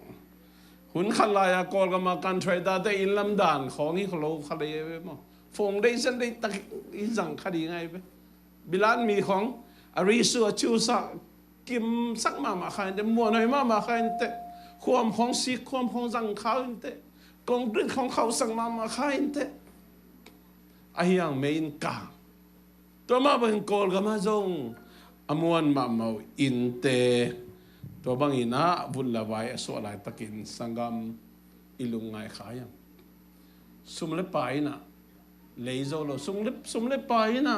hun khalaya kol ga ma country da te in lam dan khong hi khlo khale mo foundation dei tak I jang khadi ngai be bilan mi khong ari su chu sa kim sak ma khain te mo noi ma khain te khom khong si khom khong jang khain te kong drin khong khau sang ma khain te ahiang main ka to ma ben kol ga ma zong amuan ma mau in te to bang ina bun la vai so lai takin sangam ilungai khayam sumle paina leizo lo sumle paina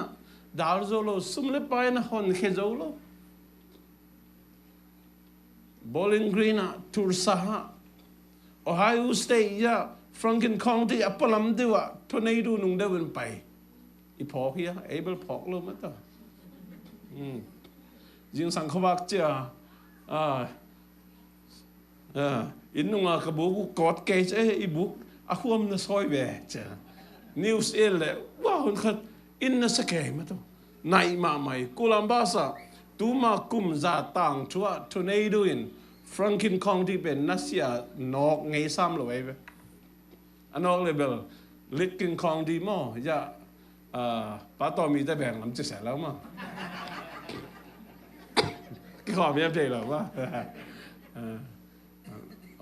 dar zo lo sumle paina hon khezo lo Bowling Green Tursaha Ohio State ya Franklin County apalam dewa tornado nung dewin pai I phok here able phok lo ma ta jing sang khawak cha inunga kabuku court case ibuk akhum na soi be cha news ele wow khat in na sakay ma to nai ma mai kulambasa tuma kum za tang chua tornado in Franklin County ben nasia nok ngei sam lo be anok level Lincoln County mo ya pa to mi ta bang lam che sa lo ma cái kho biết thế là quá,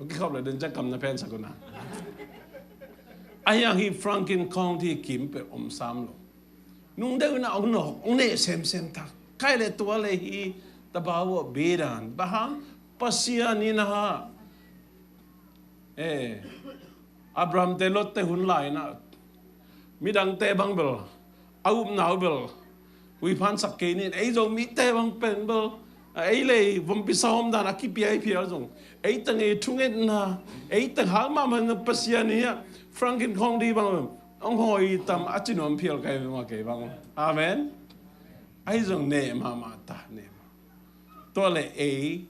cái kho là đơn chắc cầm na pen sao con nào, ayang hi Franklin County kim pe sam lo nung de na ong no ong ne sem ta kai le tua le hi tabawo bedan bahang pasia ni na ha Abraham te lot te hun lai na midang te bang bel aup nau bel wi phan sak ke ni ei zo mi te bang pen bel ei le vom pi som da na ki pi ai pi zong ei tang e thunget na ei tang hal ma man pasia ni Franklin County bang ông hồi tầm ắt chỉ nói phiền cái mà cái bằng amen ai dùng nè mà ta nè tôi lại ấy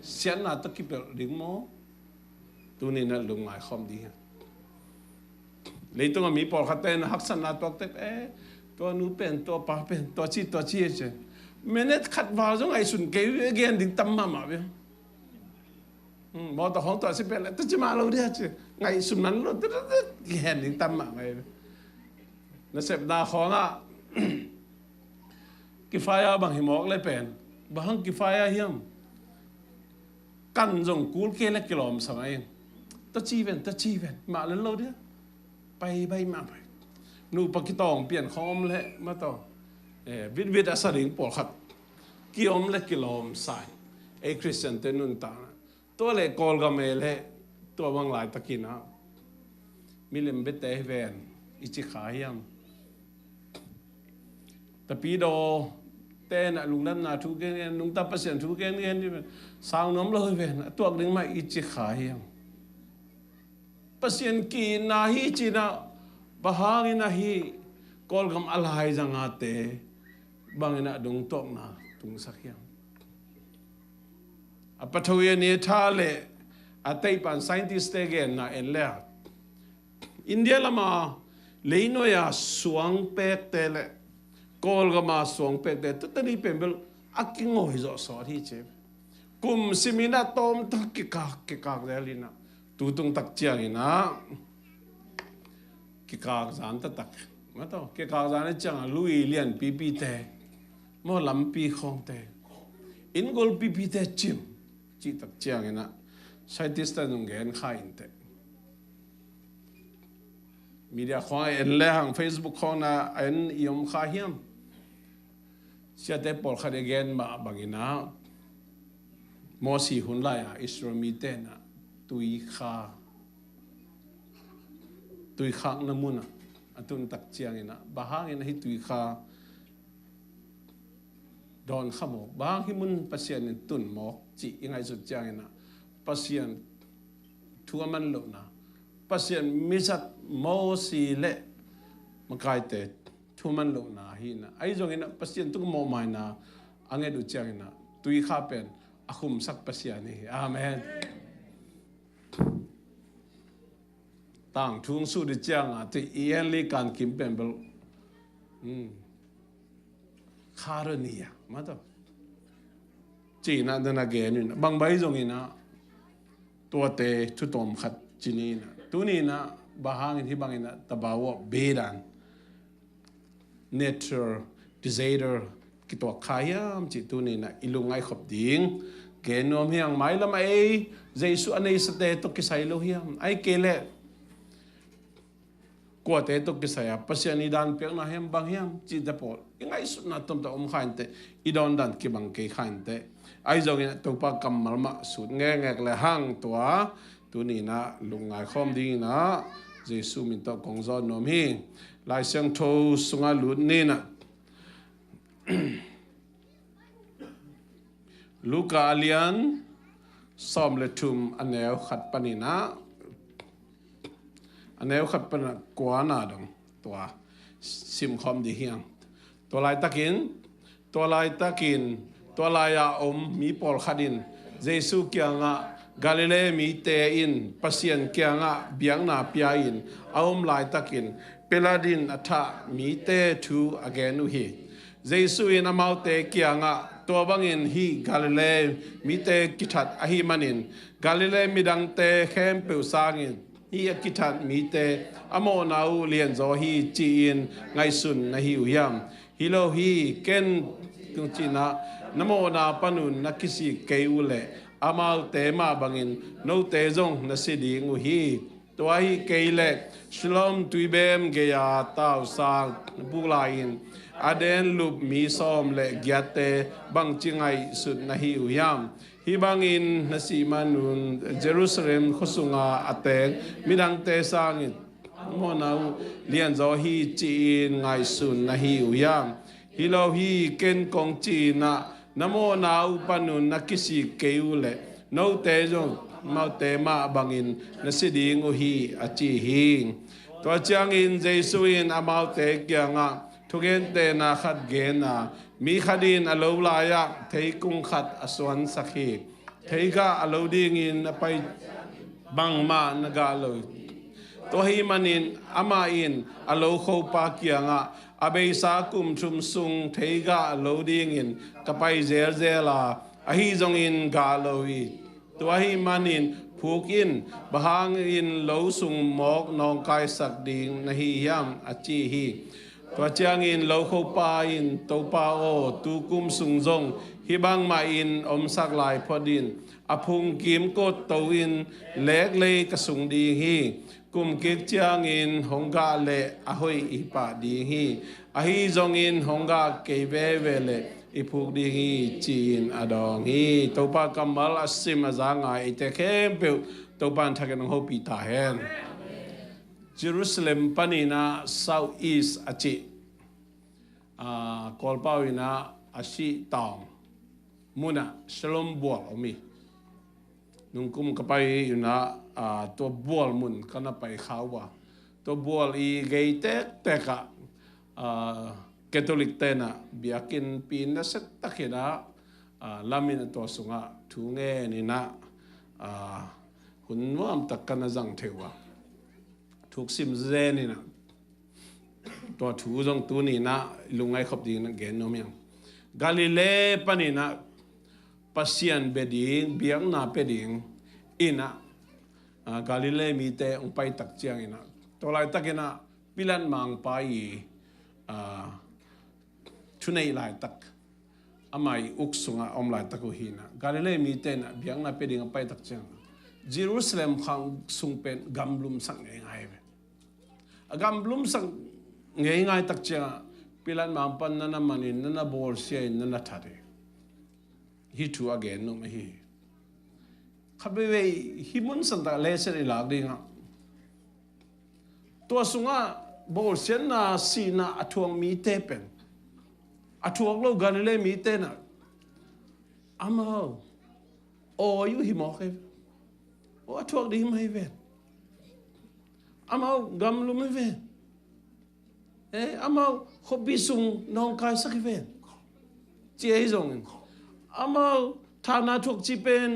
xem là tất cả điểm mó tôi nên là lùng ngài không đi lấy tôi mà mi bỏ khát tên hắc san là tôi tép tôi nu pen tôi pa pen tôi chi chứ mình hết khát vào giống ai sùn cái ghen định tâm mà biết mà tôi không tôi sẽ pen lại tôi chỉ mà lâu đi chứ ngày sùn nắn luôn tôi ghen định tâm mà mày nó sẽ đa khó ngã cái phai bằng hiểm lấy pen bằng cái phai hiểm căn dùng cúl kia là kilom sao ấy ta chi ven mà lên lâu đấy bay mà phải nu pa cái tòng biển khom lệ mà tao viết đã xác định bỏ khát kiom là kilom sai ai Christian tên nun ta tôi lại call gặp mẹ lệ tôi bằng lại ta kia nào mi lên biết té ven ít chỉ khá hiểm tapi do tên là lùng năm nào chú cái lùng ta phát triển chú cái đi sang nóm lôi về tuột đến mai ít chỉ khá hiểm phát triển kỳ na hi chỉ na bahang na hi call gam alhai rằng ate bang na dung tok na tung sắc hiểm apathoye ne tha le atei pan scientist again na en le India lama leino ya suang pek te le call gama suang pek te tani pembel aking ngoi zo so thi che kum simina tom tak ki kak delina tu tung tak chiang ina ki kak zan ta tak ma to ki kak zan chang lui lian pi te mo lam pi khong te in gol pi te chim chi tak chiang ina scientist ta nung gen khain te media khoi en le hang Facebook khong na en yom kha hiam sia te por kha de gen ma bangina mo si hun la ya Israel mi te na tui kha na muna atun tak chiang ina bahang ina hi tui kha don khamo bang hi mun pasien tun mo chi ingai su chiang ina pasien thuaman lo na pasien misat mo si le makai te thuman lo na hi na ai jong ina pasien tu mo mai na ange du chiang ina tui kha pen akhum sak pasien ni amen tang thung su de chiang a ti ien li kan kim pen bel kharania ma to chi na dana ge ni bang bai jong ina to te thu tom khat chi ni na tu ni na bahang hi bang ina tabawo bedan nature disaster ki to khayam chi tu ni na ilungai khop ding genom hiang mai lam ai jesu anei sate to ki sai lo hiam ai kele ko te to ki saya pasiani dan pek na hem bang hiam chi da pol ingai su na tom ta khain te idon dan ki bang ke khain te ai jong ina to pa kamal ma su nge le hang tua tu ni na lungai khom ding na jesu min to kong zon nom hi lai siang tho sunga lut ni na Luka alian som le tum aneu khat panina aneu khat pana kwana dong tua sim khom di hiang to lai takin to lai ya mi pol khadin jesu kyanga Galilee mi te in pasien kyanga biang na pia in aum lai takin peladin atha mi te thu again hi jesu in amau te kyanga to bangin hi Galilee mi te kithat ahi manin Galilee midang te khem pe sangin hi kithat mi te amo nau lien zo hi chi in ngai sun na hi uyam hilo hi ken tung china namo na panun nakisi keule amal te ma bangin no te zong na sidi ngu hi ตัวฮีเกยเล่ชลอมตุยเบมเกียต้าสางบุลายินอเดนลูปมีซอมเล่เกียเตบังจิงไอสุดนาฮิอุยามฮิบังอินนาซีมานุนเยรูซาเล็มขสุงาอเตงมิดังเตสางิโมนาเลียนจอฮีจีนไงสุนนาฮิอุยามฮิโลฮีเกนกงจีนะนโมนาอุปนุนนักกิสิเกยุเล่โนเตจงมาเตมาบังอินนาสิดิงอุฮีอจีฮิงตัวจางอินเจสุอินอามาเตเกียงะทุกเนเตนาขัดเกนามีคดีนอโลลายะเทกุงขัดอสวนสักขีเทกาอโลดิงินไปบังมานกาโลตัวฮีมันินอามาอินอโลโคปาเกียงะอาเบสากุมชุมซุงเทกาอโลดิงินกับไปเจลาอฮีจงอินกาโลวีตัวฮีมันินผูกอินบางอินโลสุงหมอกนองกายสักดิงนฮียามอจีฮีตัวเจียงอินโลโคปาอินโตปาโอตูกุมสุงจงฮิบังมาอินอมสักลายพอดินอพุงกิมกดโตอินเล็กเลยกสุงดีฮีกุมกิกเจียงอินหงกาเลอหอยอีปาดีฮีอฮีจงอินหงกาเกเวเวเลอีพูกดีฮีจีนอดองฮีโตปากัมมัลอสิมาจางไอเตเข้มเปิวโตปานทักกันงโฮปีตาเฮนเยรูซาเล็มปานีนาเซาท์อีสต์อาจิกอลปาวินาอาชิตองมุนะชลอมบัวอมีนุ่งกุมกับไปอยู่นะตัวบัวมุนกันไปข้าวว่าตัวบัวอีเกยเตกเตกะแคทอลิกเตนะเบียกินปีนเสตตะเกนะลามินตัวสุงะทุงเงนี่นะหุ่นว่ามตะกันจังเทวะทุกสิมเจนี่นะตัวถูจงตัวนี่นะลุงไอขบดีนะเกนโนเมียงกาลิเลปนี่นะปัสยันเบดิงเบียงนาเปดิงอินะกาลิเลมีเตองไปตักเจียงอินะตัวไรตักอินะพิลันมังไปชุนัยลายตักอามัยอุกสุงะอมลายตักอุหินะกาลิเลมีเตนะเบียงนาเปดิงไปตักเจียงเยรูซาเล็มขังสุงเป็นกัมลุมสังง่ายๆกัมลุมสังง่ายๆตักเจียงพิลันมังปันนั่นน่ะมันนั่นน่ะบอลเสียนั่นน่ะทัดฮิทูอเกนนุ่มฮีขับไปฮิมุนสันตะเลเสริลากดิ้งตัวสุงะบอลเสียน่ะสีน่ะอัฐวงมีเตเป็นอัฐวงโลกาลิเลมีเตน่ะอามาโอ้ยฮิมอกเอโอ้อัฐวงดีไม่เวนอามากัมลุไม่เวนอามาขบบิสุงน้องกายสักเวนเจียจงอามาฐานะทุกจีเป็น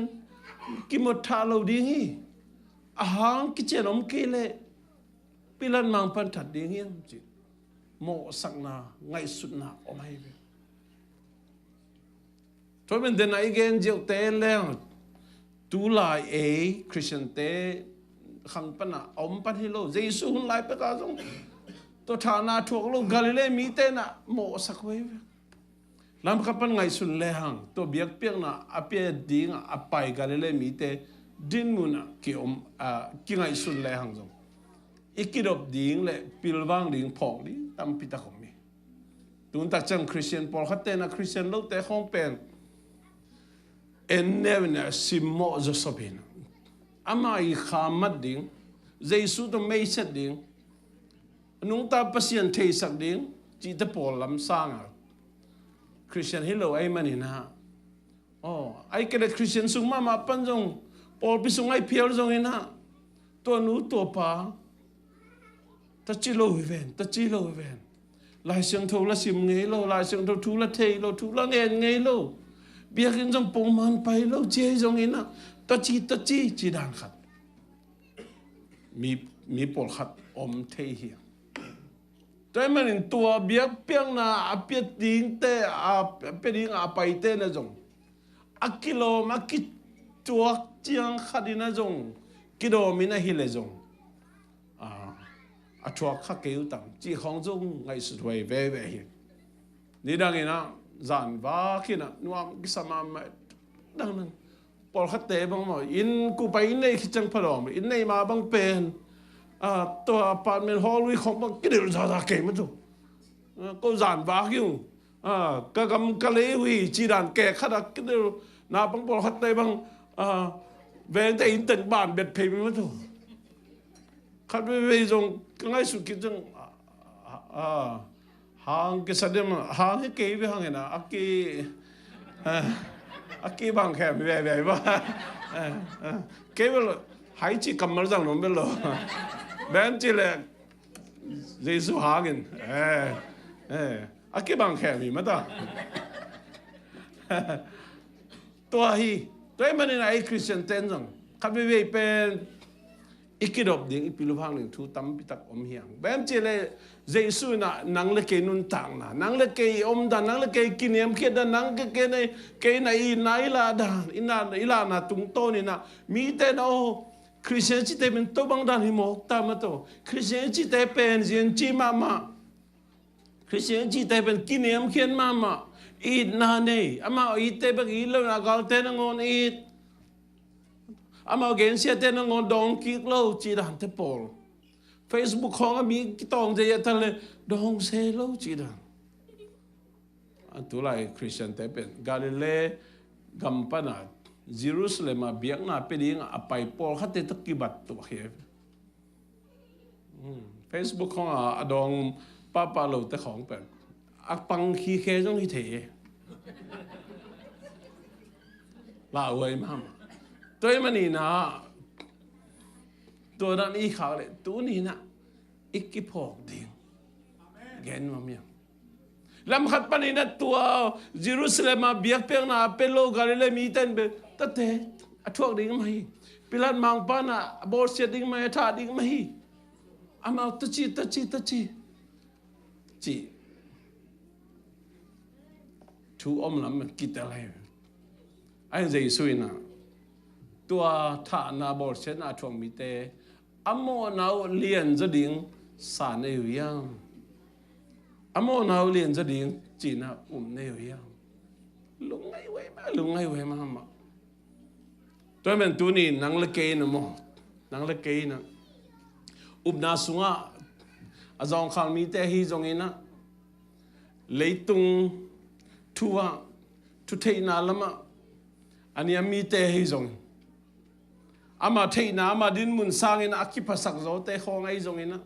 กิมดทาโลดีงี้อาหารกิเจนอมกิเลพิลันมังพันถัดดีงี้จิโมสักนาไงสุดนาอมให้เวนทว่าเป็นเดนไอเกนเจียวเตลแล้วตูลายคริสเตียนเตขังปันอมปันฮิโลเจสุหุ่นลายเปกาจงตัวฐานะทุกโลกาลิเลมีเตนะโมสักเวลำคับปันไงสุนเลหังตัวเบียกเปียกนะอเปียดิงอไปกาลิเลมีเตดินมุนะกี่ไงสุนเลหังจงอีกกี่ดบดิงเลยปิลวังดิงพองดิตามพิตาของมีตุนตักจังคริสเตียนพอลขัดเตนะคริสเตียนโลกแต่ของเป็นเอ็นเนวเนี่ยซิมโมจสบินอามาอีขามัดดิงเจสุตัวไม่เสร็จดิงนุ่งตาปัสยันเทสักดิงจีตปอลลำสางคริสเตียนฮิโลไอมันนี่นะอ๋อไอเกล็ดคริสเตียนสุงมาปันจงปอลพิสุงไอเพียวจงนี่นะตัวนู้ตัวป้าตัดจิโลวิเวนตัดจิโลวิเวนลายเสียงทูละสิมไงโลลายเสียงทูละเทโลทูละเงินไงโลเบียกินจงปงมันไปโลเจจงนี่นะตัดจีจีด่างขัดมีปอลขัดอมเทียแต่มันตัวเบียกเปียงนะอาเปียดิงเตอาเปียดิงอาไปเตนะจงอากิโลมากิตัวเจียงขัดนะจงกิโลมินะฮิเลจงอาชัวขักเกี่ยวตังจีของจงไงสุดไว้เว่เฮนี่ดังนี้นะจานว่าคินะนัวกิสมาไม่ดังนั้นพอขัดเตะบังหมออินกูไปอินในคิดจังพลอมอินในมาบังเป็น ตัวapartment hall วิของบังกิเดลจะเก่งมั้ยตัวก็จานวากิวก็กำกะเลวิจีดันแก่ขนาดกิเดลนาบังบอลฮัตได้บังเวงแต่อินเตอร์บ้านเบ็ดเพย์มั้ยตัวขัดไปเวจงง่ายสุดกิจงหางกิสเดมหางให้เก๋ไปหางไงนะอากีบางแค่ไม่ไหวบ้าเก๋ไปเลยหายจีกำมันจังหนุ่มไปเลยแบนจีเลยเจสุหากินอากีบางแค่มีมั้ยตาตัวฮีตัวมันนี่นะไอ้คริสเตียนเต้นจังขับไปเป็นอีกดอกดิ่งอีพิลูพังหนึ่งทูตั้มพิตักอมเฮียงแบมเจเลยเจสุน่ะนังเล็กนุนตังน่ะนังเล็กอมดานังเล็กกินยมเขียดนังเกในอินาอิลาดานอิลาน่ะตุงโตนี่น่ะมีแต่โอคริสเตียนจิตเป็นตัวบังดานหิมอกตามมาโตคริสเตียนจิตเป็นเจียนจีมาคริสเตียนจิตเป็นกินยมเขียนมาอีดนาเนยอามาอีเตบักอีเลวนักอัลเทนงอนอีดอามาเกณฑ์เสียเตนงอนดองกิกโลจีดันเทปอล Facebook ของมีกิตองเจียทะเลดองเซโลจีดันอันตัวไรคริสเตียนเตเป็นกาลิเลกัมปนาเยรูซาเล็มเบียงนาเป็นยังอภัยปอลขัดเตตกิบัตตัวเฮฟ Facebook ของดองป้าโลเตของเป็นอักปังขี้เคจงที่เถลาไว้มาตัวมันนี่นะตัวนั้นอีข่าวเลยตัวนี้นะอีกกี่พอกเดียงแกนมาเมียลำขัดปนีนะตัวเยรูซาเล็มมาเบียกเปียงนะเป็นโลกาลิเลมีเต้นเบตัดเตะทวกดิ่งมาฮีพิลันมังปานะบอสเสียดิ่งมาท่าดิ่งมาฮีอามาตัดจีทูอมลำมันกิดอะไรไอ้เจสุยนะตัวท่านาบอลเชนอาทวงมิเตอโมนาวเลียนจะดิ่งสานเอวยังอโมนาวเลียนจะดิ่งจีน่าเนวยังลุงไงเว้ยมาตัวเป็นตัวนี้นังเล็กนะมั้งนังเล็กนะนาสุงะอาจารย์ข้างมิเตฮีจงอินะเลยตุงทัวทุเทนาลมะอันนี้มีเตะให้จงอามาเทนามาดินมุนสร้างอินะคิดภาษาโจเตะของไอ้จงอินะ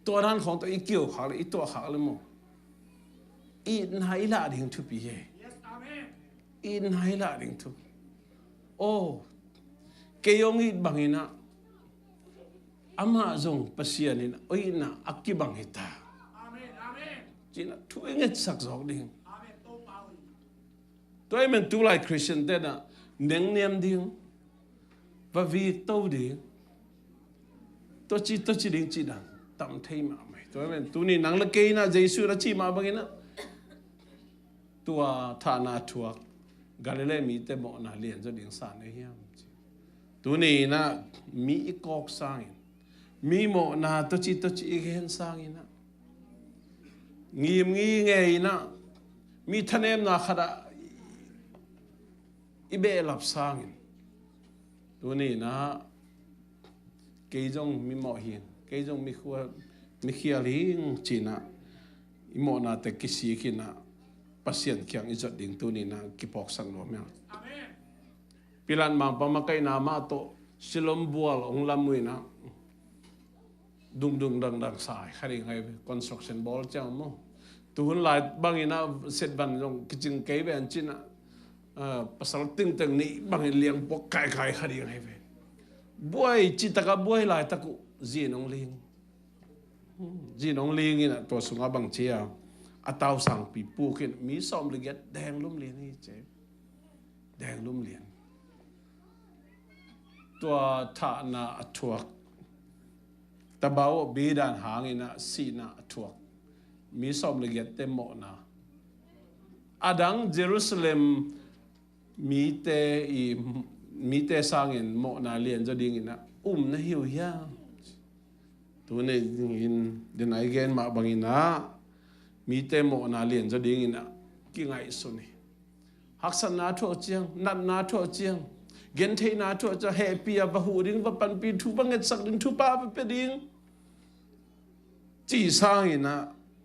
ตัวนั้นของตัวอีเกี่ยวขาเลยอีตัวขาเลยมั้งอีนายละดิ่งทุบีเฮอีนายละดิ่งทุโอ้เกี่ยงอีบังอินะอามาจงภาษานี่นะโอ้ยนะอักกิบังอิตาจีน่ะทุเงินสักจอกดิ่งตัวมันตัวไลคริสเตียนเต้นะเน่งเนียมดิ่งว่าวีโตดิ่งตัวจีดิ่งจีดังตามเทมาไหมตัวมันตัวนี้นังเล็กนะเจสุระจีมาบังนะตัวฐานะทัวกาลิเลมีแต่บอกนะเลียนจะดิ่งสานในเฮียมตัวนี้นะมีอีกอกสร้างมีหมอนะตัวจีอีกเห็นสร้างนะงี้ไงนะมีทะเนมนะขณะอีเบลับสร้างตัวนี้นะเกยจงมีหมอหินเกยจงมีขัวมีเขียลิงจีน่ะอีหมอนะแต่กิสีกินะปัสยันเขียงอิจดิ่งตัวนี้นะกิปอกสังโลมีพิลันมังปะมาไกนามาโตสิลมบัวองลำมุยนะดุงดังสายขริงไง construction ball เจ้ามั้งตัวหลายบางอีนะเสร็จบันจงกิจงเกยแบบจีน่ะภาษาตึงนี้บางเลี้ยงพวกไก่ขริงไงเว้ยบัวจิตตะกับบัวหลายตะกุจีน้องลิงนี่นะตัวสุงาบางเชียอาตาวสั่งปีปูขึ้นมีซ้อมเลยแดงลุ่มเลียนนี่เจ๊แดงลุ่มเลียนตัวฐานะทวกตะเบาบีดานหางอินะสีนะทวกมีซ้อมเลยเต็มหมดนะอาดังเยรูซาเล็มมีแต่สร้างอินหมดนะเลียนจะดิ่งอินะนะหิวยาตัวนี้อินเดินไอเกนมาบางอินะมีแต่หมดนะเลียนจะดิ่งอินะกี่ไงสุนีฮักษณะทั่วเจียงนัดนาทั่วเจียง เกณฑ์เทนาทัวจะแห่ปียบหูดิ้งว่าปันปีทุบังเงินสักดิ้งทุป้าไปดิ้งจีสร้างนะ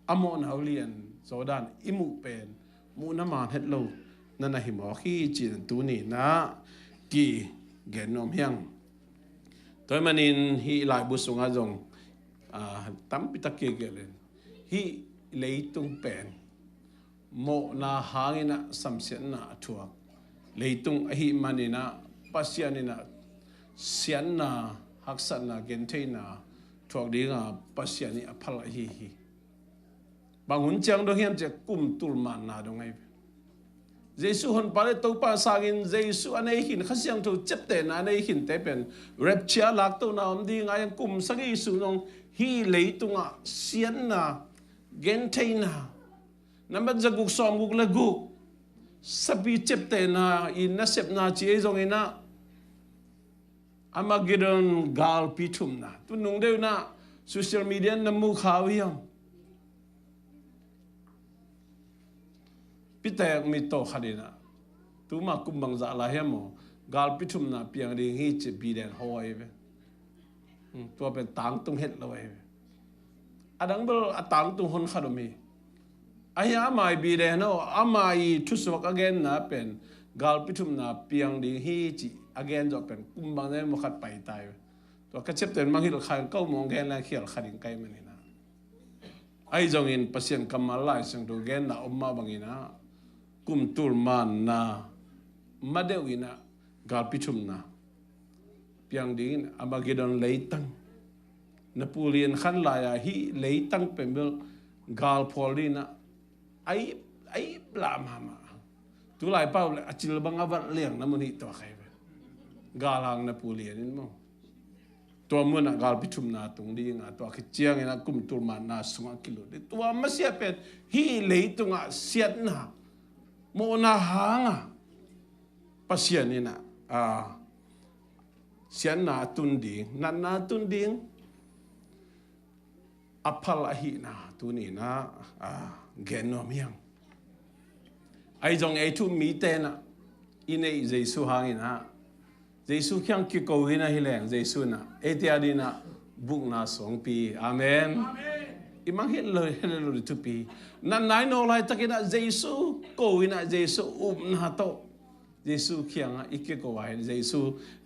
อโมนเอาเลียนโซดานอิมุเป็นมูน้ำมันเฮ็ดโลนั่นนะหิมอขี้จีนตูนี่นะกีเกณฑ์นมเฮียงตัวมันอินฮีหลายบุษงอาจงตั้มปิตะเกียเกลนฮีเลยตุงเป็นโมนาหางินะสัมเสียนนาทัวเลยตุงฮีมันอินะปัสยานินะเสียนนาฮักษณะเกณฑ์เทนาทัวดีงาปัสยานิอภัลฮีบางหุ่นจังดงเฮียมจะกุมตุลมันนาดงไงเยซูคนปาเลตัวป้าสากินเยซูอันนี้หินข้าเสียงถูกเจ็บแต่อันนี้หินแต่เป็นเร็บเชียหลักตัวน้ำดีไงยังกุมสักเยซูนงฮีเลยตุงอ่ะเสียนนาเกณฑ์เทนานั่นเป็นจะกุกซ้อมกุกละกุกสับปีเจ็บแต่นาอินนัสเซบนาจีเอจงอินะอามากิดอนกาลพิทุมนะตุนงเดียวนะโซเชียลมีเดียนน้ำมูขาวยังพิเตกมีโตขัดนะตัวมากุมบังจะอะไรเหรอกาลพิทุมนะเพียงเรื่องฮีจิบีเดนฮอยไปตัวเป็นต่างตุงเฮ็ดเลยอันนั้นเป็นต่างตุงคนขัดมีไอ้อามาบีเดนเอาอามาทุสวก again นะเป็นกาลพิทุมนะเพียงเรื่องฮีจิ again จะเป็นกุมบังเนี่ยมันขัดไปตายตัวกระเจ็บเต็มบางทีเราขายก็มองแกนแล้วเขียนขัดยังไงมันนี่นะไอ้จงอินปัสยันกำมาไล่ซึ่งตัวแกนนะอมมาบางทีนะกุมตุลมันนะมาเดวินะกาลพิทุมนะเพียงดิ้งอามากิดอนเลยตั้งนโปเลียนขันลายฮีเลยตั้งเป็นเมื่อกาลพอลีนะไอ้ปลามาตัวลายเป้าเลยอาจิลบังอาวัดเลี้ยงน้ำมันนี่ตัวใครไปกาลังนโปเลียนนี่มั้งตัวเมื่อนะกาลพิทุมนะตรงนี้นะตัวขี้เจียงนะกุมตุลมันนะสุงกิโลตัวมาเสียเป็นฮีเลยตรงอ่ะเสียนะโมนาหางอ่ะปัสยานี่นะเสียนาตุนดิงนันนาตุนดิงอภัลหินะตัวนี้นะเกณฑ์นมียังไอ้จงไอ้ทุมีเตนะอินไอ้เยซูหางนะเยซูแค่กิโกวินะฮิเลงเยซูนะเอติอาดีนะบุกนา2 ปีอาเมนอิมังเฮลเลยทุปีนั่นนายโนไลตะกินะเยซูโกวินะเยซูนาโตเยซูเขียงอีกก็ว่าเยซู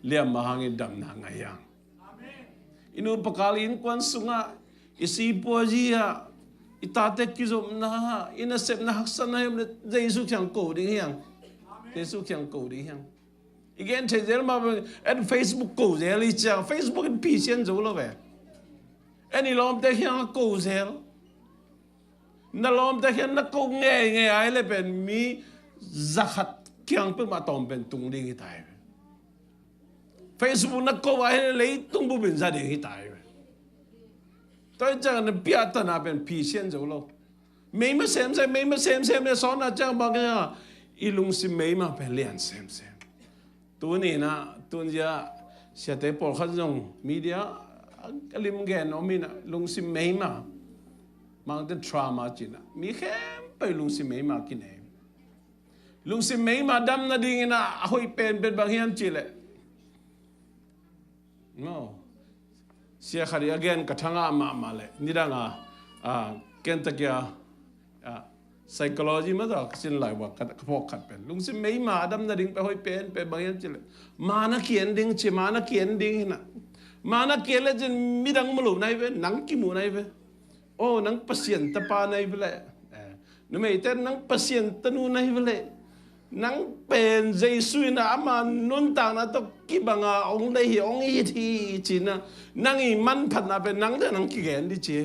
เลี้ยงมาหางดำนางยังอินุปกาลินควันสุงะอิสิปวจีฮะอิตาเตกิจมนะฮะอินาเซบนะฮักษณะเยซูเขียงโกดิ้งยังเยซูเขียงโกดิ้งยังอีกอย่างเช่นเดี๋ยวมาเอ็นเฟซบุ๊กโกเซลิจ้าเฟซบุ๊กเป็นพีเซียนจูแล้วเว้ยเอ็นนี่ล้อมแต่เขียงโกเซลนั่นล้อมแต่เขียงนักโกเงยไอ้เลยเป็นมีซักดเขียงเพิ่งมาตอมเป็นตุงดิ้งที่ตายเฟซบุ๊กนักโกไอ้เลยตุงบุบินซาดิ้งที่ตายตัวจังนั้นเปียตันอาเป็นพีเซียนจูแล้วไม่มาเซมเนี่ยสอนอาจารย์บอกว่าอีลุงสิไม่มาเป็นเลียนเซมตัวนี้นะตัวนี้เสียแต่พอเขาจงมีเดียลิมเกนอมีนะลุงสิไม่มามันจะทรามาจีนะมีแค่ไปลุงสิไม่มากินเองลุงสิไม่มาดำนาดิ่งนะหอยเป็นบางอย่างจีเลยโน่เสียขาดี again กระทั่งมาเลยนี่ดังเกณฑ์ตะเกียpsychology มาต่อสิ่งหลายว่าพวกขัดเป็นลุงสิไม่มาดำนาดิ่งไปหอยเป็นบางอย่างจีเลยมานักเขียนดิ่งมานักเขียนดิ่งนะมานักเขียนแล้วจะมีดังมลุ่มไหนเว้นังกิมูไหนเว้โอ้นังพัศยันตปาไหนเว้เลยนั่นไม่แต่นังพัศยันตนูไหนเว้เลยนังเป็นเยซูนะอามานุนต่างนะต้องกิบังองค์ได้เหี้ยองค์อีที่จีนะนังอีมันพันนะเป็นนังเดินนังกิเกนดิเจ้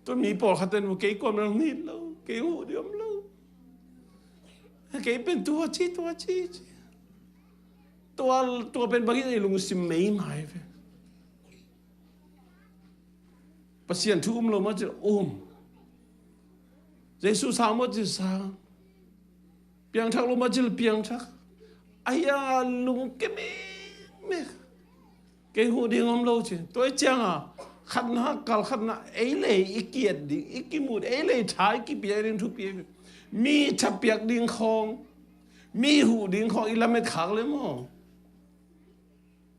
ตัวมีปอขัดเต็มเกี่ยความนังนิดแล้วเกี่ยหูเดียวแล้วเกี่ยเป็นตัวจีตัวเป็นบางอย่างลุงสิไม่หมายเว้ปัสยันทุกลงมาจะเยซูสามวันจะสามเพียงทักลงมาจะเพียงทักไอ้ยาลุงเก็บไม่เกี่ยหูเดียวเราเช่ตัวจังขันหักกัลขันน่ะเอเล่อีเกียดดิ่งอีกิมูดเอเล่ท้ายกี่ปีเรื่องทุกปีมีทับเปียกดิ่งคอง มีหูดิ้งของอิลาเมตขังเลยมั้ง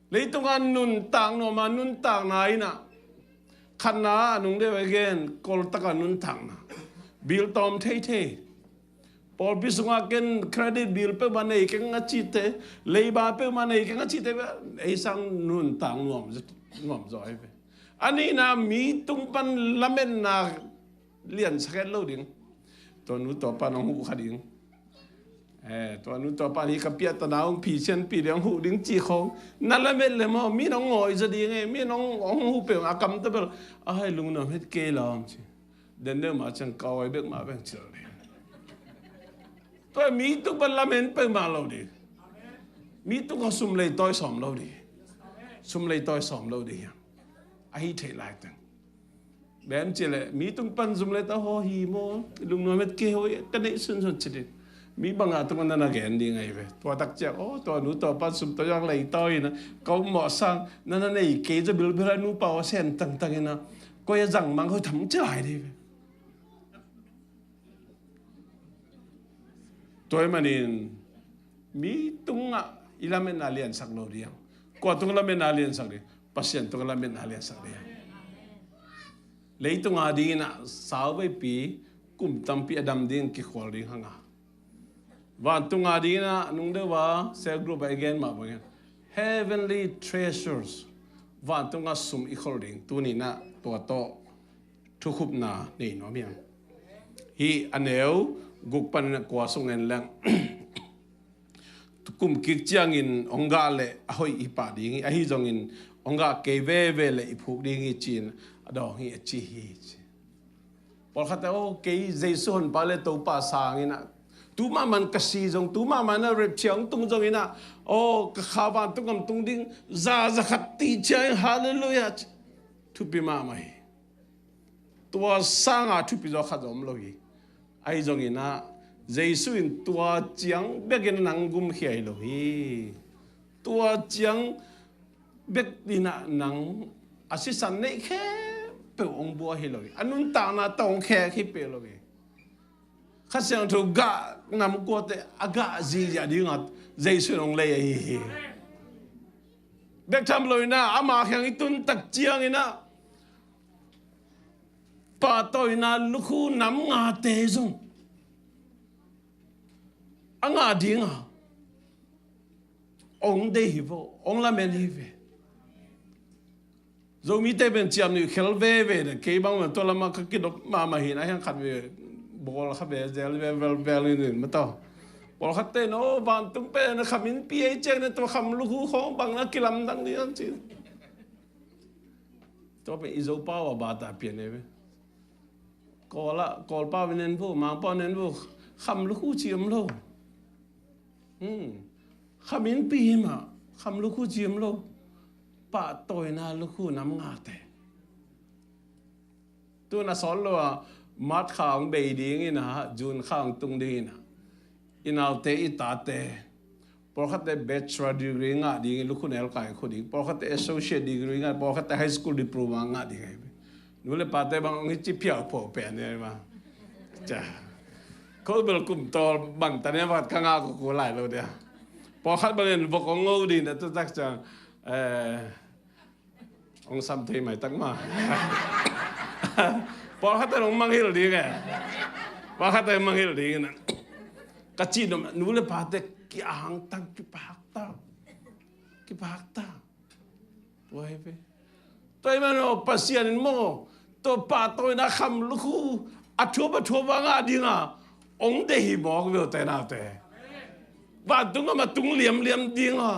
เลยตรงนั้นนุนต่างโนมานุนต่างไหนนะขนาดนุ่งได้ไปเกณฑ์กอลตะกันนุนต่างนะบิลตอมเท่พอพิสุงาเกณฑ์เครดิตบิลเปิดมาในเก่งงัดจิตเตเลยบาเปิดมาในเก่งงัดจิตเตไอ้สังนุนต่างงวมจ่อยไปอันนี้นะมีตุงปันละเมนนาเลียนสเก็ตโลดิ้งตัวนู้นตัวปานองหูขัดิ้งตัวนู้นตัวปานี้กับเปียตนาองผีเชนปีเดียงหูดิ้งจีของนั่นละเม็ดเลยมั้งมีน้องงอยจะดีไงมีน้ององหูเปล่งอากำตะเบลให้ลุงน้องเฮ็ดเกลามสิเดินเดินมาจังเกาไอ้เบิกมาแบ่งเฉยตัวมีตุกบัลละเมนเปิงมาเราดิมีตุกเขาสุ่มเลยต่อยสอมเราดิสุ่มเลยต่อยสอมเราดิไอ้เทลายตังแบบเจเลยมีตุกปันสุ่มเลยต่อหัวหีโมลุงน้องเฮ็ดเกลกันได้สุนเฉยมีบางอาตุมันน่าแก่ดีไงเว้ยตัวตักเจ้าโอ้ตัวนู้ตัวปัสสุมตัวยังไหลต่อยนะเขาเหมาะสร้างนั่นนี่เกจะบิลบิลนู้เป่าเส้นต่างๆนะก็ยังจังมันเขาทำเจ้าอะไรดิตัวมันนี่มีตุงอ่ะอิลาเมนอาเลียนสักโลเดียงกว่าตุงละเมนอาเลียนสักเดียปัสยันตุงละเมนอาเลียนสักเดียเลยตุงอาดีนะสาวไปปีกุมตั้มปีอดัมดิ้งกิขวาดิ้งห่างวันตุงอาดีนะนุ่งเดว่าเซลกรุ๊ปเองมาบ้าง heavenly treasures วันตุงอาสุมอีกคนดิ้งตัวนี้นะตัวโตทุกขุบนานี่น้องเมียงฮีอันเอวกุกปันกว่าส่งเงินแรงกุมกิจจังอินองกาเล่หอยอีป่าดิ้งไอฮิจงอินองกาเกเวเวเล่อีผูกดิ้งอีจีนดอกฮีจีฮีพอเขาแต่โอ้เกย์เจสุนไปเลยตัวป่าสางอินะtu ma man kasi jong tu ma man rep chiang tung jong ina o khawan tung am tung ding za za khat ti chai hallelujah tu pi ma mai tua sanga tu pi zo khadom lo hi ai jong ina jesu in tua chiang begin nang gum hiai lo hi tua chiang bek dina nang asisan nei khe pe ong bua hi lo hi anun ta na tong khe khi pe lo hiข้าเสียงถูกกะนำกัวแต่อากาศจีจะดีงัดใจสุดลงเลยเด็กทำเลยนะอามาแข่งอีตุนตักเจียงอีนะป่าต่อยนะลูกคู่น้ำงาเตจงอ่างาดีงาองเดฮิโวองละเมนฮิเวโจมีเตเป็นเจียมนี่เคลเวเวเนี่ยเคบังมันตัวละมาคิดมาเห็นอะไรยังขัดเวบอลขับเบลเจลเบลนี่มาต่อบอลขัดเต้นโอ้บางตุ้งเป็นขมิ้นปีไอเจนตัวขมลูกของบางนักกีฬาดังนี้จริงตัวเป็นอิโซป้าวบาตาเปลี่ยนเลยกอละกอลป้าเป็นเน้นผู้มาป้าเน้นผู้ขมลูกเจียมโลขมิ้นปีมาขมลูกเจียมโลป้าต่อยนาลูกน้ำงาเตตัวน่ะสอนเรามัดข้างเบดีงี้นะจูนข้างตุงดีนะอินเอาเตอิตาเตพอเขาเตเบชราดีกรีงะดีงี้ลูกคนเอลกายคนดีพอเขาเตเอสโซเชียตดีกรีงะพอเขาเตไฮสคูลดิโปรมางะดีไงนู่นเลยปาเตบางงี้จิเปียพอเปลี่ยนเนี่ยมาจ้ะเขาเป็นกลุ่มตัวบังแต่เนี่ยวัดข้างอากูไล่เราเดียวพอเขาเป็นบอกงงูดีนะตัวจักจังองซัมเทใหม่ตั้งมาพอเขาแต่ลงมังฮิลดีไงพอเขาแต่มังฮิลดีนะกระจีนนู่นเลยพาแต่กี่อ่างตั้งกี่ปากตาตัวเฮ้ยตัวมันโอปัสยานิโมตัวป่าตัวน่ะคำลูกอัจฉริยะงาดีงาองเดหิบอกเวลแต่น่าแต่ว่าตุงก็มาตุงเหลี่ยมดีงา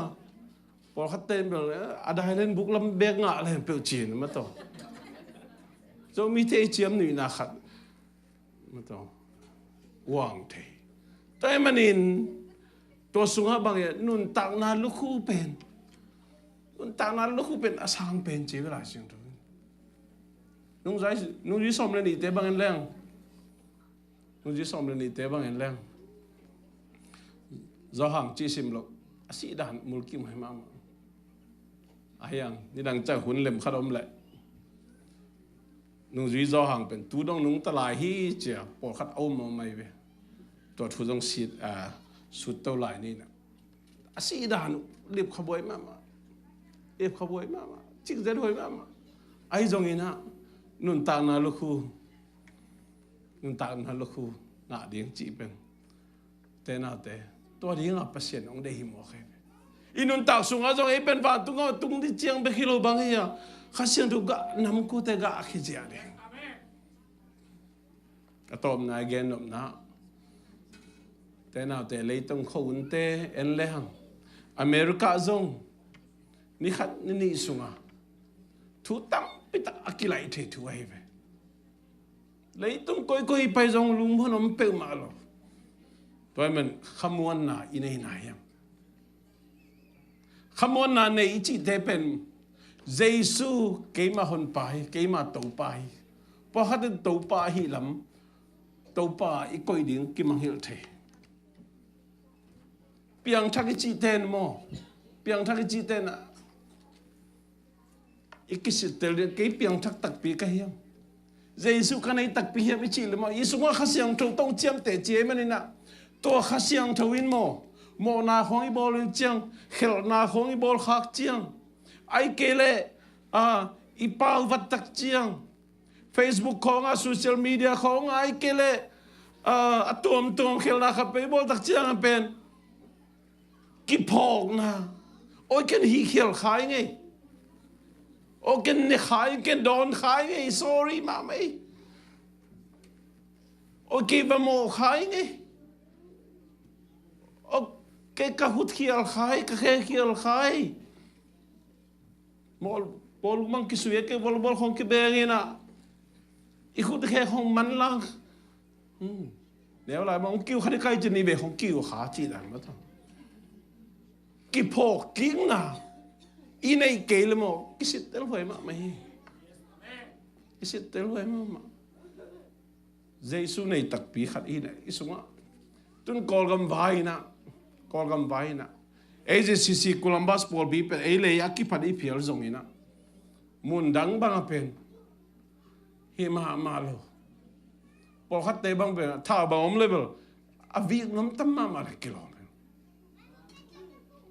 พอเขาเต้นแบบอะไรเล่นบุกลำเบงงาอะไรเปล่าจีนมาต่อจะมีเทเจียมหนึ่งนะขัดมาต่อวางเทแต่มันอินตัวสุงหบางอย่างนุ่นต่างนาลูกคู่เป็นนุ่นต่างนาลูกคู่เป็นอาสังเป็นจีเวลาเสียงตัวนุ่งใจนุ่งจีสอมเลยนี่เตะบางอย่างแรงนุ่งจีสอมเลยนี่เตะบางอย่างแรงจะห่างจีสิมหรอกสิด่านมุลกิมให้มาอะไรอย่างนี่ดังใจหุ่นเล็มขนมแหละนุ่งจีจะห่างเป็นตู้ดองนุ่งตลายฮีเจียปอดขัดเอามาไม่เว้ตัวทุจงสิ sụt tàu lại này nè asi đàn liệp khơi mà liệp khơi mà chiếc dây hồi mà ai giống như na nun tang na lukhu na điếng chị bên thế nào thế tôi điếng à pasien ông đây hiểm ok inun tak sunga giống ấy bên vào tung đi chiang bên kilo bang hiya khá xiang tu gạ nằm cô te gạ khi gì đấy cái tôm này gen nộm na thế nào thế lấy tông khâu te en leh America zong ni khát ni sunga thu tam pita akilai the thu ai ve lấy tông coi bay zong lung phun om pe ma lo tôi mình khamuan na inai na yam khamuan na nei chi te pen Giêsu cái mà hồn pai cái mà tàu pai po hat tàu pa hi lam tàu pa i coi ding ki mang hil the piang thak chi ten mo piang thak chi ten a ikisit tel cái piang thak tak pi ka hiam Giêsu ka nei tak pi hiam i chi le mo i sunga khasiang tho tong chiam te che man na to khasiang thoin mo na hong i bol chiang khel na hong i bol khak chiang ai kele i pau vat tak chiang Facebook khong social media khong ai kele atom khel na khap pe bol tak chiang pen ki phok na oi ken hi khel khai nge o ken ne khai ken don khai nge sorry mami o ki ba mo khai nge o ke ka hut khel khai ka khel khai mol bol mang ki suye ke bol khong ki beng na i khut khe khong man lang nếu lại mong kêu khai cái chân đi về không kêu khá chi là mất thôi cái phổ kiến nào in này kể là một cái sự tên hồi mà mày cái sự tên hồi mà Giêsu này đặc biệt khát in này isung á tuân call gam vai na ấy zcccolumbus Paupi pen ấy lấy aki phát đi phiền giống ina muốn đắng băng pen hi mà lo Paul khát tê băng pen thao băng om level à việc ngắm tâm mà lại kilo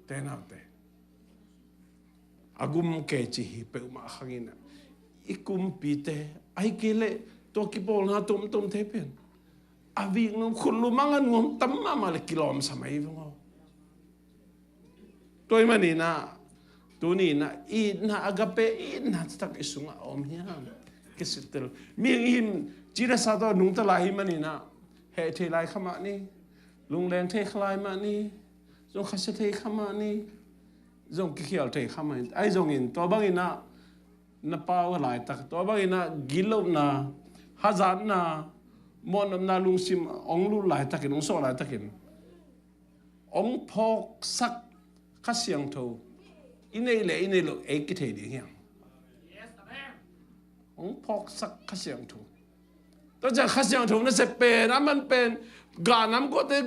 thế nào thế agum ke chi hi pe ma khangina ikum pite ai kele to ki Paul na tum thế pen à việc ngắm khulu mangan ngắm tâm mà lại kilo sa mai vong tôi mà nè tu nè na agape na tak isunga om hiam cái sự tel miếng him chỉ là sao đó nung ta lại mà nè hệ thế lại khama ni lung lên thế khai mà ni dùng khát thế khama ni dùng cái kiểu thế khama ai dùng in to bang in na pau lại tak to bang in gilop na hazan na mon na lung sim ong lu lại tak in ong so lại tak in ong phok sak khát xiang thâu in này lo ấy cái thế đi hiang ông phok sắc khát xiang thâu tôi chẳng khát xiang thâu nó sẽ bềnมันเป็นgà nắm có thể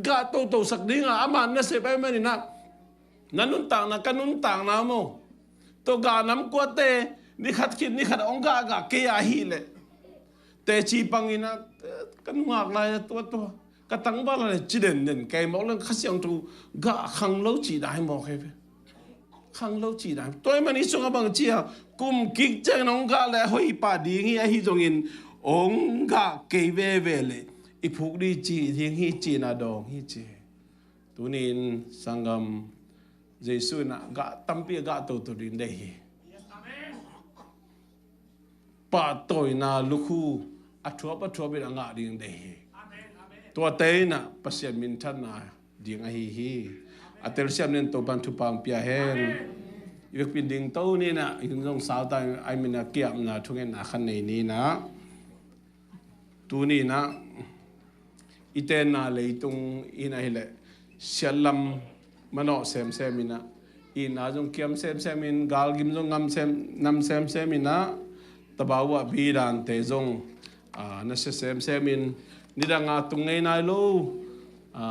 gà tô sắc đi ngàมันnó sẽ phải mấy nè nun tang na kan nun tang na mo to gà nắm có thể ni khát ông gà kia hi lệ te chi bang ina kan ngạc lại to cái tăng bao là chỉ đến cái mẫu lần khát xiang thâu gà khăng lâu chỉ đại mò cái khăng lâu chỉ đại tôi mà đi xuống bằng chia cùng kích chân ông gà lại hơi bà đi nghe hi giống in ông gà cây về lệ ít phút đi chỉ thiên hi chỉ na đong hi chỉ tu nín sangam Giêsu na gà tâm bia gà tổ đến đây bà tôi na lukhu athua bị ngã đến đây tua tê na pasien min than na ding a hi atel siam nen to ban thu pang pia hen việc pin ding to ni na yung jong sao ta ai min na kiam na thungen na khan nei ni na tu ni na iten na leitung ina hele sialam mano sem ina ina jong kiam sem in gal gim jong ngam nam sem ina tabawa bi dan te jong na sem in nida nga tung ngay nai lo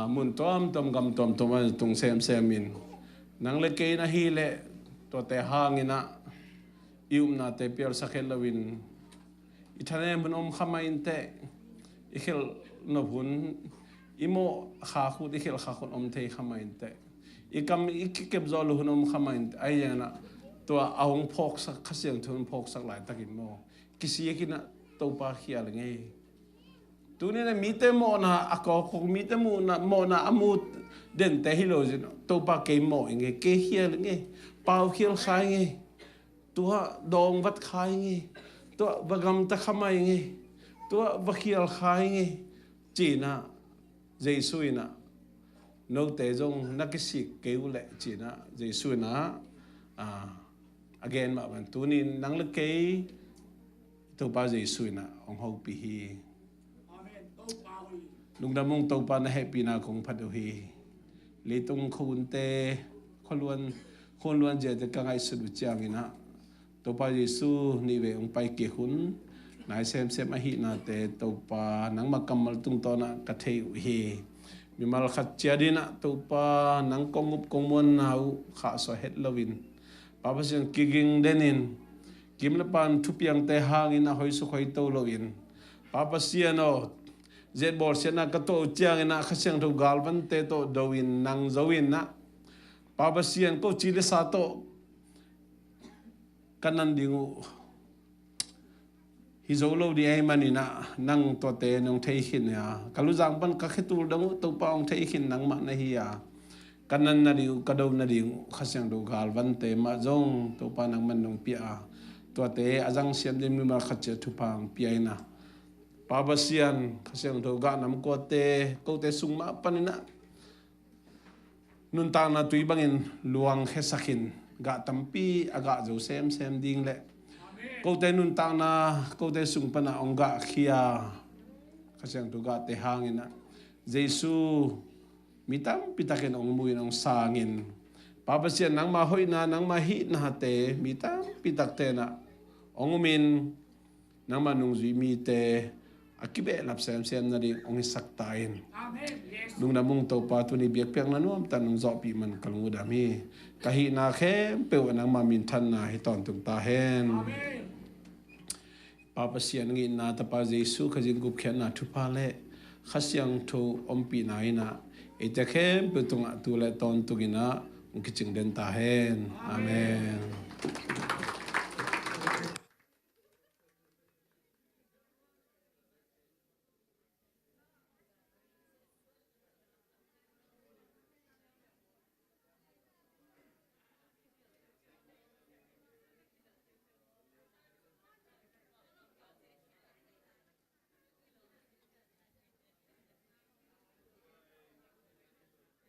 mun tom gam tom tung sem in nang le ke na hi le to te hangina na te pier sakel lawin ithane mun khama in te ikhel no hun imo kha khu de khel kha khon om thei khamain te ikam ikikep zol hunom khamain ai yang na to ahong phok sak khasiang thun phok sak lai takin mo kisi kina to pa khial nge tu ne mi te mo na ako ko mi te mo na amut den te hilo jin to pa ke mo nge ke khial nge pau khial khai nge tua dong vat khai nge tua bagam ta khamai nge tua vakhial khai nge china Jesus na no te jong nakisik keule china Jesus na again ma ban tunin nang le ke to pa Jesus na ong ho pi hi amen to pa hi lung da mong to pa na happy na kong phadu hi le tung khun te kholuan je te ka ngai su chang ina to pa Jesus ni ve ong pai ke hun nai sem a hi na te to pa nang makamal tung to na ka thei hi mi mal khat chia dina to pa nang kongup kongmon nau kha so het lovin pa ba sen kiging denin kim le pan thupiang te hangin a hoi su khoi to lovin pa pa siano zet bor sena ka to chiang ina khaseng to galvan te to doin nang zoin na pa ba sian ko chile sa to kanan dingu hizolo di ai manina nang to te nong thei khin ya kalu jang pan ka khitul dang to pa ong thei khin nang ma na hi ya kanan na diu kadau na diu khasang do gal van te ma jong to pa nang man nong pia to te ajang siam dim ma khache thu pang pia na pa ba sian khasang do ga nam ko te sung ma panina nun ta na tui bangin luang khesakhin ga tampi aga jo sem ding le cô te nun tang na cô te sung pana onga khia khasang tu ga te hangina Jesu mitam pitaken ong mui nong sangin papa sian nang ma hoi na nang ma hi na te mitam pitak te na ongumin nang manung zui mi te akibe lap sem na ri ong saktain lung na mung to pa tu ni biak pek na nuam tan nong zo pi man kalungu dami kahi na khem pe nang ma min than na hi ton tung ta hen Papa sian ngi na ta pa Jesu khajin gup khen na thu pa le khasyang thu ompi na ina ite khem pe tunga tu le ton tu gina ung kiching den ta hen amen